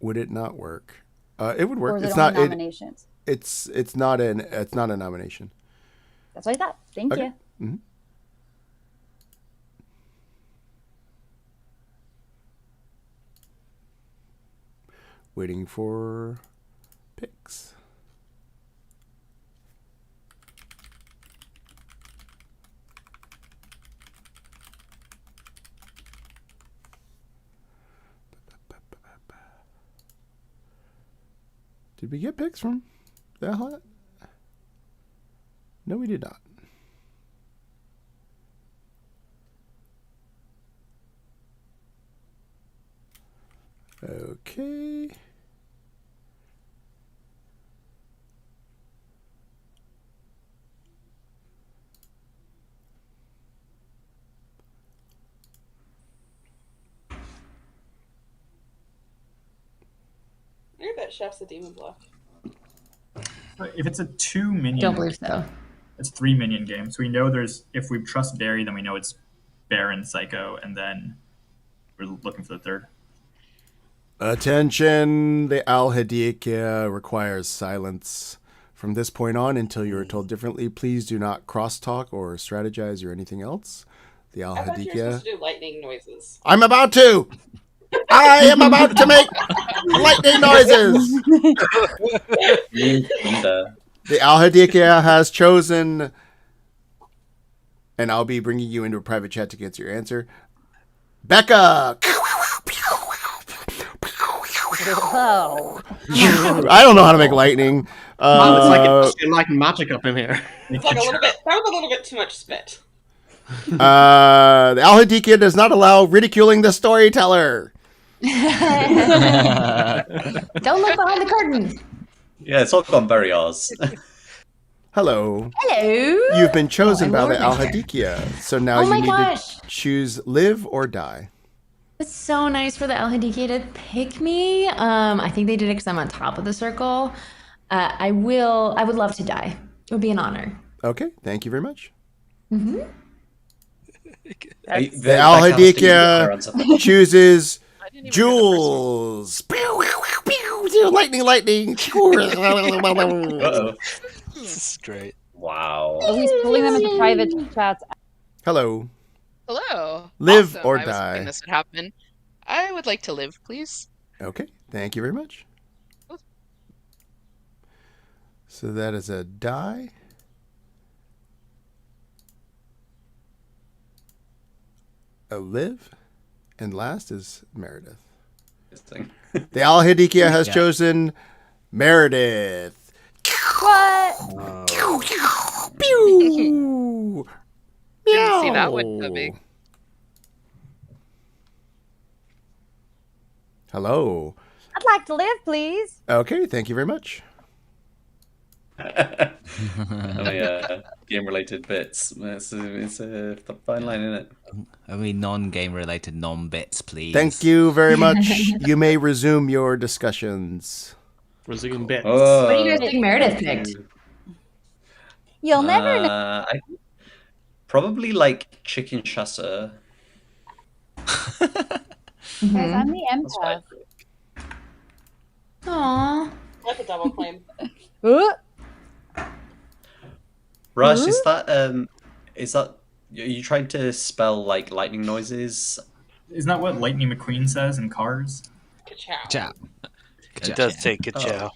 Would it not work? It would Or work. is it It's only not. nominations? It's not a nomination. That's what I thought. Thank Okay. you. Mhm. Waiting for picks. Did we get picks from that hot? No, we did not. Okay. Maybe that chef's a demon bluff. If it's a 2 minion, Don't believe so. it's 3 minion game. So we know there's, if we trust Barry, then we know it's Baron, Psycho, and then we're looking for the third. Attention! The Al-Hadikia requires silence. From this point on, until you are told differently, please do not crosstalk or strategize or anything else. The I thought you were Al-Hadikia... supposed to do lightning noises. I'm about to! I am about to make lightning noises! The Al-Hadikia has chosen... And I'll be bringing you into a private chat to get your answer. Becca! Oh. I don't know how to make lightning. It's like magic up in here. It's like a little bit. That was a little bit too much spit. The Al-Hadikia does not allow ridiculing the storyteller. Don't look behind the curtain. Yeah, it's all gone very ours. Hello. Hello. You've been chosen Oh, by I the love it. Al-Hadikia, so now Oh you my need gosh. to choose live or die. It's so nice for the Al-Hadikia to pick me. I think they did it because I'm on top of the circle. I would love to die. It would be an honor. Okay, thank you very much. Mm-hmm. The Al-Hadikia chooses Jules. Pew, pew, pew, lightning, lightning. Uh-oh. This is great. Wow. Oh, he's pulling them into private chats. Hello. Hello. Live Awesome. or I was hoping die. this would happen. I would like to live, please. Okay, thank you very much. So that is a die. A live. And last is Meredith. The Al-Hadikia has chosen Meredith. What? Pew! Didn't see that one coming. Hello. I'd like to live, please. Okay, thank you very much. Game-related bits. It's a fine line, isn't it? Only non-game related non-bits, please. Thank you very much. You may resume your discussions. Resume bits. What do you guys think Meredith picked? You'll never know. I probably like chicken chasseur. Guys, I'm the empath. Aww. That's a double claim. Rush, is that are you trying to spell like lightning noises? Isn't that what Lightning McQueen says in Cars? It does take a chow.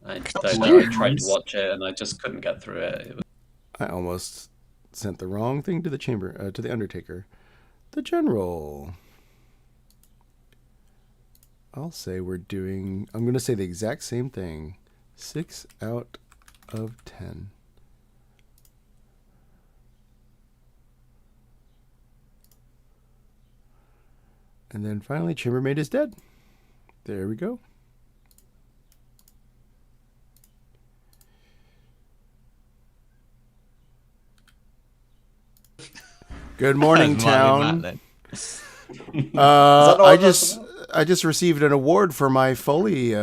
I don't know. I tried to watch it and I just couldn't get through it. I almost sent the wrong thing to the chamber, to the Undertaker. The General. I'm going to say the exact same thing. 6 out of 10. And then finally, Chambermaid is dead. There we go. Good morning, town. I just received an award for my Foley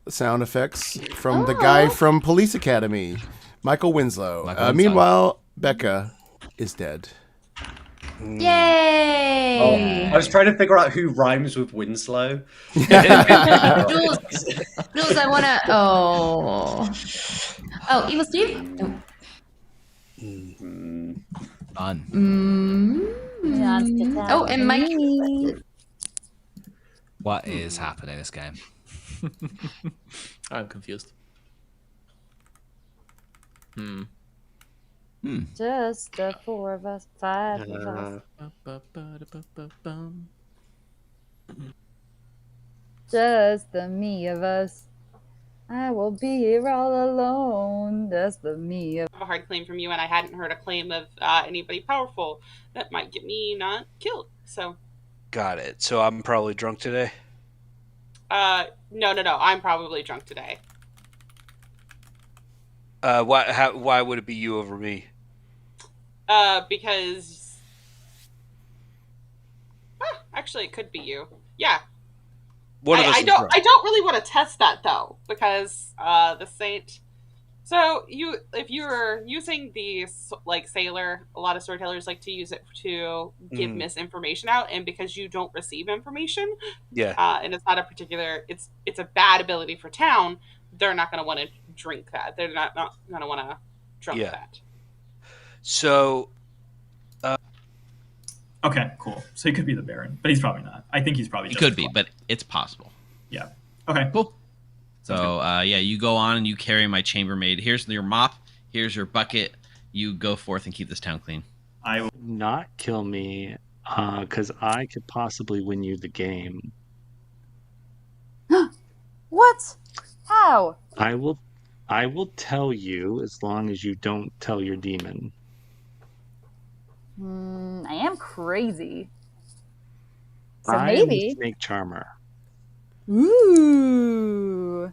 sound effects from the guy from Police Academy, Michael Winslow. Meanwhile, Becca is dead. Yay! Oh, I was trying to figure out who rhymes with Winslow. Jules, I want to. Oh, Evil Steve. Fun. Oh, and Mike. What is happening in this game? I'm confused. Just the four of us, five of us. Just the me of us. I will be here all alone. Just the me of. I have a hard claim from you, and I hadn't heard a claim of anybody powerful that might get me not killed. So. Got it. So I'm probably drunk today. No. I'm probably drunk today. Why would it be you over me? Because. Actually, it could be you. Yeah. I don't really want to test that though, because the saint. So if you're using the sailor, a lot of storytellers like to use it to give misinformation out, and because you don't receive information, and it's not a particular, it's a bad ability for town. They're not going to want to drink that. They're not going to want to drunk that. So. Okay, cool. So he could be the Baron, but he's probably not. I think he's probably. He could be, but it's possible. Yeah. Okay. Cool. So you go on and you carry my chambermaid. Here's your mop. Here's your bucket. You go forth and keep this town clean. I will not kill me, because I could possibly win you the game. What? How? I will tell you as long as you don't tell your demon. I am crazy. So I am maybe. the snake charmer. Ooh.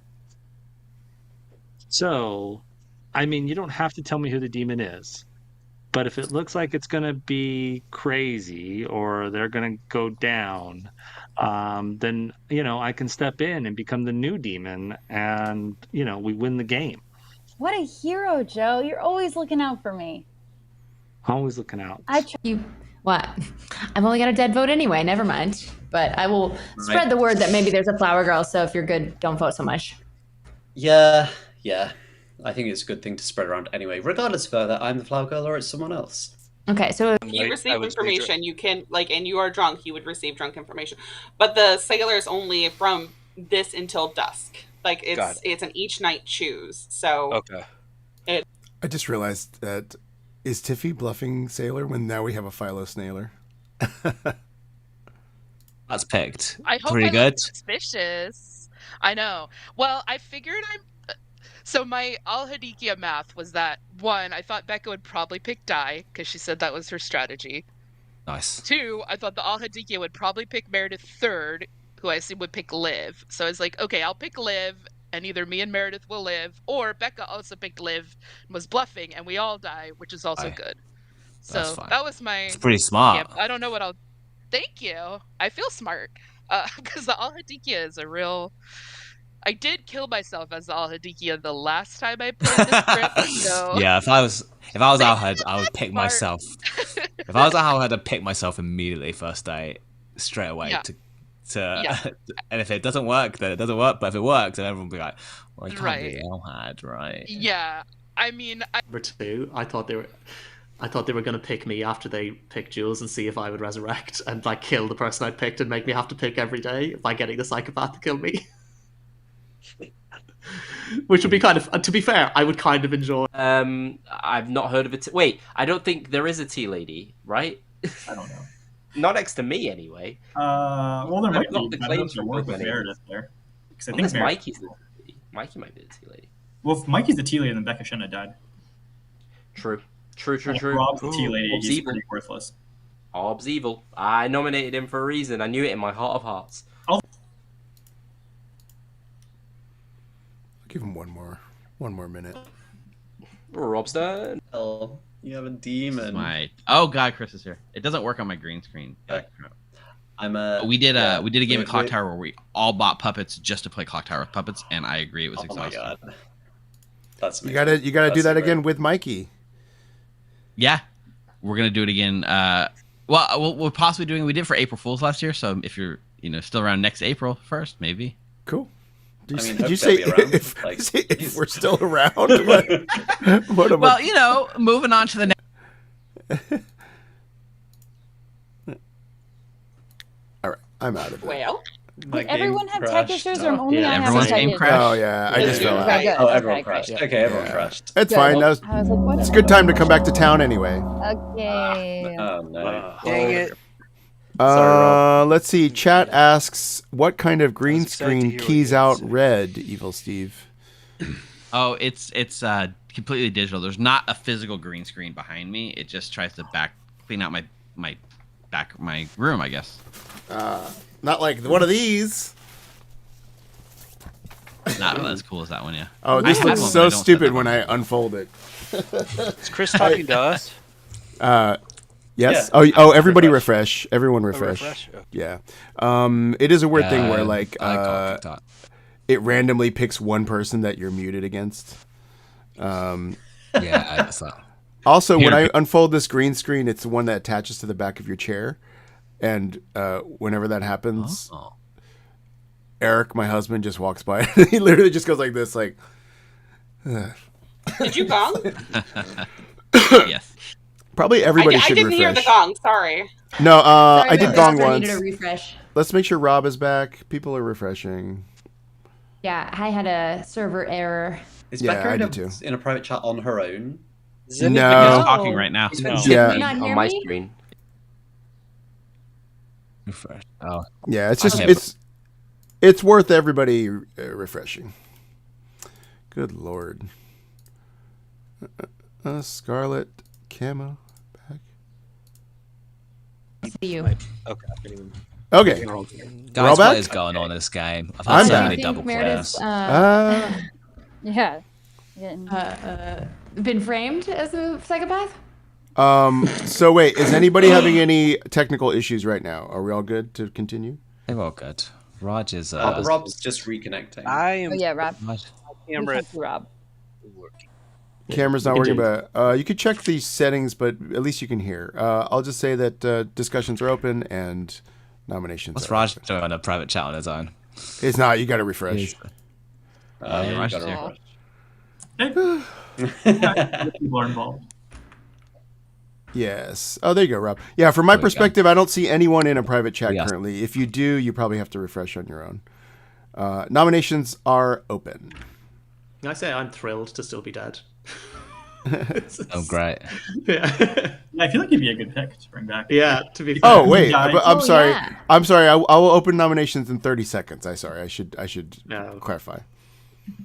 So, I mean, you don't have to tell me who the demon is. But if it looks like it's going to be crazy or they're going to go down, then, I can step in and become the new demon and, we win the game. What a hero, Joe. You're always looking out for me. Always looking out. What? I've only got a dead vote anyway. Never mind. But I will spread the word that maybe there's a flower girl. So if you're good, don't vote so much. Yeah. I think it's a good thing to spread around anyway, regardless of whether I'm the flower girl or it's someone else. Okay, so if you receive information, you can and you are drunk, you would receive drunk information. But the sailor is only from this until dusk. Like it's an each night choose. So okay. I just realized that is Tiffy bluffing Sailor when now we have a Philo Snailer? That's picked. I hope Pretty I good. look suspicious. I know. Well, I figured so my Al-Hadikia math was that, 1, I thought Becca would probably pick Die, because she said that was her strategy. Nice. 2, I thought the Al-Hadikia would probably pick Meredith 3rd, who I assume would pick Liv. So I was like, okay, I'll pick Liv, and either me and Meredith will live, or Becca also picked Liv and was bluffing, and we all die, which is also good. So fine. that was my... It's pretty smart. I don't know what I'll... Thank you. I feel smart. Because the Al-Hadikia is a real... I did kill myself as the Al-Hadikia the last time I played this script, so... Yeah, if I was Alhead, I would pick myself. If I was Alhead, I'd pick myself immediately first day, straight away. And if it doesn't work, then it doesn't work. But if it works, then everyone will be like, well, you can't be Alhead, right? Yeah, I mean... Number 2, I thought they were going to pick me after they picked Jules and see if I would resurrect and kill the person I picked and make me have to pick every day by getting the psychopath to kill me. Which would be kind of, to be fair, I would kind of enjoy. I've not heard of it. Wait, I don't think there is a tea lady, right? I don't know. Not next to me, anyway. Well, there might not be. the I don't know claims if there for work both with names. Meredith there. Because I think Unless Meredith... Mikey's the tea lady. Mikey might be the tea lady. Well, if Mikey's the tea lady, then Becca shouldn't have died. True. And if Rob's the tea lady, Bob's he's evil. pretty worthless. Bob's evil. I nominated him for a reason. I knew it in my heart of hearts. I'll give him one more minute. Rob's done. Oh, you have a demon. Oh god, Chris is here. It doesn't work on my green screen. We did a game of Clocktower where we all bought puppets just to play Clocktower with puppets, and I agree it was exhausting. Oh my god. That's You gotta do that again with Mikey. Yeah, we're gonna do it again. We're possibly doing. We did it for April Fools last year, so if you're still around next April 1st, maybe. Cool. Did you say say if we're still around? What am well, moving on to the next. All right, I'm out of it. Well, Did everyone have tech issues or only I have everyone's tech game issues? crashed. Oh yeah, I just fell out. Okay, good. Oh, everyone Okay, crashed. great. Okay, everyone crashed. It's Good. fine. I was like, what? It's a good time to come back to town anyway. Okay. Oh no. Dang it. Let's see. Chat asks, what kind of green excited to screen hear what keys you had out to say. red, Evil Steve? Oh, it's completely digital. There's not a physical green screen behind me. It just tries to clean out my room, I guess. Not like one of these. Not as cool as that one, yeah. Oh, this I looks have one, but so I don't set stupid that when one. I unfold it. Is Chris talking to us? Yes. Yeah. Oh, everybody refresh. Everyone refresh. refresh? Oh. Yeah. It is a weird thing where I can't pick that. it randomly picks one person that you're muted against. Yeah, that's that. Also, when I unfold this green screen, it's the one that attaches to the back of your chair, and whenever that happens, Eric, my husband, just walks by. He literally just goes like this, like. did you gong? Yes. Probably everybody I should didn't hear refresh. the gong. Sorry. No, Sorry I did about gong that. I once. needed a refresh. Let's make sure Rob is back. People are refreshing. Yeah, I had a server error. Is Yeah, Becca I in did too. in a private chat on her own? He's No. talking right now. No. Yeah. Can you not On hear my me? screen. Refresh. Oh, Yeah, it's just Okay. it's It's worth everybody refreshing. Good Lord. Scarlet camo back. See you. Okay. Okay. Guys, back? what is going on in this game? I've I'm had so back. many double Meredith's, claims. Yeah. Been framed as a psychopath? So wait, is anybody having any technical issues right now? Are we all good to continue? They're all good. Raj is Rob's just reconnecting. I am. Oh yeah, Rob. Camera. Rob. Camera's not working, but you could check the settings, but at least you can hear. I'll just say that discussions are open and nominations. What's are Raj open. doing on a private chat on his own? It's not. You got to refresh. Raj you is gotta Hey. People are involved. Yes. Oh, there you go, Rob. Yeah, from my There we go. perspective, I don't see anyone in a private chat Yes. currently. If you do, you probably have to refresh on your own. Nominations are open. Can I say I'm thrilled to still be dead? Oh, great. Yeah. I feel like he'd be a good pick to bring back. Yeah, to be fair. Oh wait, I'm Oh, sorry. yeah. I'm sorry. I will open nominations in 30 seconds. I should No. clarify.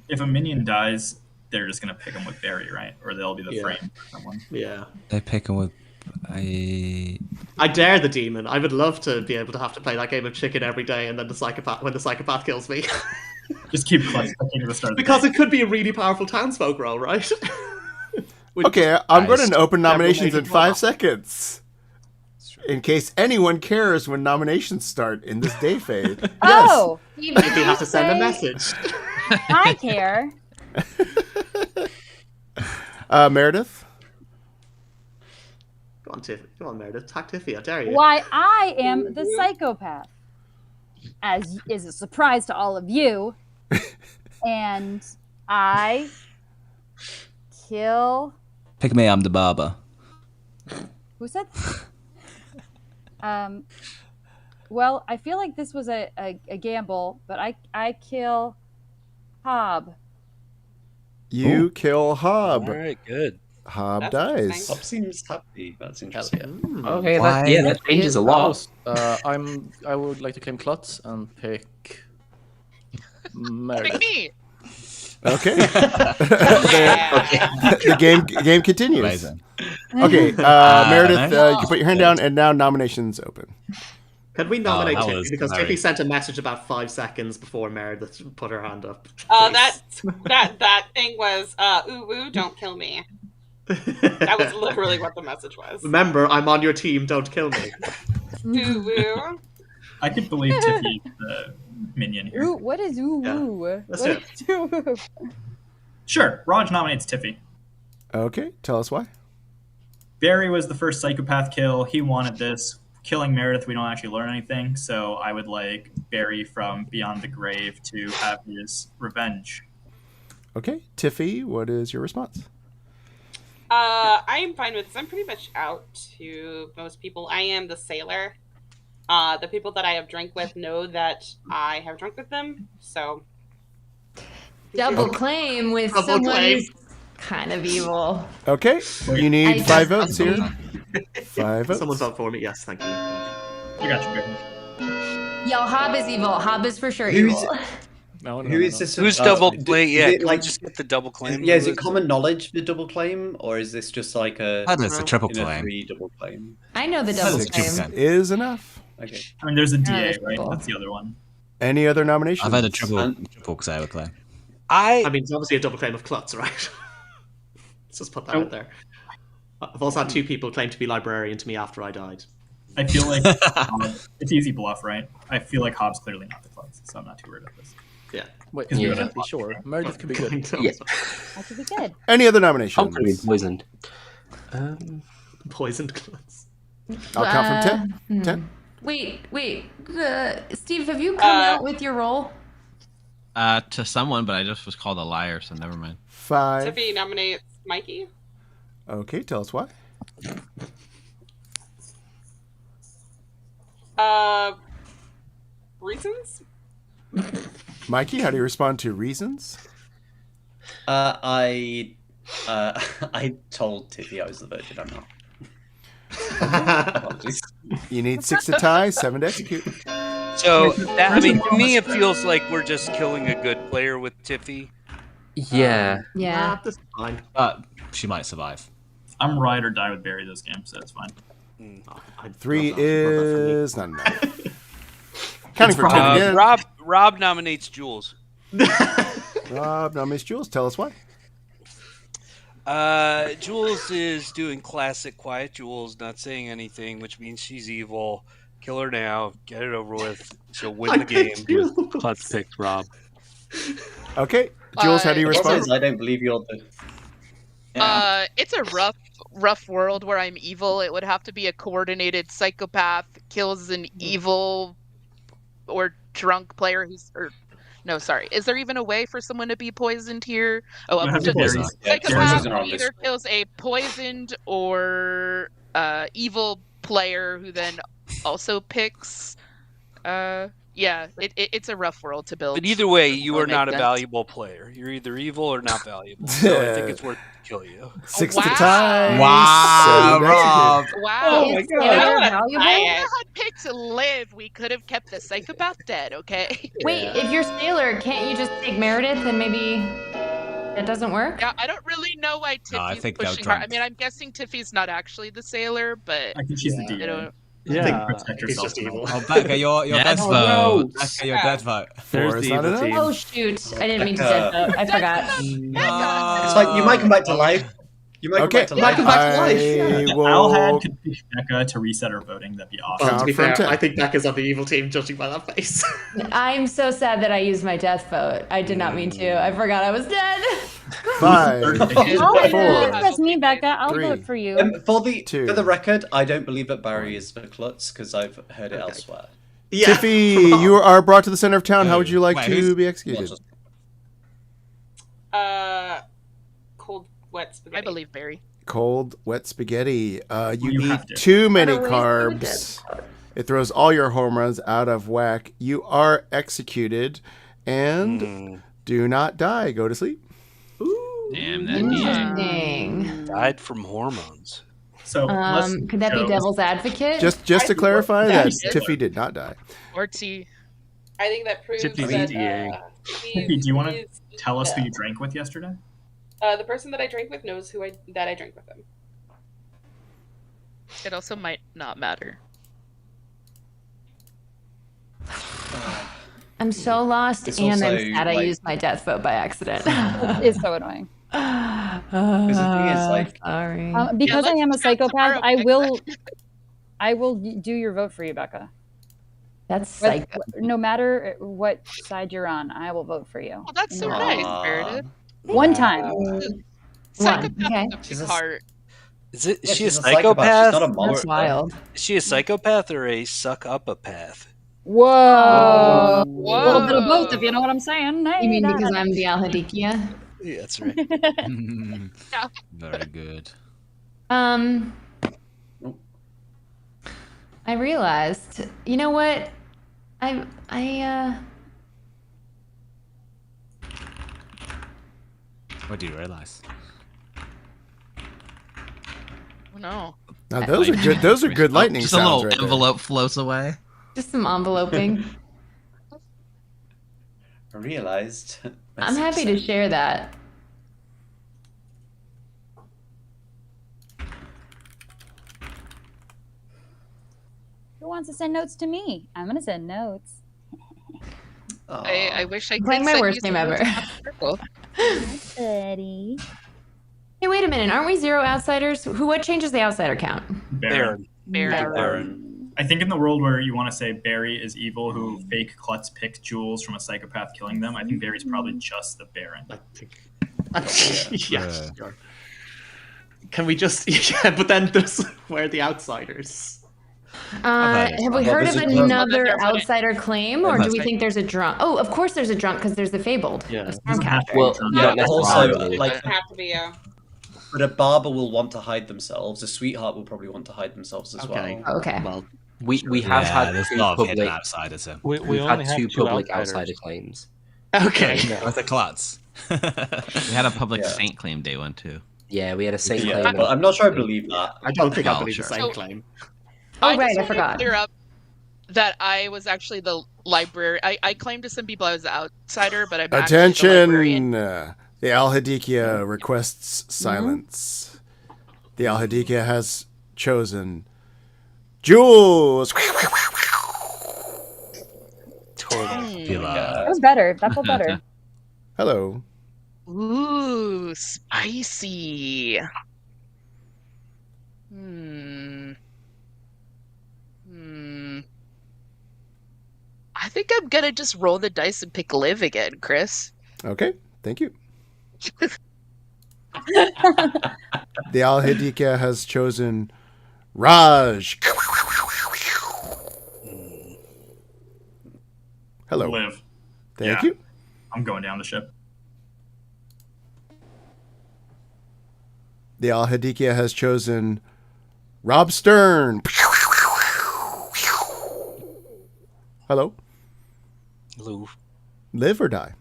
If a minion dies, they're just gonna pick him with Barry, right? Or they'll be the Yeah. frame for someone. Yeah. They pick him with a. I dare the demon. I would love to be able to have to play that game of chicken every day, and then the psychopath kills me. Just keep clutch picking at the start of the Because game. it could be a really powerful townsfolk role, right? Okay, I'm Nice. going to open nominations in Everyone 5 seconds. In case anyone cares when nominations start in this day phase. Oh, Maybe you have to send a message. I care. Meredith? Go on, Tiff. Go on, Meredith. Attack Tiffy. I dare you. Why I am the psychopath, as is a surprise to all of you, and I kill. Pick me, I'm the barber. Who said? Well, I feel like this was a gamble, but I kill Hob. You kill Hob. All right, good. Hob That's dies. interesting. Hob seems happy. That's interesting. Okay, Why? that changes a lot. I would like to claim Klutz and pick Pick Meredith. me. Okay. Yeah. The game continues. Amazing. Okay, Meredith, nice. you can put your hand down, and now nominations open. Can we nominate that Tiffy? was Because very- Tiffy sent a message about 5 seconds before Meredith put her hand up. That thing was ooh woo, don't kill me. That was literally what the message was. Remember, I'm on your team. Don't kill me. Ooh woo. I could believe Tiffy the minion here. Ooh, what is ooh Yeah. woo? Let's What do is ooh woo? Sure, Raj nominates Tiffy. Okay, tell us why. Barry was the first psychopath kill. He wanted this. Killing Meredith, we don't actually learn anything, so I would like Barry from Beyond the Grave to have his revenge. Okay, Tiffy, what is your response? I am fine with this. I'm pretty much out to most people. I am the sailor. The people that I have drank with know that I have drunk with them, so Double claim with Double someone claim. who's kind of evil. Okay, you need I 5 just- votes here. 5 votes. Someone vote for me. Yes, thank you. I got you, Barry. Yo, Hob is evil. Hob is for sure Who's- evil. No, Who is this? Who's double is claim? it Yeah, can we like just get the double claim? Yeah, is it common knowledge the double claim, or is this just like a? How does a triple in a claim? 3 double claim? I know the double 6 claim. is enough. Okay. I mean, there's a DA, there's right? people. That's the other one. Any other nominations? I've had a triple Xavier claim. I mean, it's obviously a double claim of Klutz, right? Let's just put that out there. I've also had 2 people claim to be librarian to me after I died. I feel like it's easy bluff, right? I feel like Hobbs clearly not the close, so I'm not too worried about this. Yeah. Wait, Because we you would can't have be sure. Meredith could be good. Yeah. That could be good. Any other I'm nominations? pretty poisoned. Poisoned Klutz. I'll count from 10. 10. Wait. Steve, have you come out with your role? To someone, but I just was called a liar, so never mind. 5. Tiffy nominates Mikey. Okay, tell us why. Reasons? Mikey, how do you respond to reasons? I told Tiffy I was the virgin. I'm not. Apologies. You need 6 to tie, 7 to execute. So, that, I mean, to me, it feels like we're just killing a good player with Tiffy. Yeah. Yeah. This is fine. She might survive. I'm ride or die with Barry this game, so that's fine. I'd 3 love that. Love that for me. is not enough. Counting for 10 again. Rob nominates Jules. Rob nominates Jules. Tell us why. Jules is doing classic quiet Jules, not saying anything, which means she's evil. Kill her now. Get it over with. She'll win the game. Clutch picked Rob. Okay. Jules, how do you respond? I don't believe you're the... It's a rough world where I'm evil. It would have to be a coordinated psychopath kills an evil or drunk player who's... No, sorry. Is there even a way for someone to be poisoned here? Oh, psychopath either kills a poisoned or evil player who then also picks. Yeah, it's a rough world to build. But either way, you are not a valuable player. You're either evil or not valuable. So I think it's worth to kill you. 6 to tie. Wow, So Rob. Wow. Oh my God. If I had picked Liv, we could have kept the psychopath dead, okay? Wait, if you're Sailor, can't you just take Meredith and maybe that doesn't work? Yeah, I don't really know why Tiffy's pushing her. I mean, I'm guessing Tiffy's not actually the Sailor, but I think she's the DA. I don't... Yeah, he's just evil. Oh, Becca, your dead vote. No. Becca, your dead vote. There's the evil team. Oh shoot! I didn't mean to dead vote. I forgot. It's like you might come back to life. You might come back to life. Alhad could pick Becca to reset her voting. That'd be awesome. Well, to be fair, I think Becca's on the evil team, judging by that face. I'm so sad that I used my death vote. I did not mean to. I forgot I was dead. 5, That's me, Becca. I'll 3, vote for you. For the record, I don't believe that Barry is the klutz because I've heard it elsewhere. Yeah. Tiffy, you are brought to the center of town. How would you like to be executed? Cold, wet spaghetti. I believe Barry. Cold, wet spaghetti. You you eat have to. too many Gotta waste carbs. It throws all your home runs out of whack. You are executed, and do not die. Go to sleep. Damn, that Interesting. Died from hormones. So could that be devil's advocate? Just to clarify that Tiffy did not die. Or T. I think that proves Tiffy's that. DA. Tiffy, do you want to tell us who you drank with yesterday? The person that I drank with knows that I drank with them. It also might not matter. I'm so lost, It's and I'm also, sad I like- used my death vote by accident. It's so annoying. Because the thing is, like, Sorry. Because I let's am a chat psychopath, tomorrow, I will do your vote for you, Becca. That's psycho. No matter what side you're on, I will vote for you. Well, that's so nice, Meredith. One time. Psychopath Okay. is a big heart. Is it? Yeah, Is she a she's a psychopath. psychopath? She's not a monster. That's wild. Is she a psychopath or a suck up a path? Whoa. Whoa. A little bit of both, if you know what I'm saying. Hey, You mean because I'm the Alhadikia? Yeah, that's right. Very good. I realized. You know what? What do you realize? Oh, no. Now those are good. Those are good lightning Just a sounds little right there. envelope floats away. Just some enveloping. I realized. I'm happy to share that. Who wants to send notes to me? I'm going to send notes. I wish I could Playing my send worst you game some ever. notes. Buddy. Hey, wait a minute. Aren't we 0 outsiders? What changes the outsider count? Baron. Baron. I think in the world where you want to say Barry is evil, who fake Klutz picked Jules from a psychopath killing them, I think Barry's probably just the Baron. Yeah, sure. Can we just? Yeah, but then where are the outsiders? Have we heard of there's a- another outsider claim, or do we think there's a drunk? Oh, of course there's a drunk because there's the fabled. Yeah. The Stormcaster. Well, not Also, necessarily. like, Doesn't have to be a. but a barber will want to hide themselves. A sweetheart will probably want to hide themselves as Okay. well. Okay. Well, We have had there's a two lot of hidden public. outsiders here. We We've only had have two two public outsiders. outsider claims. okay. With the Klutz. We had a public Yeah. saint claim day one too. Yeah, we had a Saint Yeah, claim. but I'm not sure I believe that. I don't think I Oh, believe sure. the same claim. Oh, I right, just I wanna forgot. Clear up that I was actually the librarian. I claimed to some people I was the outsider, but I'm actually the librarian. Attention! The Al-Hadikia requests silence. The Al-Hadikia has chosen Jules. That was better. That felt better. Hello. Ooh, spicy. I think I'm gonna just roll the dice and pick Liv again, Chris. Okay, thank you. The Al-Hadikia has chosen Raj. Hello. Liv. Thank you. I'm going down the ship. The Al-Hadikia has chosen Rob Stern. Hello. Hello. Live or die?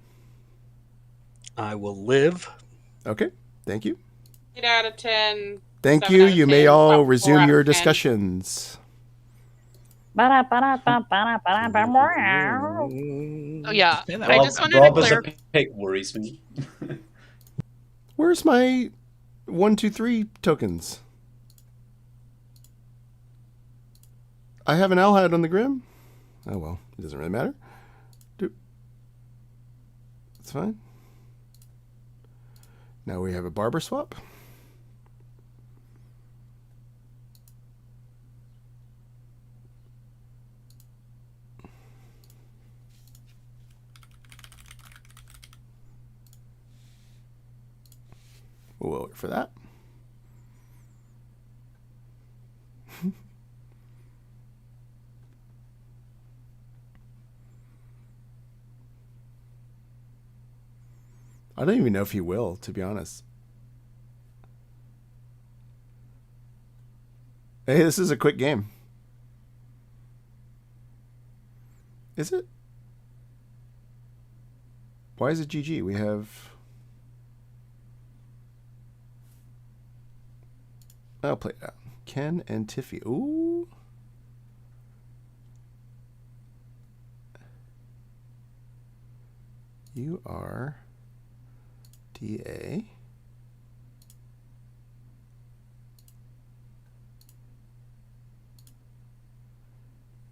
I will live. Okay, thank you. 8 out of 10. Thank 7 you. out of You 10, may all about 4 resume out your of 10. discussions. Oh yeah, I just wanted to Rob as a clarify. pick worries me. Where's my 1, 2, 3 tokens? I have an Alhad on the Grim. Oh well, it doesn't really matter. It's fine. Now we have a barber swap. We'll wait for that. I don't even know if he will, to be honest. Hey, this is a quick game. Is it? Why is it GG? We have... I'll play it out. Ken and Tiffy. Ooh. You are DA.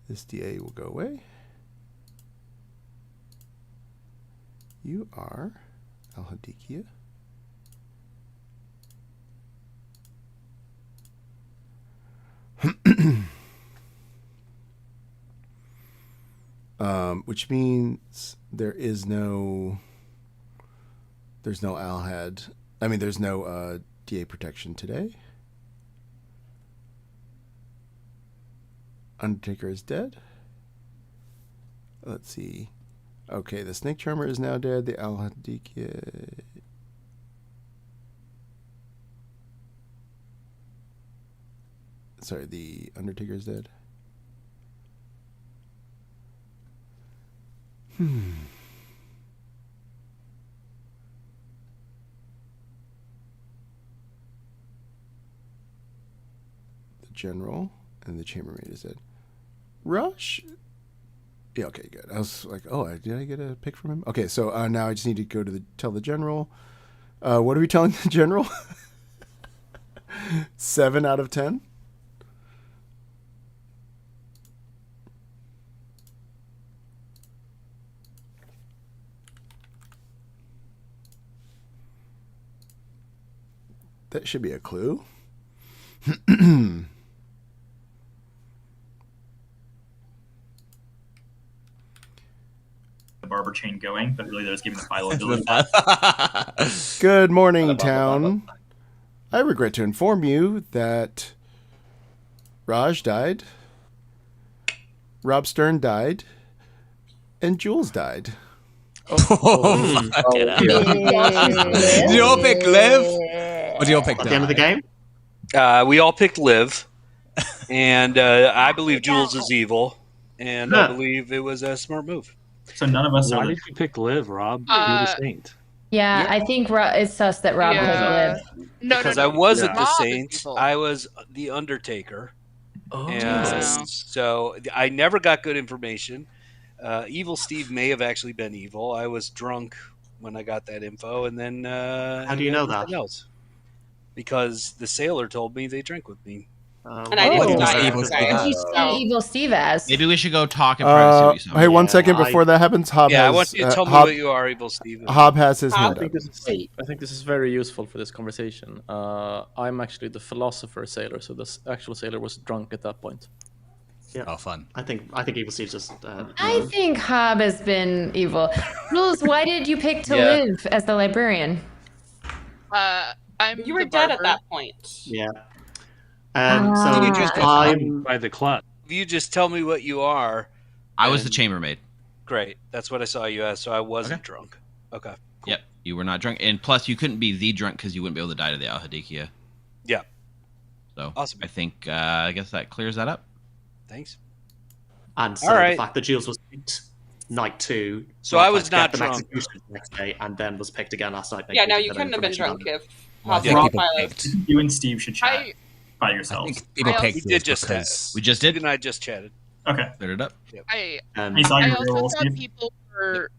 This DA will go away. You are Al-Hadikia. Which means there's no Alhad. I mean, there's no DA protection today. Undertaker is dead. Let's see. Okay, the Snake Charmer is now dead. The Al-Hadikia... Sorry, the Undertaker is dead. The General and the Chambermaid is dead. Rush? Yeah, okay, good. I was like, oh, did I get a pick from him? Okay, so now I just need to go to tell the General. What are we telling the General? 7 out of 10? That should be a clue. The barber chain going, but really they're just giving the file ability. Good morning, town. I regret to inform you that Raj died, Rob Stern died, and Jules died. Oh, fuck it up. Did you all pick Liv? Or did you all pick At the end of the game? We all picked Liv, and I believe Jules is evil, and I believe it was a smart move. So none of us Why are. did you pick Liv, Rob? You're the saint. Yeah, I think it's sus that Rob has lived. Because I wasn't the saint, I was the Undertaker. And so I never got good information. Evil Steve may have actually been evil. I was drunk when I got that info, and then How do you know that? Else. Because the sailor told me they drank with me. And I didn't die yesterday. What did you see Evil Steve as? Maybe we should go talk and try to see what you saw. Hey, 1 second before that happens, Hob has... I want you to tell me what you are, Evil Steve. Hob has his I hand think up. I think this is very useful for this conversation. I'm actually the philosopher sailor, so the actual sailor was drunk at that point. Yeah. Oh, fun. I think Evil Steve's just. I think Hob has been evil. Jules, why did you pick to live as the librarian? You were dead at that point. Yeah. So you just I'm by the clock. If you just tell me what you are. I was the chambermaid. Great. That's what I saw you as, so I wasn't drunk. Okay. Cool. Yep, you were not drunk. And plus, you couldn't be the drunk because you wouldn't be able to die to the Al-Hadikia. Yeah. So, awesome. I think, I guess that clears that up. Thanks. And so the fact that Jules was picked night 2. So I was not the drunk. execution the next day, and then was picked again last night. Yeah, no, you couldn't have been drunk if You and Steve should chat by yourselves. People I pick We did just because We just did. Steve and I just chatted. Okay. Cleared it up. I saw your also roll, thought Steve? people were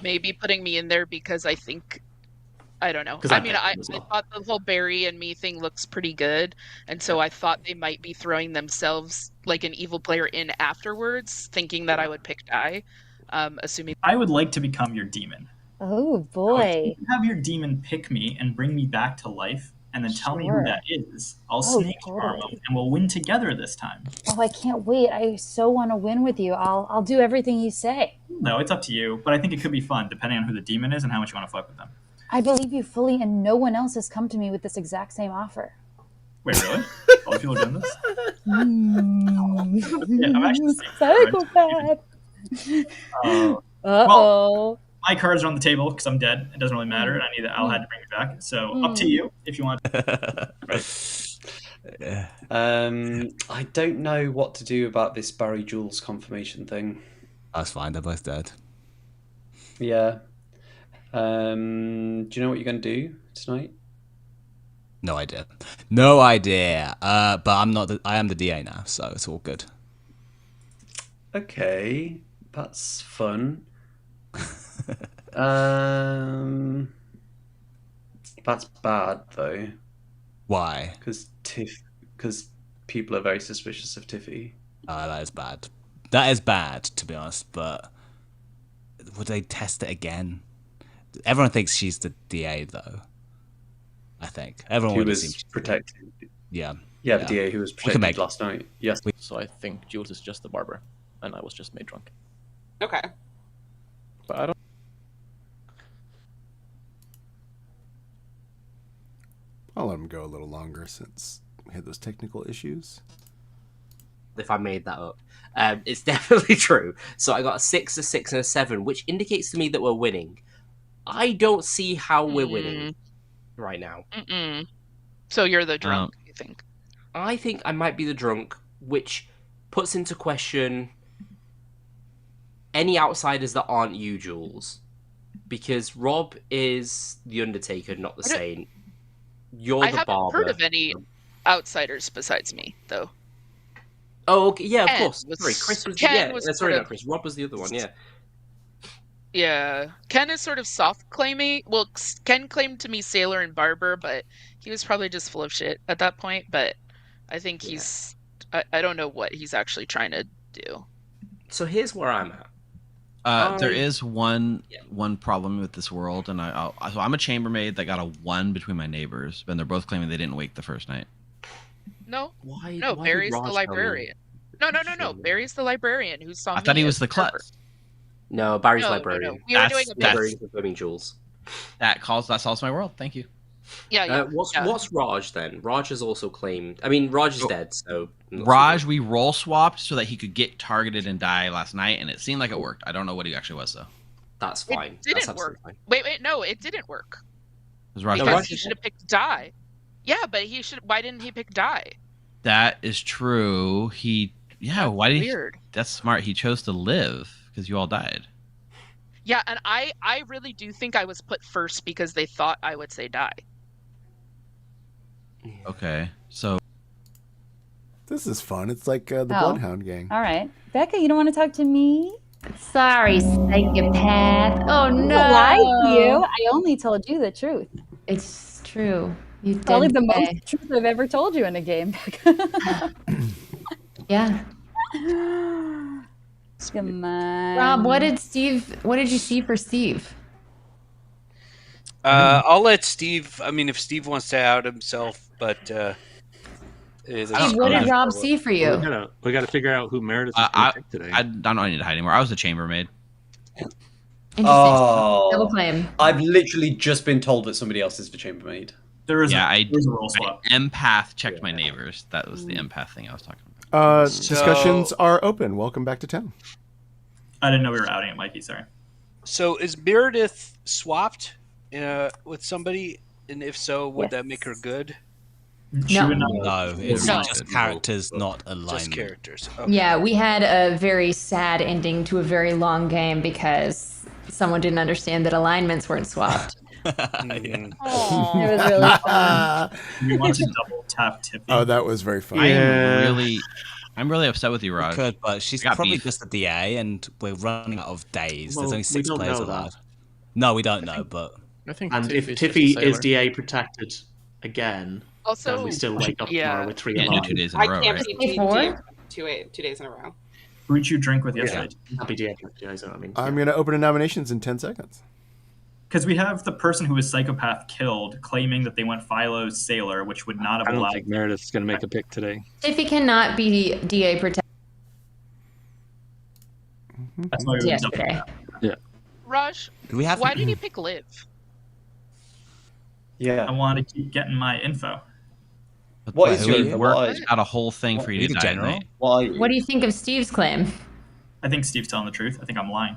maybe putting me in there because I don't know. 'Cause I I mean, picked I them as well. thought the whole Barry and me thing looks pretty good, and so I thought they might be throwing themselves like an evil player in afterwards, thinking that I would pick die, assuming. I would like to become your demon. Oh If boy. you have your demon pick me and bring me back to life, and then tell me who Sure. that is, I'll Oh, snake charm totally. him, and we'll win together this time. Oh, I can't wait. I so want to win with you. I'll do everything you say. No, it's up to you, but I think it could be fun, depending on who the demon is and how much you want to fuck with them. I believe you fully, and no one else has come to me with this exact same offer. Wait, really? All the people are doing this? Mm. Yeah, I'm actually Psychopath. Well, Uh-oh. my cards are on the table because I'm dead. It doesn't really matter, and I knew that Al had to bring me back. So up to you if you want. I don't know what to do about this Barry Jules confirmation thing. That's fine. They're both dead. Yeah. Do you know what you're going to do tonight? No idea. No idea. But I'm not. I am the DA now, so it's all good. Okay, that's fun. That's bad though. Why? Because people are very suspicious of Tiffy. That is bad. That is bad, to be honest. But would they test it again? Everyone thinks she's the DA, though. I think everyone Who would was assume. protected. Yeah. Yeah, the DA who was We can protected make- last night. Yes. So I think Jules is just the barber, and I was just made drunk. Okay. But I don't. I'll let him go a little longer since we had those technical issues. If I made that up. It's definitely true. So I got a 6, a 6, and a 7, which indicates to me that we're winning. I don't see how we're winning right now. So you're the drunk, you think? I think I might be the drunk, which puts into question any outsiders that aren't you, Jules. Because Rob is the Undertaker, not the Saint. You're I the haven't barber. heard of any outsiders besides me, though. Oh, okay. Yeah, of Ken course. was- Sorry, Chris was. Ken Yeah, was sorry, sort not of- Chris. Rob was the other one. Yeah. Yeah, Ken is sort of soft claiming. Well, Ken claimed to me Sailor and Barber, but he was probably just full of shit at that point. But I think he's. I don't know what he's actually trying to do. So here's where I'm at. There is one problem with this world, and so I'm a chambermaid that got a 1 between my neighbors, and they're both claiming they didn't wake the first night. No, why? no, why did Barry's Raj the tell librarian. No. Barry's the librarian who saw. I thought me he was as the Barber. klutz. No, Barry's No, librarian. We were doing a bit. Librarian confirming Jules. That solves my world. Thank you. Yeah. What's Raj then? Raj has also claimed. I mean, Raj is dead, so. Raj, we roll swapped so that he could get targeted and die last night, and it seemed like it worked. I don't know what he actually was though. That's fine. It didn't That's work. fine. Wait, no, it didn't work. Was Raj Because dead? he should have picked die. Yeah, but he should. Why didn't he pick die? That is true. Why did weird. That's smart. He chose to live because you all died. Yeah, and I really do think I was put first because they thought I would say die. Okay, so This is fun. It's like the Oh. Bloodhound gang. All right. Becca, you don't want to talk to me? Sorry, psychopath. Oh I didn't no. lie to you. I only told you the truth. It's true. You Probably did the say. most truth I've ever told you in a game, Becca. Yeah. Come on. Rob, what did you see for Steve? I'll let Steve. I mean, if Steve wants to out himself, but Steve, what did Rob see for you? We gotta figure out who Meredith is gonna pick today. I don't need to hide anymore. I was a chambermaid. Interesting. Oh, Double claim. I've literally just been told that somebody else is the chambermaid. There's I a roll swap. empath checked my neighbors. That was the empath thing I was talking about. Discussions are open. Welcome back to town. I didn't know we were outing it, Mikey. Sorry. So is Meredith swapped with somebody? And if so, would that make her good? No, it's just characters, not alignment. Just characters. Okay. Yeah, we had a very sad ending to a very long game because someone didn't understand that alignments weren't swapped. It was really fun. We want to double tap Tiffy. Oh, that was very fun. I'm really upset with you, Raj. Could, but she's probably just a DA, and we're running out of days. There's only 6 players allowed. No, we don't know, but I think And if Tiffy's Tiffy just a is sailor. DA protected again, Also, then we still wake up tomorrow with 3 Yeah, alive. 2 days in a I row, can't right? be Four? DA 2 days in a row. Who did you drink with yesterday? Happy DA, is what I mean. I'm going to open a nominations in 10 seconds. Because we have the person who was psychopath killed claiming that they went Philo's sailor, which would not have I don't allowed. think Meredith's gonna make a pick today. Tiffy cannot be DA protected That's why we would double yesterday. tap. Yeah. Raj, we have. why did you pick Liv? Yeah. I want to keep getting my info. What is Who your are you? info? Worked What is- out a whole thing for you Leave to it die general. tonight. What are you? What do you think of Steve's claim? I think Steve's telling the truth. I think I'm lying.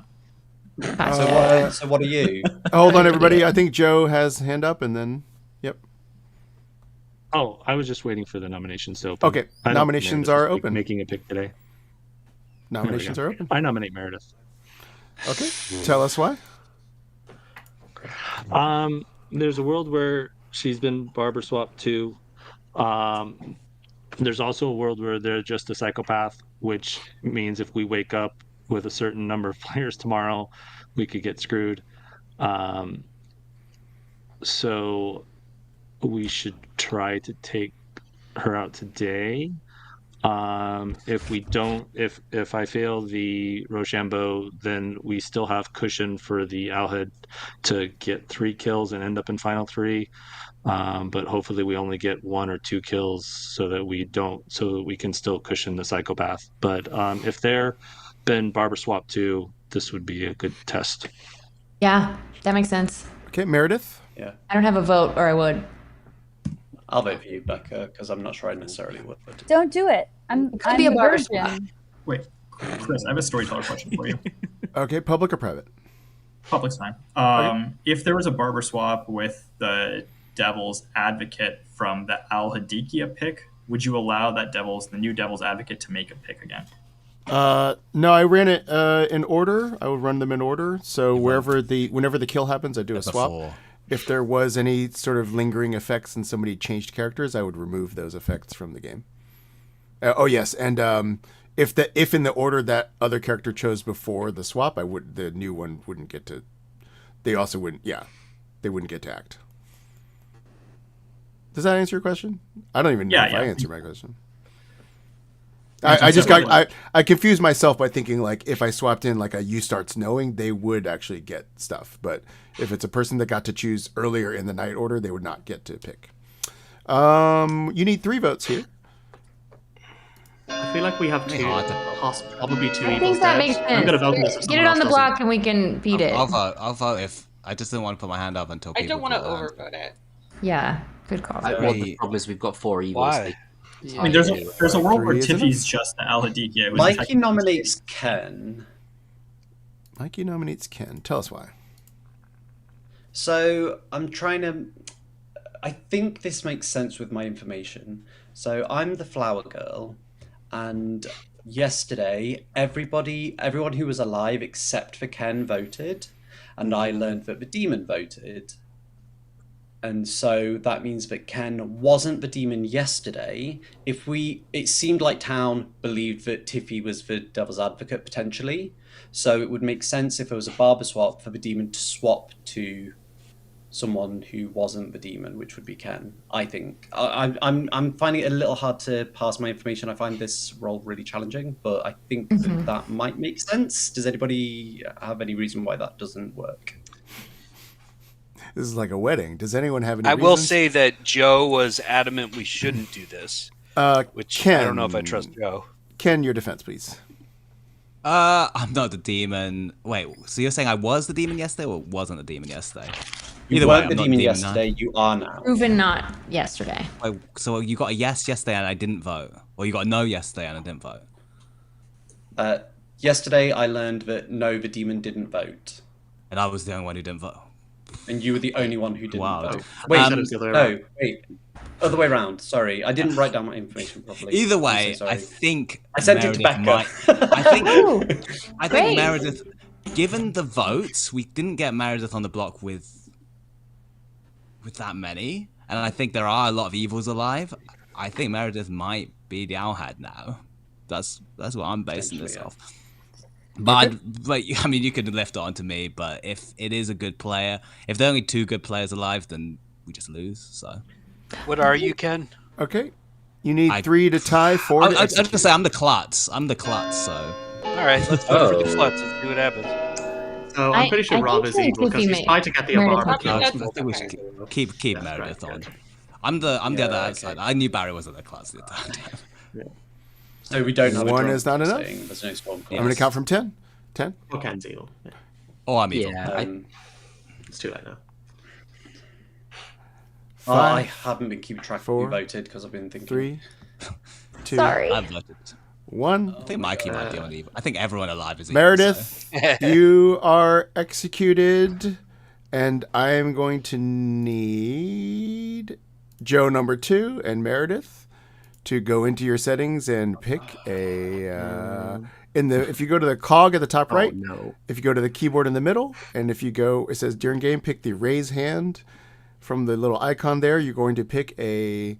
So what are you? Hold on, everybody. I think Joe has hand up, and then, yep. Oh, I was just waiting for the nominations to open. Okay, I don't nominations think Meredith are is open. Making a pick today. Nominations There are we go. open. I nominate Meredith. Okay, tell us why. There's a world where she's been barber swapped too. There's also a world where they're just a psychopath, which means if we wake up with a certain number of players tomorrow, we could get screwed. So we should try to take her out today. If we don't, if I fail the Rochambeau, then we still have cushion for the Owlhead to get 3 kills and end up in final 3. But hopefully we only get 1 or 2 kills so that we can still cushion the psychopath. But if they're been barber swap too, this would be a good test. Yeah, that makes sense. Okay, Meredith. Yeah. I don't have a vote, or I would. I'll vote for you, Becca, because I'm not sure I necessarily would. Don't do it. I'm be a the barber virgin. Wait, Chris, I have a storyteller question for you. Okay, public or private? Public's fine. If there was a barber swap with the Devil's Advocate from the Al Hadikia pick, would you allow that the new Devil's Advocate to make a pick again? No, I ran it in order. I would run them in order. So whenever the kill happens, I do a swap. Before. If there was any sort of lingering effects and somebody changed characters, I would remove those effects from the game. Oh yes, and if in the order that other character chose before the swap, the new one wouldn't get to. They also wouldn't. Yeah, they wouldn't get to act. Does that answer your question? I don't even know if I answered my question. I confused myself by thinking like if I swapped in like a you starts knowing, they would actually get stuff. But if it's a person that got to choose earlier in the night order, they would not get to pick. You need 3 votes here. I feel like we have probably 2 I evils think that dead. makes I'm sense. gonna vote for this if Get it someone on the else block and we can beat it. I'll vote if I just didn't want to put my hand up until I people. don't want to put their hand. overvote it. Yeah, good call. Well, the problem is we've got 4 evils. Why? I mean, there's a world where 3, isn't it? Tiffy's just the Al Hadikia. Mikey nominates Ken. Mikey nominates Ken. Tell us why. So I'm trying to. I think this makes sense with my information. So I'm the flower girl, and yesterday everyone who was alive except for Ken voted, and I learned that the demon voted. and so that means that Ken wasn't the demon yesterday. It seemed like Town believed that Tiffy was the devil's advocate potentially, so it would make sense if there was a barber swap for the demon to swap to someone who wasn't the demon, which would be Ken. I think I'm finding it a little hard to pass my information. I find this role really challenging, but I think that might make sense. Does anybody have any reason why that doesn't work? This is like a wedding. Does anyone have any I will reasons? say that Joe was adamant we shouldn't do this. Which Ken, I don't know if I trust Joe. Ken, your defense, please. I'm not the demon. Wait, so you're saying I was the demon yesterday or wasn't the demon yesterday? You weren't the demon yesterday, you are now. Proven not yesterday. Wait, so you got a yes yesterday and I didn't vote? Or you got a no yesterday and I didn't vote? Yesterday I learned that no, the demon didn't vote. And I was the only one who didn't vote. And you were the only one who didn't vote. Wait, wait. Other way around. Sorry, I didn't write down my information properly. Either way, So I think I sent it to Becca. I think Great. Meredith, given the votes, we didn't get Meredith on the block with that many, and I think there are a lot of evils alive. I think Meredith might be the Owlhead now. That's what I'm basing this off. But I mean, you could lift it onto me. But if it is a good player, if there are only 2 good players alive, then we just lose. So, what are you, Ken? Okay, you need 3 to tie, 4 to I was execute. gonna say I'm the klutz. I'm the klutz. So, all right, let's vote for the klutz and see what happens. So I'm pretty sure Rob is evil because he's tried to get the Obama I kills. think we should keep Meredith on. I'm the other outside. I knew Barry wasn't the klutz the entire time. So we don't have a 1 drunk is not enough. saying there's no storm I'm going to count from 10. 10. Or Ken's evil. Yeah. Oh, I'm evil. It's too late now. I 5, haven't been keeping track of 4, who voted because I've been thinking. 3, 2, Sorry. I've voted. 1. I think Mikey might be on evil. I think everyone alive is evil. Meredith, so. you are executed, and I am going to need Joe number 2 and Meredith to go into your settings and pick a if you go to the cog at the top right, if you go to the keyboard in the middle, and if you go, it says during game, pick the raise hand from the little icon there. You're going to pick a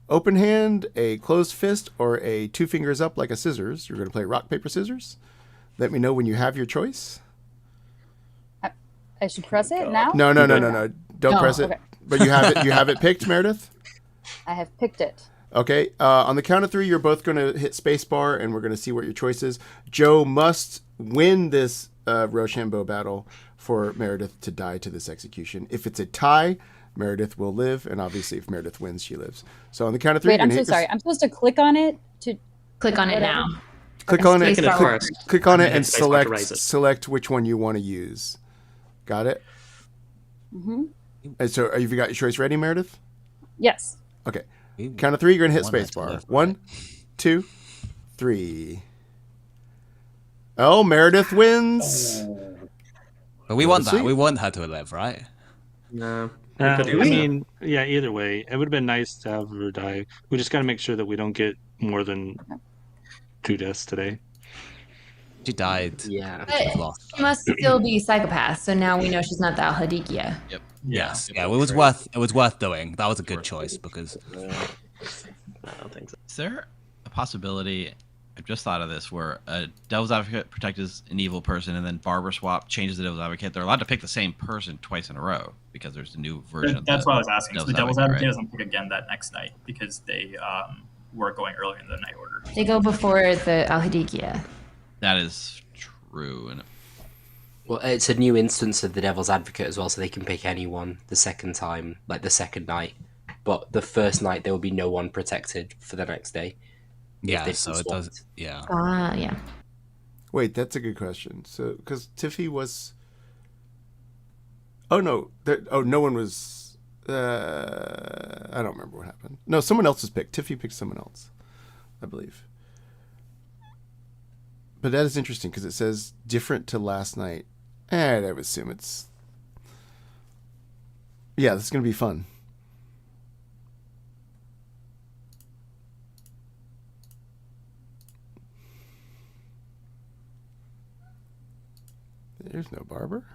open hand, a closed fist, or a 2 fingers up like a scissors. You're going to play rock, paper, scissors. Let me know when you have your choice. I should press it now? No. Don't press it. Okay. But you have it. You have it picked, Meredith. I have picked it. Okay. On the count of 3, you're both going to hit spacebar, and we're going to see what your choice is. Joe must win this Rochambeau battle for Meredith to die to this execution. If it's a tie, Meredith will live, and obviously, if Meredith wins, she lives. So on the count of 3, Wait, I'm so sorry. I'm supposed to click on it to click on it now. Click on it. Spacebar. Click on it and Spacebar to raise select which one you want to use. Got it? Mm-hmm. And so, have you got your choice ready, Meredith? Yes. Okay. Count of 3, you're gonna hit One left, spacebar. left, 1, 2, 3. Oh, Meredith wins. But we want Let's that. see. We want her to live, right? No. I mean, yeah, either way, it would have been nice to have her die. We just got to make sure that we don't get more than 2 deaths today. She died. Yeah. But she must still be psychopath, so now we know she's not the Al-Hadikia. Yep. Yes. Yeah, it was worth doing. That was a good choice because I don't think so. Is there a possibility? I've just thought of this, where a devil's advocate protects an evil person, and then barber swap changes the devil's advocate. They're allowed to pick the same person twice in a row because there's a new version. of That's the what I was asking. So the devil's advocate right? doesn't pick again that next night because they were going earlier in the night order. They go before the Al-Hadikia. That is true. And Well, it's a new instance of the Devil's Advocate as well, so they can pick anyone the second time, like the second night. But the first night, there will be no one protected for the next day. yeah, so it does. Yeah. Yeah. Wait, that's a good question. So, because Tiffy was. Oh no! No one was. I don't remember what happened. No, someone else was picked. Tiffy picked someone else, I believe. But that is interesting because it says different to last night. I would assume it's. Yeah, this is gonna be fun. There's no barber.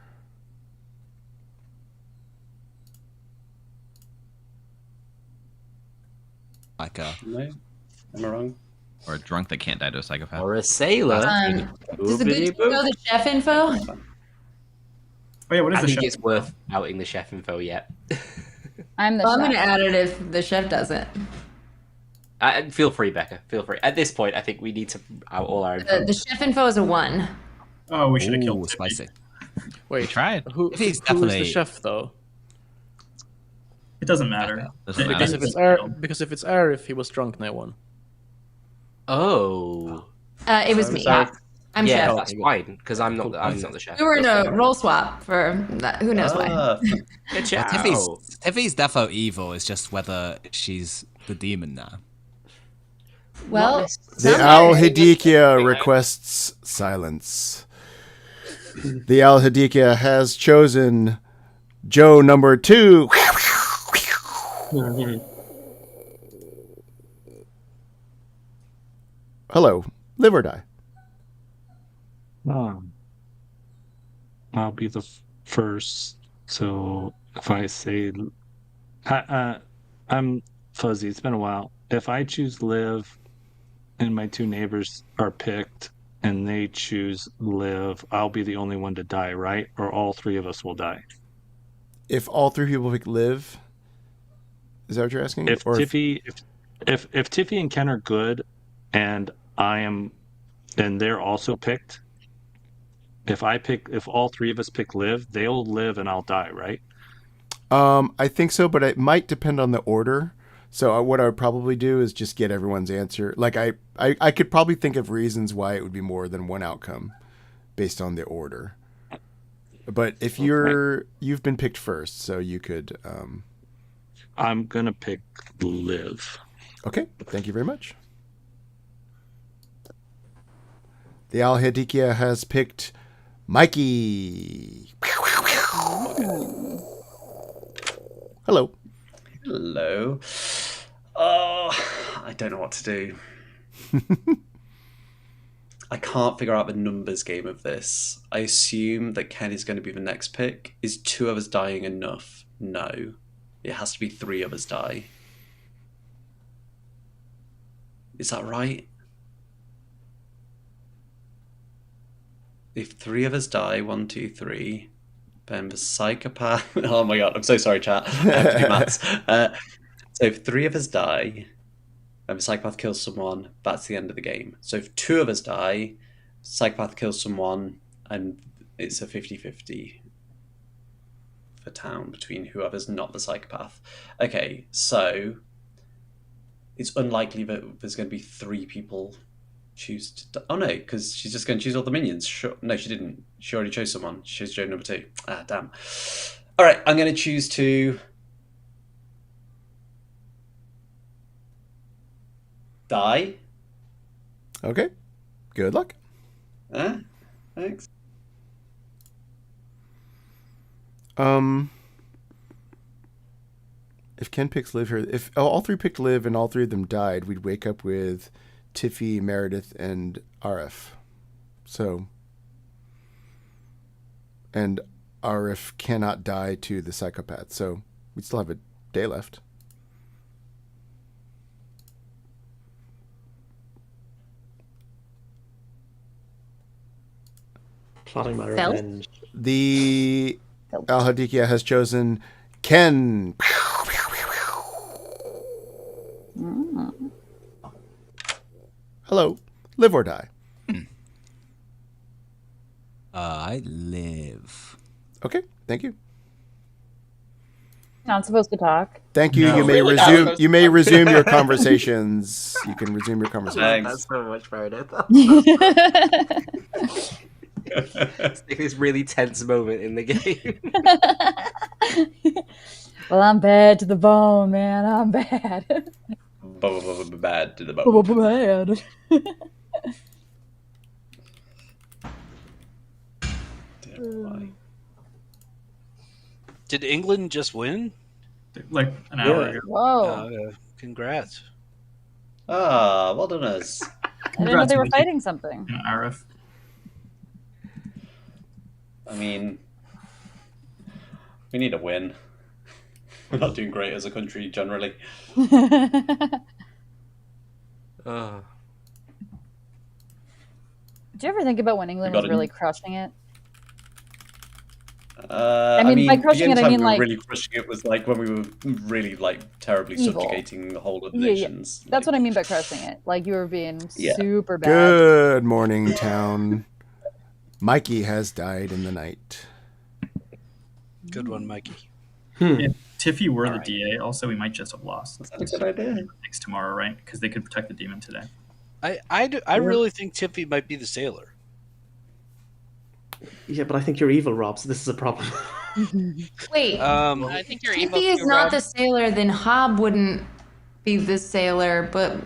No? Am I wrong? Or a drunk that can't die to a psychopath. Or a sailor. Does the good team know the chef info? Oh yeah, what is I the think chef it's worth outing the chef info yet. I'm the Well, I'm chef. going to add it if the chef doesn't. Feel free, Becca. Feel free. At this point, I think we need to out all our info. The chef info is a 1. Oh, we should have killed Tiffy. Spicy. Wait, tried. Who He's is definitely- the chef though? It doesn't matter. Doesn't Because matter. if it's Arif, he was drunk, and I won. Oh. It was me. I'm yeah, chef. that's fine because I'm not the chef. We were in a role swap for that. Who knows why? Good job. Tiffy's defo evil. It's just whether she's the demon now. Well, The Al Hidikia requests silence. The Al Hidikia has chosen Joe number 2. Hello, live or die. I'll be the first. So if I say, I'm fuzzy. It's been a while. If I choose live, and my 2 neighbors are picked, and they choose live, I'll be the only one to die, right? Or all 3 of us will die. If all 3 people pick live, is that what you're asking? If Or Tiffy, if Tiffy and Ken are good, and I am, and they're also picked. If all 3 of us pick live, they'll live and I'll die, right? I think so, but it might depend on the order. So what I would probably do is just get everyone's answer. Like I could probably think of reasons why it would be more than one outcome based on the order. But if you've been picked first, so you could. I'm gonna pick live. Okay, thank you very much. The Al Hidikia has picked Mikey. Hello. Hello. Oh, I don't know what to do. I can't figure out the numbers game of this. I assume that Ken is going to be the next pick. Is 2 of us dying enough? No. It has to be 3 of us die. Is that right? If 3 of us die, 1, 2, 3, then the psychopath... Oh my god, I'm so sorry, chat. I have to do maths. So if 3 of us die, and the psychopath kills someone, that's the end of the game. So if 2 of us die, psychopath kills someone, and it's a 50-50 for town between whoever's not the psychopath. Okay, so it's unlikely that there's going to be 3 people choose to... Oh no, because she's just going to choose all the minions. Sure. No, she didn't. She already chose someone. She chose Joe number 2. Ah, damn. All right, I'm going to choose to... die. Okay. Good luck. Thanks. If Ken picks live here, if all 3 picked live and all 3 of them died, we'd wake up with Tiffy, Meredith, and RF. So, and RF cannot die to the psychopath, so we still have a day left. Plotting my revenge. The Al Hadikia has chosen Ken. Hello, live or die. I live. Okay, thank you. Not supposed to talk. Thank you. No. You may Really resume. not. You may resume your conversations. You can resume your conversations. That's so much better. It's like this really tense moment in the game. Well, I'm bad to the bone, man. I'm bad. Bad to the bone. Bad. Did England just win? Like an hour ago. Whoa. Congrats. Ah, well done us. I didn't know they were fighting something. Arif. I mean, we need a win. We're not doing great as a country generally. Do you ever think about when England got was a- really crushing it? I mean, mean, by the crushing only it, I time mean, we were like, really crushing it was like when we were really like terribly evil. subjugating the whole of the Yeah, yeah. nations. That's what I mean by crushing it. Like, you were being Yeah. super bad. Good morning, town. Mikey has died in the night. Good one, Mikey. If Tiffy were the DA, also we might just have lost. That's a good idea. Next tomorrow, right? Because they could protect the demon today. I really think Tiffy might be the sailor. Yeah, but I think you're evil, Rob, so this is a problem. Wait, I think you're evil. Tiffy is too, not Rob. the sailor, then Hob wouldn't be the sailor, but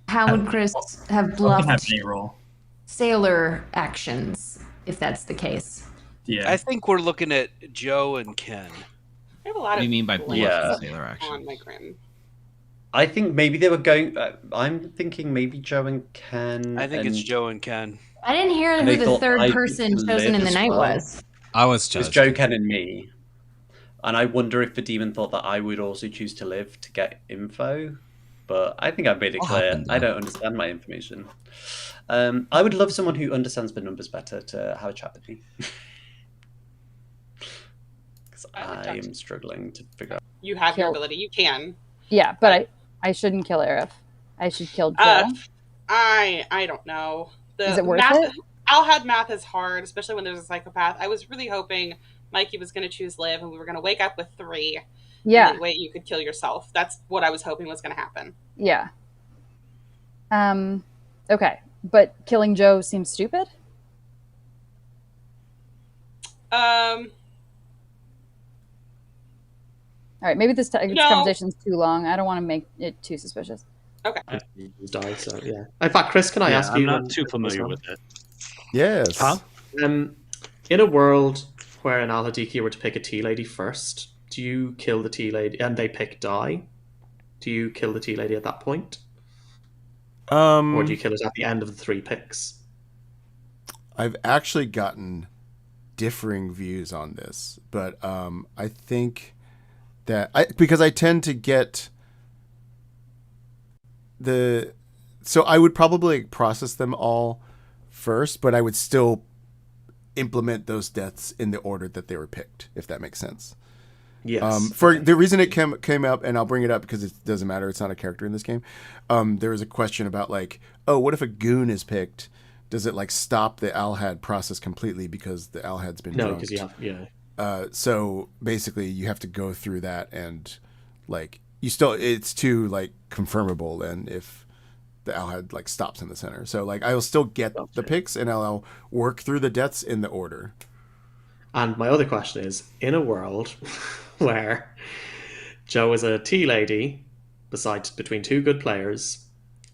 how would Chris have Have bluffed any role. sailor actions if that's the case? Yeah. I think we're looking at Joe and Ken. I have a lot What do of you mean by bluff Yeah. sailor action? on my grim. I think maybe they were going. I'm thinking maybe Joe and Ken. I think it's and- Joe and Ken. I didn't hear And who they the thought third I could person chosen live in the as night well. was. I was It was chosen. Joe, Ken, and me. And I wonder if the demon thought that I would also choose to live to get info. But I think I've made it What clear. happened I there? don't understand my information. I would love someone who understands the numbers better to have a chat with me. Because I am struggling to figure out. You have your Kill. ability. You can. Yeah, but I shouldn't kill Aerith. I should kill Joe. I don't know. Is it worth math, it? Alhad math is hard, especially when there's a psychopath. I was really hoping Mikey was going to choose Liv, and we were going to wake up with 3. Yeah. And that way you could kill yourself. That's what I was hoping was going to happen. Yeah. Okay, but killing Joe seems stupid. All right, maybe this No. conversation's too long. I don't want to make it too suspicious. Okay. Die, so yeah. In fact, Chris, can I ask I'm you? not too familiar with it. Yes. Huh? In a world where an Al-Hadiki were to pick a tea lady first, do you kill the tea lady and they pick die? Do you kill the tea lady at that point? Or do you kill it at the end of the 3 picks? I've actually gotten differing views on this, but I think that because I tend to get so I would probably process them all first, but I would still implement those deaths in the order that they were picked, if that makes sense. Yes. For the reason it came up, and I'll bring it up because it doesn't matter, it's not a character in this game. There was a question about like, oh, what if a goon is picked? Does it like stop the Alhad process completely because the Alhad's been No, drugged? because So basically, you have to go through that, and like it's too like confirmable. And if the Alhad like stops in the center, so like I will still get the picks, and I'll work through the deaths in the order. And my other question is, in a world where Joe is a tea lady, between 2 good players,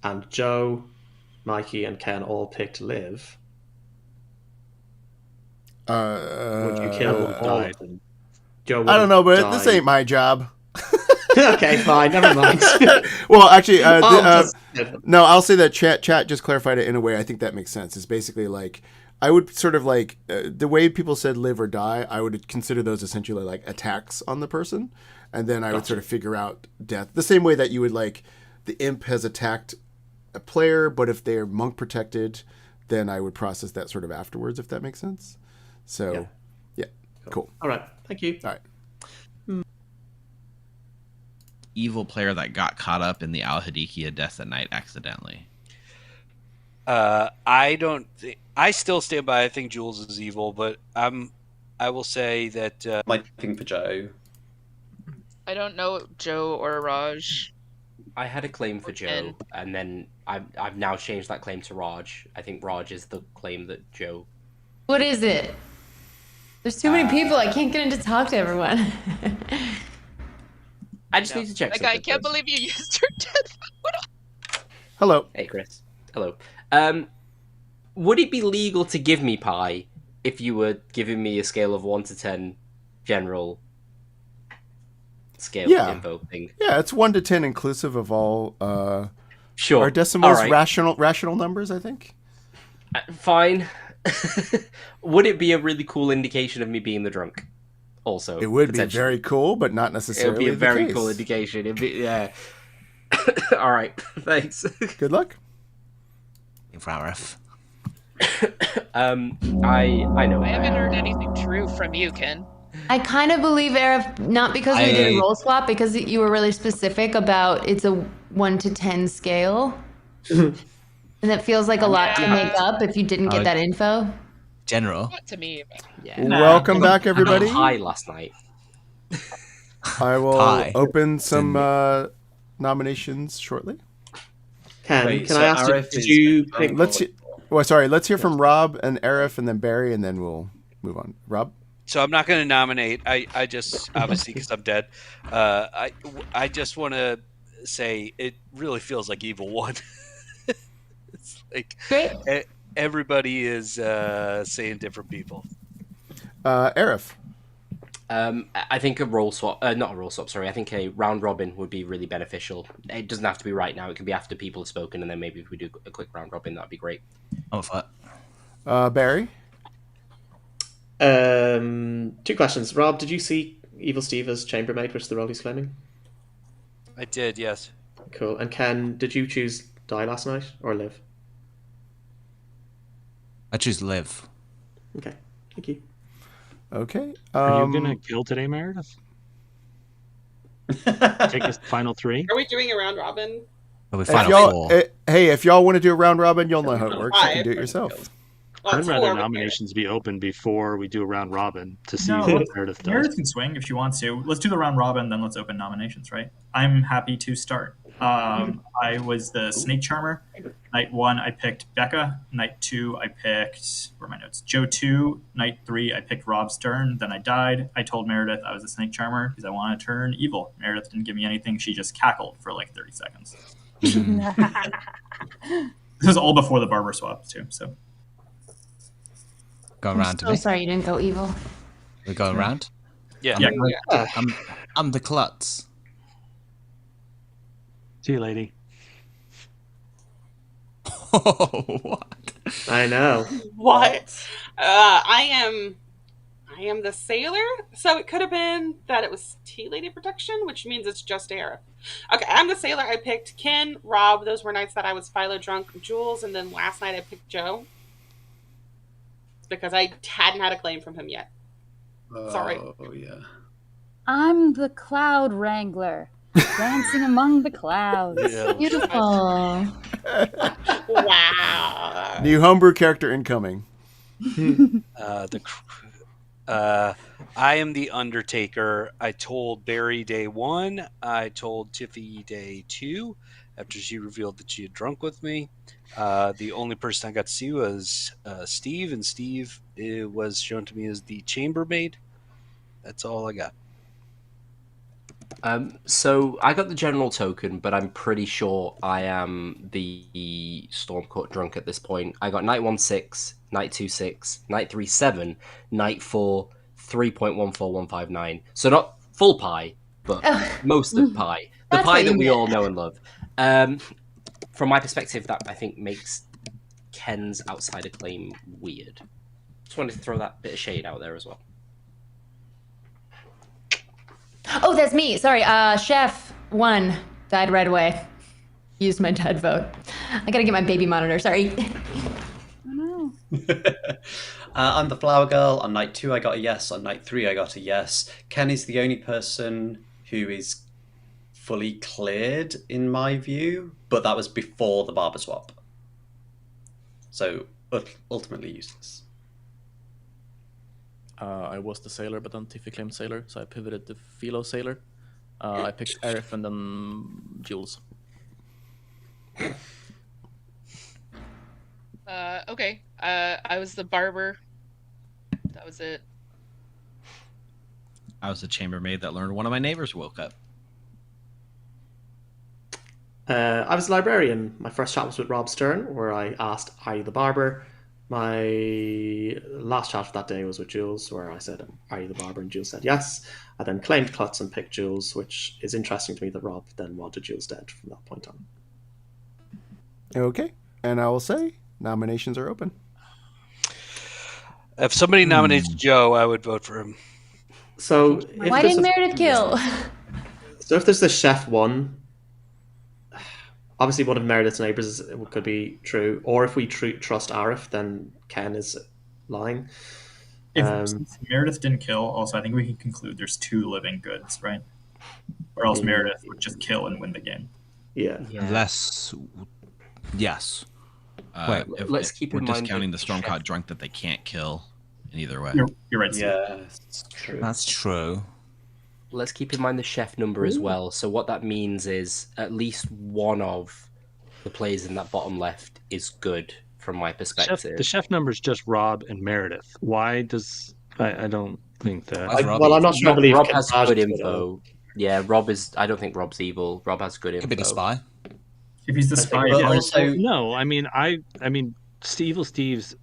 and Joe, Mikey, and Ken all picked Liv, would you kill all of them? Joe I don't know, but wouldn't this die. ain't my job. Okay, fine, never mind. Well, actually, Just- no, I'll say that chat just clarified it in a way I think that makes sense. It's basically like I would sort of like the way people said live or die, I would consider those essentially like attacks on the person, and then I would sort of figure out death the same way that you would like the imp has attacked a player, but if they're monk protected, then I would process that sort of afterwards, if that makes sense. So, yeah, cool. All right, thank you. All right. Evil player that got caught up in the Al-Hadikia death at night accidentally. I still stand by. I think Jules is evil, but I will say that my thing for Joe. I don't know Joe or Raj. I had a claim for Joe, and then I've now changed that claim to Raj. I think Raj is the claim that Joe. What is it? There's too many people. I can't get in to talk to everyone. I just need to check. Like, I can't believe you used your death. Hello. Hey, Chris. Hello. Would it be legal to give me pie if you were giving me a scale of 1 to 10 general scale info thing? Yeah, it's 1 to 10 inclusive of all. Sure. Are decimals All right. rational numbers? I think. Fine. Would it be a really cool indication of me being the drunk? Also, It would be very cool, but not necessarily. It would be a the very case. cool indication. It'd be, yeah. All right, thanks. Good luck. Vareth. I know. I haven't heard anything true from you, Ken. I kind of believe, Arif, not because we did a roll swap, because you were really specific about it's a 1 to 10 scale. And that feels like a lot to make up if you didn't get that info. General. Not to me. But... Yeah. Welcome back, everybody. I got high last night. I will Hi. open some nominations shortly. Ken, can I ask you, did you pick... Let's hear from Rob and Arif and then Barry, and then we'll move on. Rob? So I'm not going to nominate. I just, obviously, because I'm dead. I just want to say it really feels like Evil 1. It's like everybody is saying different people. Arif? I think a roll swap, not a roll swap, sorry. I think a round robin would be really beneficial. It doesn't have to be right now. It can be after people have spoken, and then maybe if we do a quick round robin, that'd be great. I'm for that. Barry? 2 questions. Rob, did you see Evil Steve as chambermaid, which is the role he's claiming? I did, yes. Cool. And Ken, did you choose die last night or live? I choose live. Okay, thank you. Okay. Are you gonna kill today, Meredith? Take his final 3. Are we doing a round robin? If y'all want to do a round robin, you'll know how it works. You can do it yourself. I'd rather nominations be open before we do a round robin to see what Meredith does. Meredith can swing if she wants to. Let's do the round robin, then let's open nominations, right? I'm happy to start. I was the snake charmer. Night 1, I picked Becca. Night 2, I picked, where are my notes? Joe 2. Night 3, I picked Rob Stern. Then I died. I told Meredith I was a snake charmer because I wanted to turn evil. Meredith didn't give me anything. She just cackled for like 30 seconds. This was all before the barber swap, too, so. Go around to me. Sorry you didn't go evil. We go around? Yeah. I'm the klutz. See you, lady. What? I know. What? I am the sailor, so it could have been that it was tea lady protection, which means it's just Arif. Okay, I'm the sailor. I picked Ken, Rob. Those were nights that I was Philo drunk, Jules, and then last night I picked Joe because I hadn't had a claim from him yet. Sorry. Oh yeah. I'm the cloud wrangler, dancing among the clouds. Yeah. Beautiful. Wow. New homebrew character incoming. I am the Undertaker. I told Barry day 1. I told Tiffy day 2 after she revealed that she had drunk with me. The only person I got to see was Steve, and Steve was shown to me as the chambermaid. That's all I got. So I got the general token, but I'm pretty sure I am the Stormcourt drunk at this point. I got night 1 6, night 2 6, night 3 7, night 4 3.14159. So not full pie, but most of pie. The pie that we all know and love. From my perspective, that I think makes Ken's outsider claim weird. Just wanted to throw that bit of shade out there as well. Oh, that's me. Sorry. Chef 1 died right away. Used my dead vote. I gotta get my baby monitor. Sorry. Oh, no. I'm the flower girl. On night 2, I got a yes. On night 3, I got a yes. Ken is the only person who is fully cleared, in my view, but that was before the barber swap. So, ultimately useless. I was the sailor, but then Tiffy claimed sailor, so I pivoted to Philo sailor. I picked Arif and then Jules. Okay. I was the barber. That was it. I was the chambermaid that learned one of my neighbors woke up. I was a librarian. My first chat was with Rob Stern, where I asked, "Are you the barber?" My last chat for that day was with Jules, where I said, "Are you the barber?" And Jules said yes. I then claimed Klutz and picked Jules, which is interesting to me that Rob then wanted Jules dead from that point on. Okay, and I will say nominations are open. If somebody nominates Joe, I would vote for him. So why didn't Meredith kill? So if there's the chef 1, obviously one of Meredith's neighbors could be true, or if we trust Arif, then Ken is lying. Since Meredith didn't kill, also I think we can conclude there's 2 living goods, right? Or else Meredith would just kill and win the game. Yeah. Unless, yes. Wait, let's keep in mind discounting the Stormcaught drunk that they can't kill in either way. You're right. Yeah, it's true. That's true. Let's keep in mind the chef number as well. So what that means is at least one of the players in that bottom left is good from my perspective. The chef number is just Rob and Meredith. Why does I don't think that? Well, I'm not sure. I believe Rob has good info. Yeah, Rob is. I don't think Rob's evil. Rob has good info. Could be the spy. If he's the spy, no. I mean, Evil Steve's.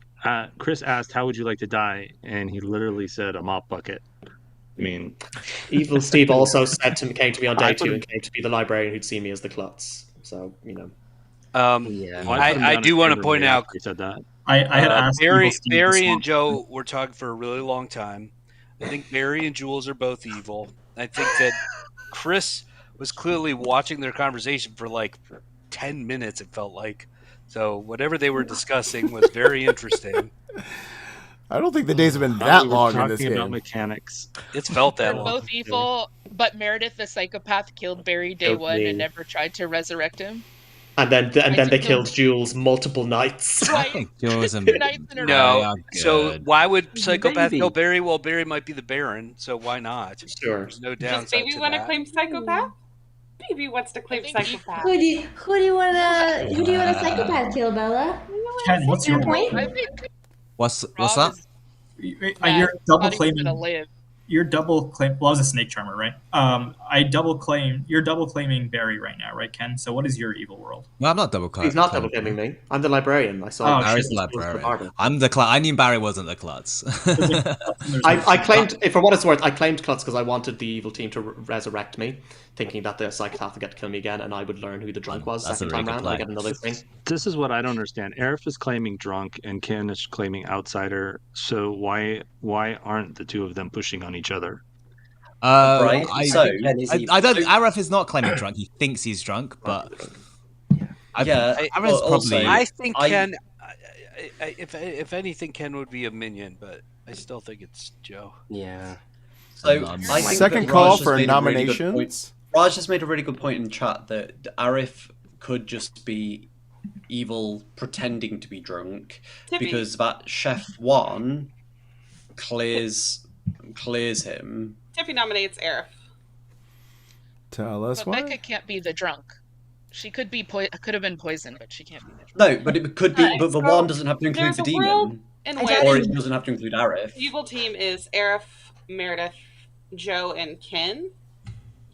Chris asked, "How would you like to die?" And he literally said, "A mop bucket." I mean, Evil Steve also said came to me on day 2 and came to be the librarian who'd see me as the klutz. So I do want to point out. He said that. I had asked Barry and Joe were talking for a really long time. I think Barry and Jules are both evil. I think that Chris was clearly watching their conversation for like 10 minutes, it felt like. So whatever they were discussing was very interesting. I don't think the days have been that long in this Talking about game. mechanics. It's felt that They're long. both evil, but Meredith the psychopath killed Barry day 1 and never tried to resurrect him. And then they killed Jules multiple nights. I think Jules and No. So why would Psychopath kill Barry? Well, Barry might be the Baron, so why not? Sure. There's no Does downside Baby to want to that. claim psychopath? Baby wants to claim psychopath. Who do you wanna psychopath kill, Bella? Ken, what's your point? What's that? You're double claiming. You're double claim. Well, I was a snake charmer, right? You're double claiming Barry right now, right, Ken? So what is your evil world? No, I'm not double claiming. He's not double claiming me. I'm the librarian. I saw. Barry's the librarian. I'm the I knew Barry wasn't the klutz. I claimed, for what it's worth, I claimed klutz because I wanted the evil team to resurrect me, thinking that the psychopath would get to kill me again, and I would learn who the drunk was That's second a really time good round. I plan. get another thing. This is what I don't understand. Arif is claiming drunk, and Ken is claiming outsider. So why aren't the two of them pushing on each other? Right. I don't. Arif is not claiming drunk. He thinks he's drunk, but Arif's probably. I think Ken. If anything, Ken would be a minion, but I still think it's Joe. Yeah. So I think Second that call Raj has for made a really good nominations. point. Raj has made a really good point in chat that Arif could just be evil pretending to be drunk Tippy. because that chef 1 clears him. Tiffy nominates Arif. Tell us But why. Becca can't be the drunk. She could be could have been poisoned, but she can't be the drunk. No, but it could be. But the so 1 doesn't have to include there's the a world demon, in or which it doesn't have to include Arif. the evil team is Arif, Meredith, Joe, and Ken.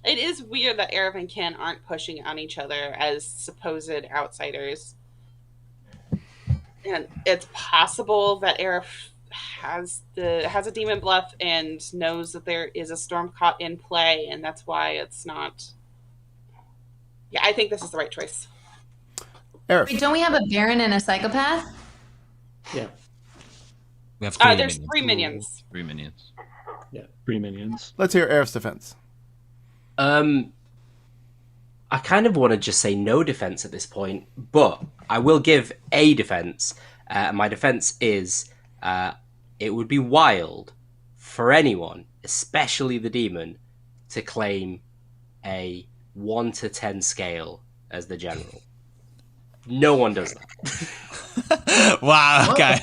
It is weird that Arif and Ken aren't pushing on each other as supposed outsiders. And it's possible that Arif has a demon bluff and knows that there is a Stormcaught in play, and that's why it's not. Yeah, I think this is the right choice. Wait, don't we have a Baron and a psychopath? Yeah. We have There's 3 minions. 3 minions. Yeah. 3 minions. Let's hear Arif's defense. I kind of want to just say no defense at this point, but I will give a defense. My defense is it would be wild for anyone, especially the demon, to claim a 1 to 10 scale as the general. No one does that. Wow. Okay.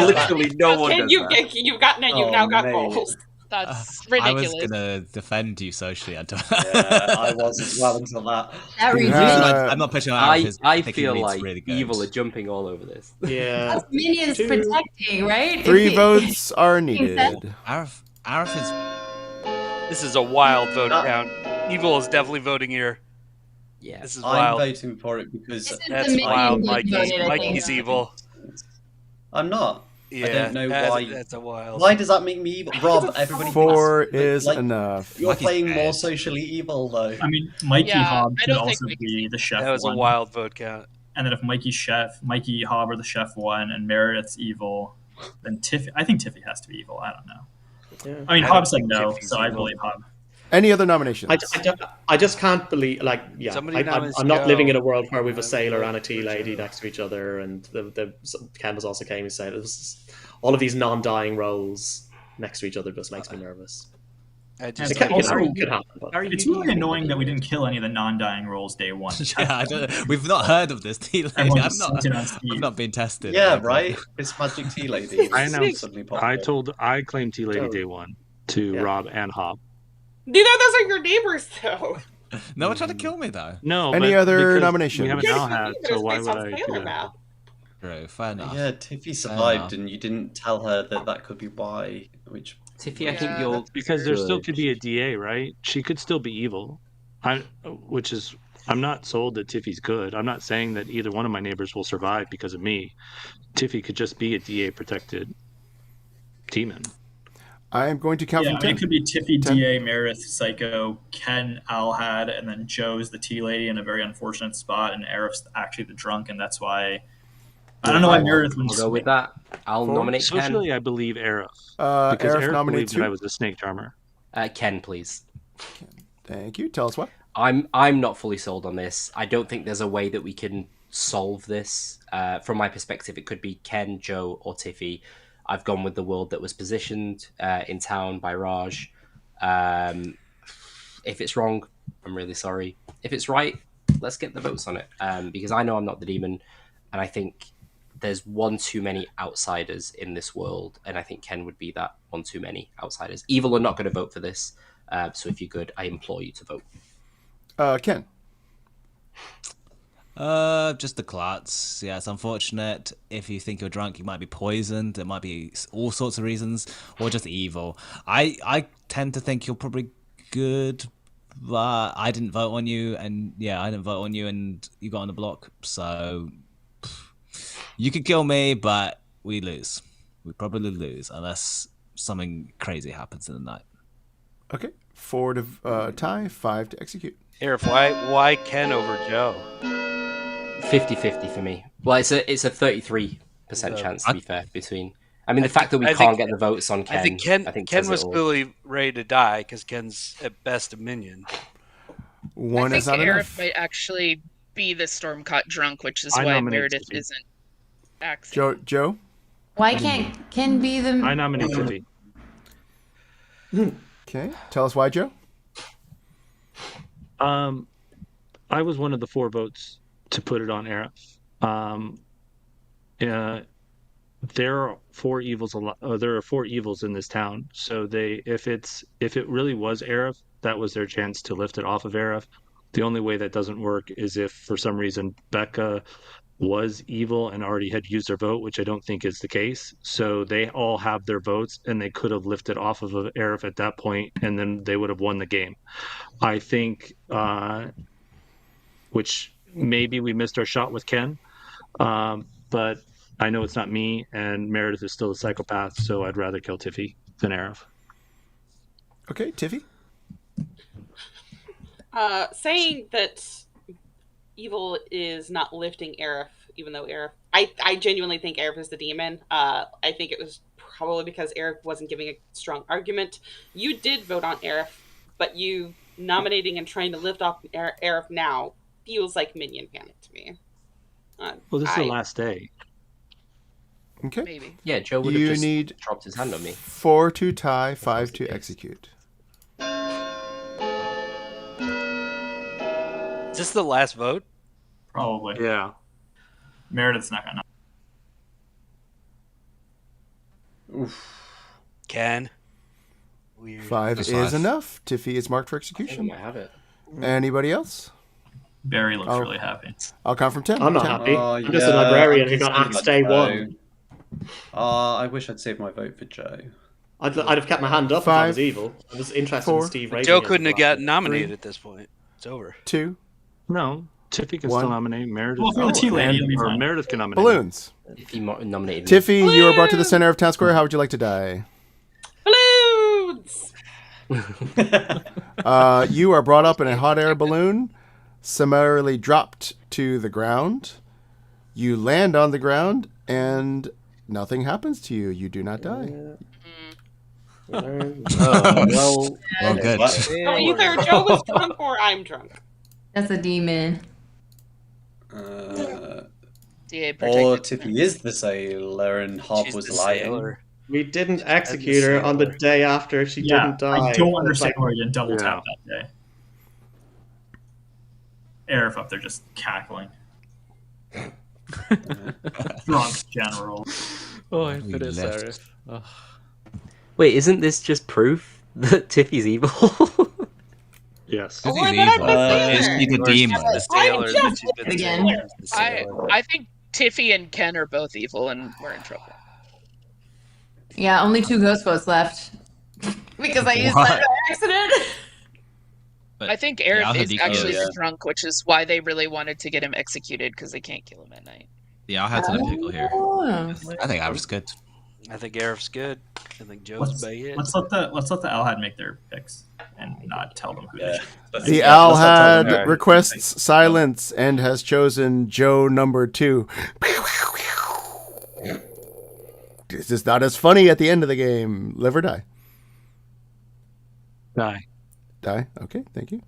Literally, no one does that. You've gotten it. You've now got goals. That's I was ridiculous. gonna defend you socially. Yeah, I was as well until that. I'm not pushing on Arif. I think feel he's like really good. evil are jumping all over this. Yeah. That's minions protecting, right? 3 votes are needed. Arif is. This is a wild vote count. Evil is definitely voting here. Yeah, this is I'm wild. voting for it because That's wild, Mikey's evil. I'm not. Yeah, I don't know why. That's a wild. Why does that make me evil? Rob, everybody. 4 is enough. You're playing more socially evil, though. I mean, Mikey Hobb I could don't think also be the chef. That was a wild vote count. And then if Mikey Hobb or the chef 1, and Meredith's evil, then I think Tiffy has to be evil. I don't know. Yeah. I mean, I don't Hobb's like think no, Tiffy's so I evil. believe Hobb. Any other nominations? I just can't believe, like, yeah, Somebody I'm nominates not Joe. living in a world where we've a I sailor vote and a tea for lady Joe. next to each other, and Ken was also came and said all of these non-dying roles next to each other just makes me nervous. And It could happen, but it's really annoying that we didn't kill any of the non-dying rolls day one. Yeah, we've not heard of this tea lady. Everyone's I've sent it on Steve. not been tested. Yeah, right. It's Magic Tea Lady. I announced. Suddenly popular. I claimed Tea Lady day one to Rob and Hop. Neither of those are your neighbors, though. No one tried to kill me though. No. Any but other because nominations? We haven't now had, so why based would on I do Sailor that? Map. True, fair enough. Yeah, Tiffy Fair survived, enough. and you didn't tell her that could be why. Which Tiffy, I think you're because there still good. could be a DA, right? She could still be evil. I'm not sold that Tiffy's good. I'm not saying that either one of my neighbors will survive because of me. Tiffy could just be a DA protected demon. I am going to count from 10. It could be Tiffy, 10. DA, Meredith, Psycho, Ken, Alhad, and then Joe's the tea lady in a very unfortunate spot, and Arif's actually the drunk, and that's why. I don't know why Meredith would I'll go with that. I'll nominate Ken. Socially, I believe Arif. Arif Because Arif nominates believed that who? I was a snake charmer. Ken, please. Thank you. Tell us what. I'm not fully sold on this. I don't think there's a way that we can solve this. From my perspective, it could be Ken, Joe, or Tiffy. I've gone with the world that was positioned in town by Raj. If it's wrong, I'm really sorry. If it's right, let's get the votes on it. Because I know I'm not the demon, and I think there's one too many outsiders in this world, and I think Ken would be that one too many outsiders. Evil are not going to vote for this, so if you're good, I implore you to vote. Ken. Just the clots. Yeah, it's unfortunate. If you think you're drunk, you might be poisoned. There might be all sorts of reasons, or just evil. I tend to think you're probably good, but I didn't vote on you, and I didn't vote on you, and you got on the block. So you could kill me, but we lose. We probably lose unless something crazy happens in the night. Okay, 4 to tie, 5 to execute. Arif, why Ken over Joe? 50-50 for me. Well, it's a 33% chance, to be fair, between. I mean, the fact that we can't get the votes on Ken. I think Ken was clearly ready to die because Ken's at best a minion. One I is think not Arif enough. might actually be the Stormcott drunk, which is I why nominate Meredith Tiffy. isn't acting. Joe? Why can't Ken be the? I nominate Tiffy. Okay, tell us why, Joe. I was one of the 4 votes to put it on Arif. There are 4 evils. There are 4 evils in this town. So if it really was Arif, that was their chance to lift it off of Arif. The only way that doesn't work is if for some reason Becca was evil and already had used their vote, which I don't think is the case. So they all have their votes, and they could have lifted off of Arif at that point, and then they would have won the game. I think, which maybe we missed our shot with Ken, but I know it's not me, and Meredith is still a psychopath, so I'd rather kill Tiffy than Arif. Okay, Tiffy? Saying that evil is not lifting Arif, even though Arif... I genuinely think Arif is the demon. I think it was probably because Arif wasn't giving a strong argument. You did vote on Arif, but you nominating and trying to lift off Arif now feels like minion panic to me. Well, this is the last day. Okay. Maybe. Yeah, Joe would have You just need dropped his hand on me. 4 to tie, 5 to execute. Is this the last vote? Probably. Yeah. Meredith's not gonna. Ken. Weird. 5 That's is 5. enough. Tiffy is marked for execution. I have it. Anybody else? Barry looks really happy. I'll count from 10. I'm not 10. happy. I'm just a librarian who got axed day 1. I wish I'd saved my vote for Joe. I'd have kept my hand up if I was evil. I was interested 4. in Steve But raising Joe it couldn't have as well. gotten nominated 3. at this point. It's over. 2. No, Tiffy can 1. still nominate Meredith. Well, for the tea lady, it'll be or fine. Meredith can nominate. Balloons. If he nominated me. Tiffy, you are brought to the center of Town Square. How would you like to die? Balloons! You are brought up in a hot air balloon, summarily dropped to the ground. You land on the ground, and nothing happens to you. You do not die. Oh, well, Well, good. So either Joe was drunk or I'm drunk. That's a demon. DA Or protected. Tiffy is the sailor and Hob She's was the lying. sailor. We didn't And execute her on the sailor. day after she Yeah, didn't die. I don't It's understand like- why we didn't double tap Yeah. that day. Arif up there just cackling. Drunk general. Oh, We it is left. Arif. Oh. Wait, isn't this just proof that Tiffy's evil? Yes. Oh, Tiffy's and then I'm evil. the Is sailor. she the demon? The sailor just that she's been the again. sailor is the sailor. I think Tiffy and Ken are both evil, and we're in trouble. Yeah, only 2 ghost votes left. Because I used What? that by accident. But I think yeah, Aerith I'll is have actually DK. the drunk, which is why they really wanted to get him executed because they can't kill him at night. Yeah, I'll have to the pickle here. Oh. I think I was good. I think Arif's good. I think Joe's Let's bad. let the Alhad make their picks and not tell them who they Yeah. should. The Yeah, let's not tell them Alhad who. requests silence and has chosen Joe number 2. This is not as funny at the end of the game. Live or die? Die. Die. Okay, thank you.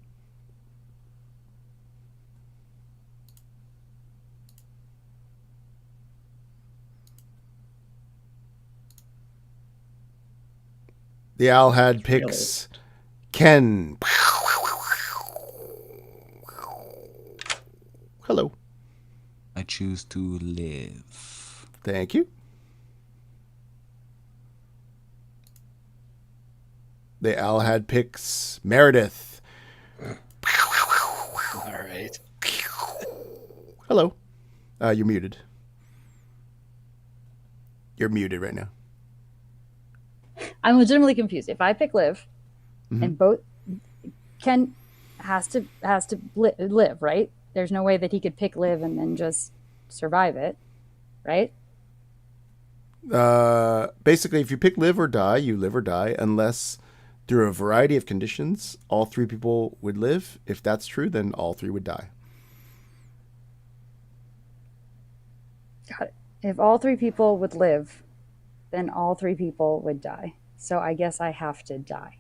The Alhad picks Ken. Hello. I choose to live. Thank you. The Alhad picks Meredith. All right. Hello. You're muted. You're muted right now. I'm legitimately confused. If I pick live, Mhm. and both Ken has to live, right? There's no way that he could pick live and then just survive it, right? Basically, if you pick live or die, you live or die, unless through a variety of conditions, all 3 people would live. If that's true, then all 3 would die. Got it. If all 3 people would live, then all 3 people would die. So I guess I have to die.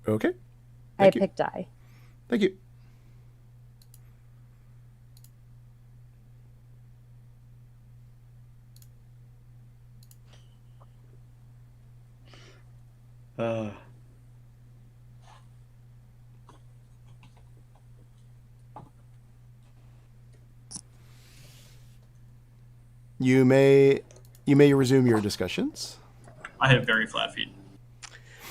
Okay. I Thank you. pick die. Thank you. You may resume your discussions. I have very flat feet.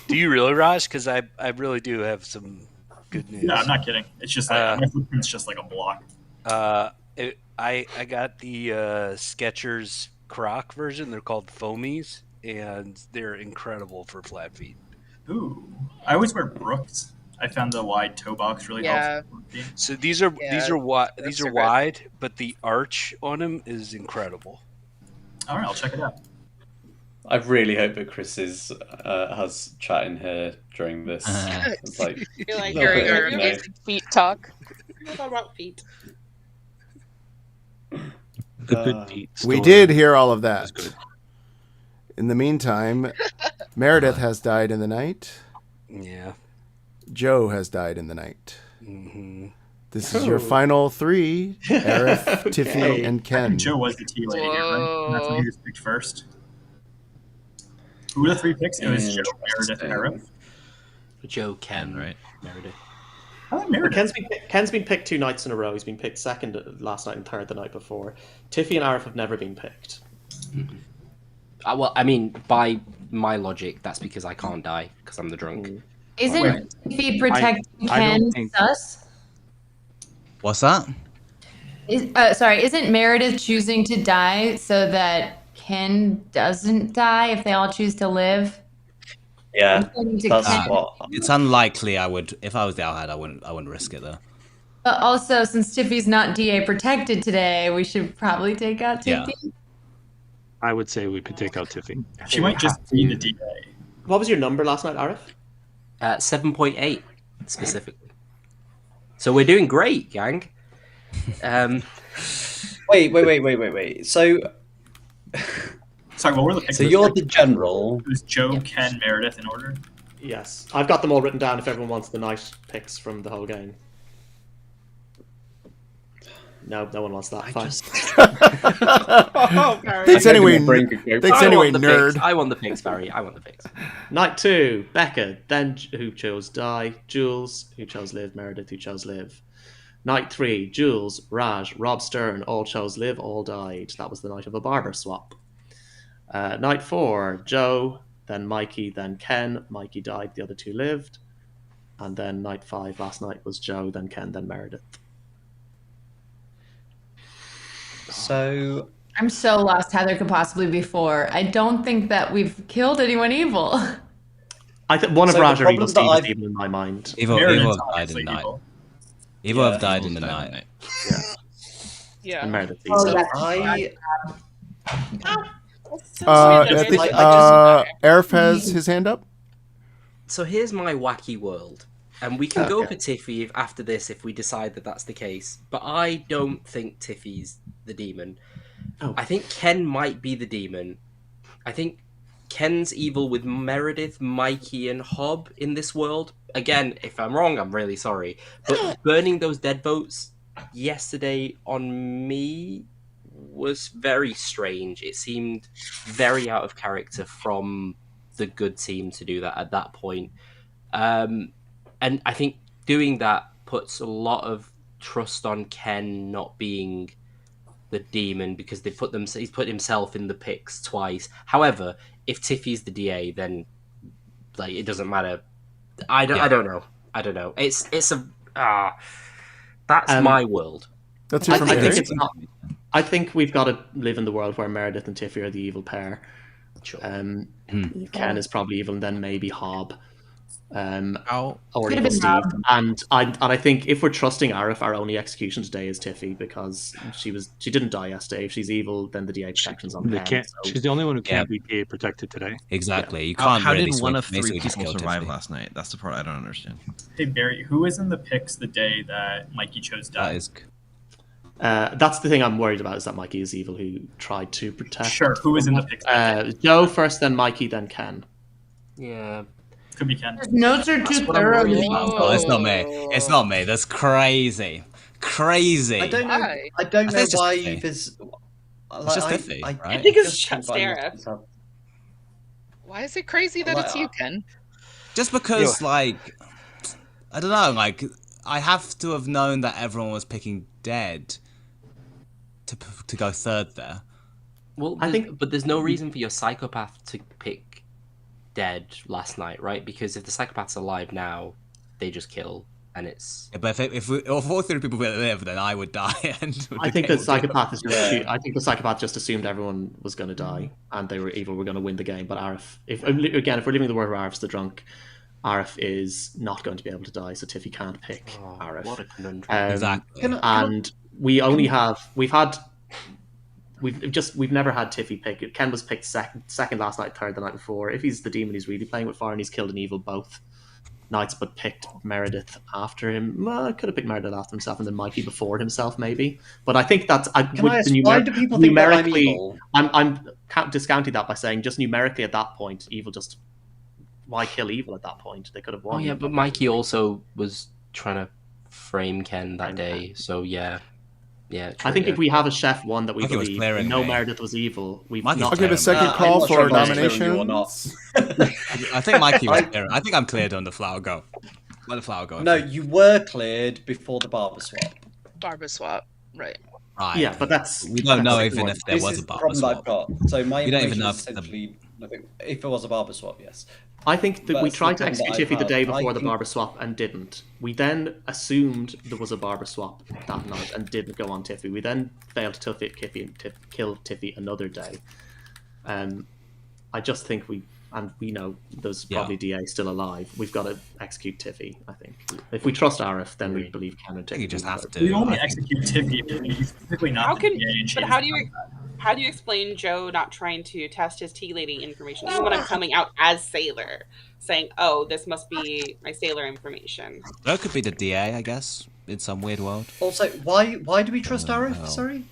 Do you really, Raj? Because I really do have some good news. No, I'm not kidding. It's just like my footprint's just like a block. I got the Skechers Croc version. They're called Foamies, and they're incredible for flat feet. Ooh, I always wear Brooks. I found the wide toe box really helpful. So these are wide. Brooks These are are good. wide, but the arch on them is incredible. All right, I'll check it out. I really hope that Chris has chat in here during this. It's like, You're like, no, your no. amazing feet talk. What about feet? The good feet. We story did hear all of that. is good. In the meantime, Meredith has died in the night. Yeah. Joe has died in the night. Mm-hmm. This is your final 3, Aerith, Tiffy, and I Ken. think Joe was the tea lady here, right? And that's what he just picked first. Who were the 3 picks? It was Joe, Meredith, and Arif. Joe, Ken, right? Meredith. I like Meredith. Ken's been picked 2 nights in a row. He's been picked second last night and third the night before. Tiffy and Arif have never been picked. Well, I mean, by my logic, that's because I can't die because I'm the drunk. Isn't Tiffy protecting I don't Ken think- sus? What's that? Isn't Meredith choosing to die so that Ken doesn't die if they all choose to live? Yeah, According to that's Ken. what. It's unlikely I would. If I was the Alhad, I wouldn't risk it though. But also, since Tiffy's not DA protected today, we should probably take out Yeah. Tiffy. I would say we could take out Tiffy. She might just be the DA. What was your number last night, Arif? 7.8 specifically. So we're doing great, gang. Wait. So Sorry, what were the picks? So you're the general. It was Joe, Ken, Meredith in order. Yes, I've got them all written down if everyone wants the knight picks from the whole game. No, no one wants that. Fine. Thanks anyway, nerd. I want the picks, Barry. I want the picks. Knight 2, Becca, then who chose die, Jules, who chose live, Meredith, who chose live. Knight 3, Jules, Raj, Rob Stern, all chose live, all died. That was the night of a barber swap. Knight 4, Joe, then Mikey, then Ken. Mikey died, the other two lived. And then Knight 5 last night was Joe, then Ken, then Meredith. So I'm so lost how there could possibly be 4. I don't think that we've killed anyone evil. I think one of So Raj the or Evil problem that Steve is even in my mind. Evil Meredith's have died in obviously the night. evil. Evil Yeah. have died in the night. Yeah. Yeah. And Meredith. Oh, so- that's I I think Arif has his hand up. So here's my wacky world. And we can go Okay. for Tiffy after this if we decide that that's the case. But I don't think Tiffy's the demon. Oh. I think Ken might be the demon. I think Ken's evil with Meredith, Mikey, and Hob in this world. Again, if I'm wrong, I'm really sorry. But burning those dead votes yesterday on me was very strange. It seemed very out of character from the good team to do that at that point. And I think doing that puts a lot of trust on Ken not being the demon because he's put himself in the picks twice. However, if Tiffy's the DA, then like it doesn't matter. I don't know. It's that's my world. That's I it from think Eric. it's not. I think we've got to live in the world where Meredith and Tiffy are the evil pair. Sure. Ken is probably evil, and then maybe Hob. How? Or Could have Evil been Steve. Hob. And I think if we're trusting Arif, our only execution today is Tiffy because she didn't die yesterday. If she's evil, then the DA protection's on They Ken. can't. So She's the only one who can't be DA protected today. Exactly. You How, can't how really did one of switch, 3 basically just people kill survive Tiffy. last night? That's the part I don't understand. Hey Barry, who was in the picks the day that Mikey chose die? That is. that's the thing I'm worried about is that Mikey is evil who tried to protect. Sure, who was in the picks? Joe first, then Mikey, then Ken. Yeah. Could be Ken. His notes are too what I'm thorough. worried Oh, it's not me. It's not me. That's crazy. Crazy. I don't know. Why? I don't know It's just why Tiffy. there's. It's just Tiffy, right? I think it's just just think Sarah. Why is it crazy that it's you, Ken? Just because, like, I don't know, like, I have to have known that everyone was picking dead to go third there. Well, but there's no reason for your psychopath to pick dead last night, right? Because if the psychopath's alive now, they just kill, and it's. Yeah, but if all 3 people live, then I would die. And I think the psychopath I think the psychopath just assumed everyone was going to die and they were evil. We're going to win the game. But Arif, if we're living in the world where Arif's the drunk, Arif is not going to be able to die, so Tiffy can't pick Arif. What a conundrum! Exactly. And we only have we've never had Tiffy pick. Ken was picked second last night, third the night before. If he's the demon, he's really playing with fire, and he's killed an evil both nights, but picked Meredith after him. Well, I could have picked Meredith after himself, and then Mikey before himself, maybe. But I think that's. Can I ask, why do people think that I'm evil? I'm discounting that by saying just numerically at that point, evil just. Why kill evil at that point? They could have won. Oh yeah, but Mikey also was trying to frame Ken that day, so yeah. I think if we have a chef one that we Mikey was believe clearing no me. Meredith was evil, we've Mikey's not. I'll give a second I'm call not for sure if I was clearing you or nominations. not. I think Mikey was clear. I think I'm cleared on the flower go. Let the flower go. No, you were cleared before the barber swap. Barber swap, right? Right. Yeah, but that's We don't know that's even like if there This was is a the barber problem swap. I've got. So my We don't even information know is if the- essentially if it was a barber swap, yes. I think that we That's the tried to problem that execute Tiffy I've the day had. I before the think- barber swap and didn't. We then assumed there was a barber swap that night and didn't go on Tiffy. We then failed to kill Tiffy another day. I just think we know there's probably DA still alive. We've got to execute Tiffy, I think. If we trust Arif, then we believe Ken and Tiffy. You just have to. We only execute Tiffy if he's physically not How the can? DA and she But is how do you? not. How do you explain Joe not trying to test his tea lady information? Even when I'm coming out as Sailor, saying, "Oh, this must be my Sailor information." That could be the DA, I guess, in some weird world. Also, why do we trust Arif? know. Sorry.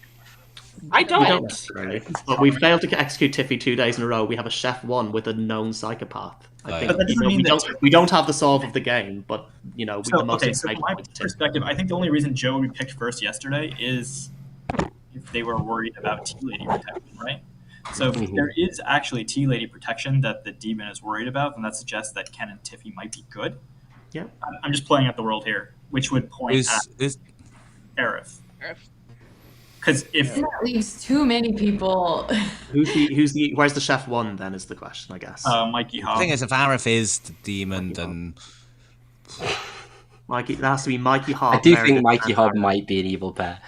I We don't, don't. but we failed to execute Tiffy 2 days in a row. We have a chef 1 with a known psychopath. I think But that doesn't mean we don't have the solve of the game, but the most So from my information is Tiffy. perspective, I think the only reason Joe would be picked first yesterday is if they were worried about Tea Lady protection, right? So if there is actually Tea Lady protection that the demon is worried about, then that suggests that Ken and Tiffy might be good. Yeah. I'm just playing out the world here, which would point at Aerith. Because if That leaves too many people. Where's the chef 1 then is the question, I guess. Mikey The Hobb. thing is, if Aerith is the demon, then Mikey, there has to be Mikey Hobb. I do Meredith, think Mikey and Hobb Aerith. might be an evil pair.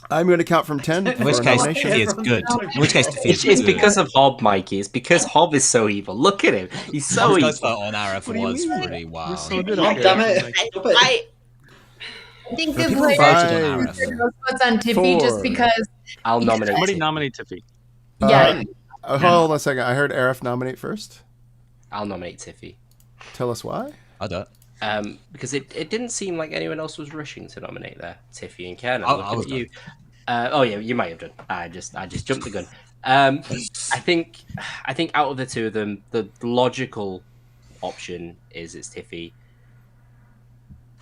I'm going to count from 10. in which for a case nomination. Tiffy is good. In which case Tiffy is It's good. because of Hobb, Mikey. It's because Hobb is so evil. Look at him. He's so His evil. ghost vote on Aerith was pretty wild. Damn it. I think There are the people players voted on should Aerith. put those votes on Tiffy just because. I'll nominate. Somebody Tiffy. nominate Tiffy. Yeah. Hold on a second. I heard Aerith nominate first. I'll nominate Tiffy. Tell us why. I don't. Because it didn't seem like anyone else was rushing to nominate there. Tiffy and Ken. I I'm looking was at you. Oh yeah, you might have done. I just jumped the gun. I think out of the two of them, the logical option is it's Tiffy.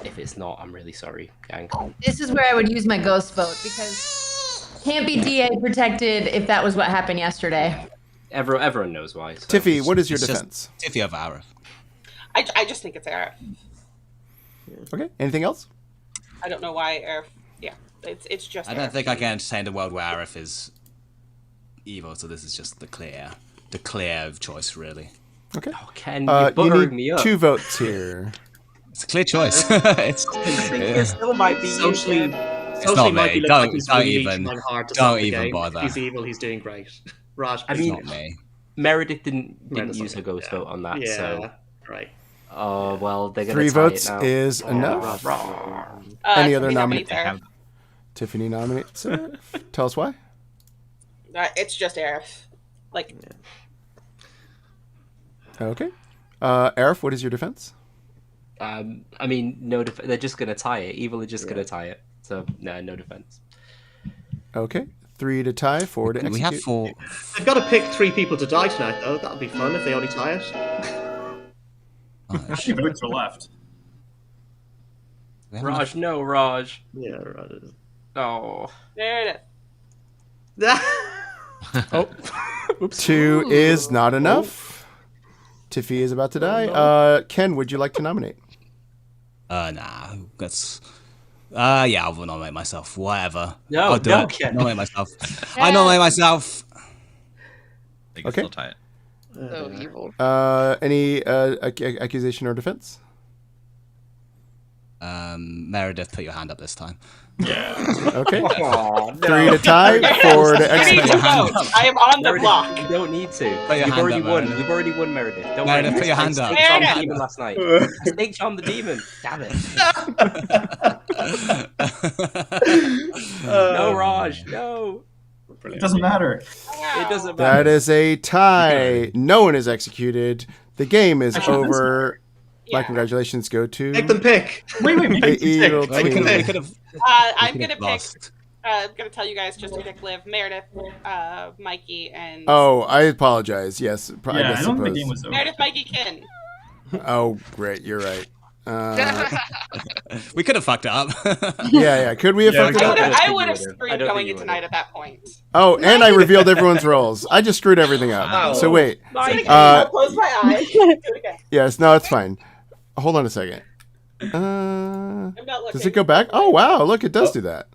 If it's not, I'm really sorry, gang. This is where I would use my ghost vote because can't be DA protected if that was what happened yesterday. Everyone knows why. So. Tiffy, what is your It's just defense? Tiffy over Aerith. I just think it's Aerith. Okay. Anything else? I don't know why Aerith. Yeah, it's just. I don't Aerith. think I can entertain a world where Aerith is evil, so this is just the clear choice, really. Okay. Oh, Ken, you're You buttering need me up. 2 votes here. It's a clear choice. It still might be Socially, not Mikey me. looks Don't- like he's don't really even- trying hard to don't solve the even game. bother. If he's evil, he's doing great. Raj, I please. mean, Not me. Meredith didn't Meredith's use her not- ghost vote on that, yeah, so. right. Oh well, they're gonna 3 tie votes it now. is enough. Any other nomination? Aerith. Tiffany nominates Aerith. Tell us why. It's just Aerith. Like, Okay. Aerith, what is your defense? I mean, they're just gonna tie it. Evil are just gonna tie it. So no defense. Okay. 3 to tie, 4 to execute. We have 4. They've got to pick 3 people to die tonight, though. That'll be fun if they only tie it. How many votes are left? Raj, no, Raj. Yeah, right. Oh. There it is. 2 is not enough. Tiffy is about to die. Ken, would you like to nominate? Nah, that's. Yeah, I'll nominate myself. Whatever. No, I'll do no, it. Ken. Nominate myself. I nominate myself. They can Okay. still tie it. So evil. Any accusation or defense? Meredith, put your hand up this time. Okay. Aw, no. 3 to tie, 4 to You need execute. to vote. I am on the Meredith, block. You don't need to. Put your You've hand already up, won. Meredith. You've already won, Meredith. Don't Meredith, worry. put your hand I up. snaked on the Meredith. demon last night. I snaked on the demon. Damn it. No, Raj. No. It doesn't matter. It doesn't That matter. is a tie. No one is executed. The game is over. My Yeah. congratulations go to Make them pick. Wait, the evil Well, we team. could have. I'm gonna pick. lost. I'm gonna tell you guys just to pick Liv, Meredith, Mikey, and Oh, I apologize. Yes, I Yeah, guess I don't think the suppose. game was over. Meredith, Mikey, Ken. Oh, great. You're right. We could have fucked it up. Yeah. Could we have Yeah, fucked we it up? could've. I would have I screwed don't going think you into tonight at that point. Oh, and I revealed everyone's roles. I just screwed everything up. Wow. So wait. Mikey. I'll close my eyes. Do it again. Yes. No, it's fine. Hold on a second. I'm not looking. Does it go back? Oh wow! Look, it does do that.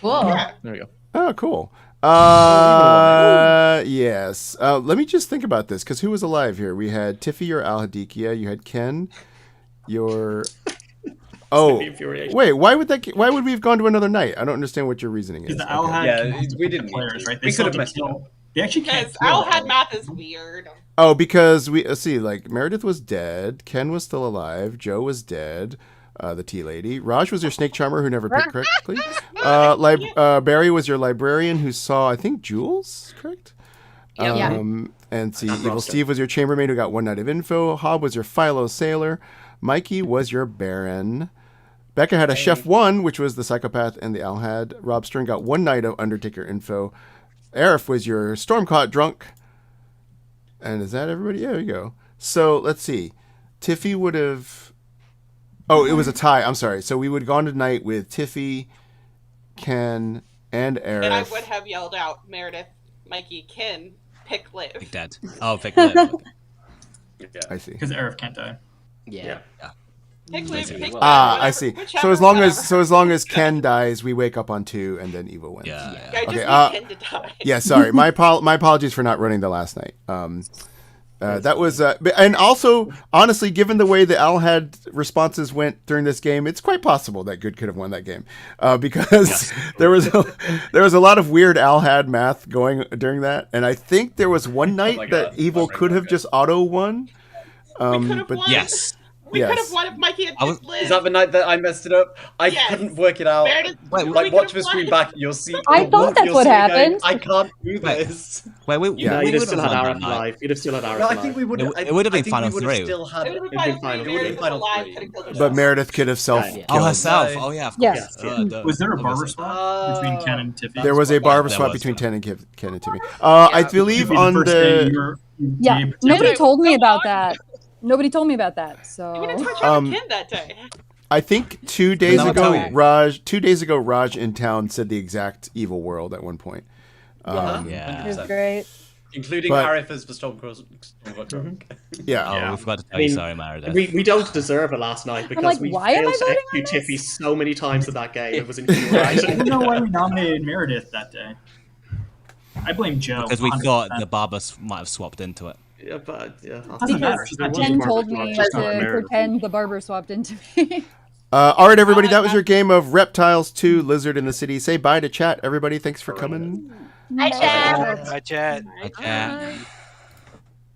Cool. Yeah. There we go. Oh, cool. Yes. Let me just think about this, because who was alive here? We had Tiffy or Al Hadikia. You had Ken. Your. Oh, wait. Why would we have gone to another night? I don't understand what your reasoning is. Because the Owl Okay. had we didn't need players, to. right? We still could have have messed to it up. kill. They actually can't Because kill. Owl had math is weird. Oh, because let's see, like Meredith was dead, Ken was still alive, Joe was dead, the tea lady. Raj was your snake charmer who never picked correctly. Barry was your librarian who saw, I think, Jules, correct? Yeah. And see, Evil Steve was your chambermaid who got one night of info. Hobb was your Philo sailor. Mikey was your baron. Becca had a Chef 1, which was the Psychopath and the Alhad. Rob Stern got 1 night of Undertaker info. Arif was your Stormcaught drunk. And is that everybody? Yeah, there you go. So let's see. Tiffy would have... Oh, it was a tie. I'm sorry. So we would have gone tonight with Tiffy, Ken, and Arif. And I would have yelled out, Meredith, Mikey, Ken, pick Liv. Pick Dead. Oh, pick Liv. Okay. I see. Because Arif can't die. Yeah. Pick Liv, pick Liv, I see. whichever, So as whatever. long as Ken dies, we wake up on 2, and then Evo wins. I just Okay. need Ken to die. Yeah. Sorry. My apologies for not running the last night. That was, and also, honestly, given the way the Alhad responses went during this game, it's quite possible that Good could have won that game, because there was a lot of weird Alhad math going during that, and I think there was one night that Evil could have just auto won. But yes. We could have won if Mikey had picked Liv. Is that the night that I messed it up? I couldn't work it out. Meredith, Like, watch the screen back, you'll see. I thought that's you'll what see it going, happened. I can't do this. Wait, No, we you'd have would've still had won that Arif night. alive. You'd have still had Arif No, I alive. think we would. It would have been final We would have 3. still had. It would have been It final would three. have been Meredith was final alive, 3. could have killed herself. But Meredith could have self-killed. Oh, herself. Oh, yeah, of course. Yes. Duh, Was there a barber obviously. swap between Ken and Tiffy? There was a barber there swap was, between yeah. Ken and Timmy. I believe Tiffy, on first day the. you Yeah, gave nobody Tiffy- told me about that. Nobody told me about that. So Even in touch on Ken that day. I think 2 days I'll tell ago, you. Raj in town said the exact Evil World at one point. Yeah. it was great. Including But- Arif as the Stormcaught drunk. Yeah. Oh, we forgot to tell you. Sorry, Meredith. We don't deserve it last night because like, we why am failed I to voting on execute Tiffy so many times in that game. It was I don't infuriating. know why we nominated Meredith that day. I blame Joe. Because we 100%. thought the barber might have swapped into it. Yeah, but Doesn't matter. She's not Jen Barber told swap, me she's to not Meredith. pretend the barber swapped into me. All right, everybody. That was your game of Reptiles 2 Lizard in the City. Say bye to chat, everybody. Thanks for coming. Hi, Chad. Hi, chat. Like,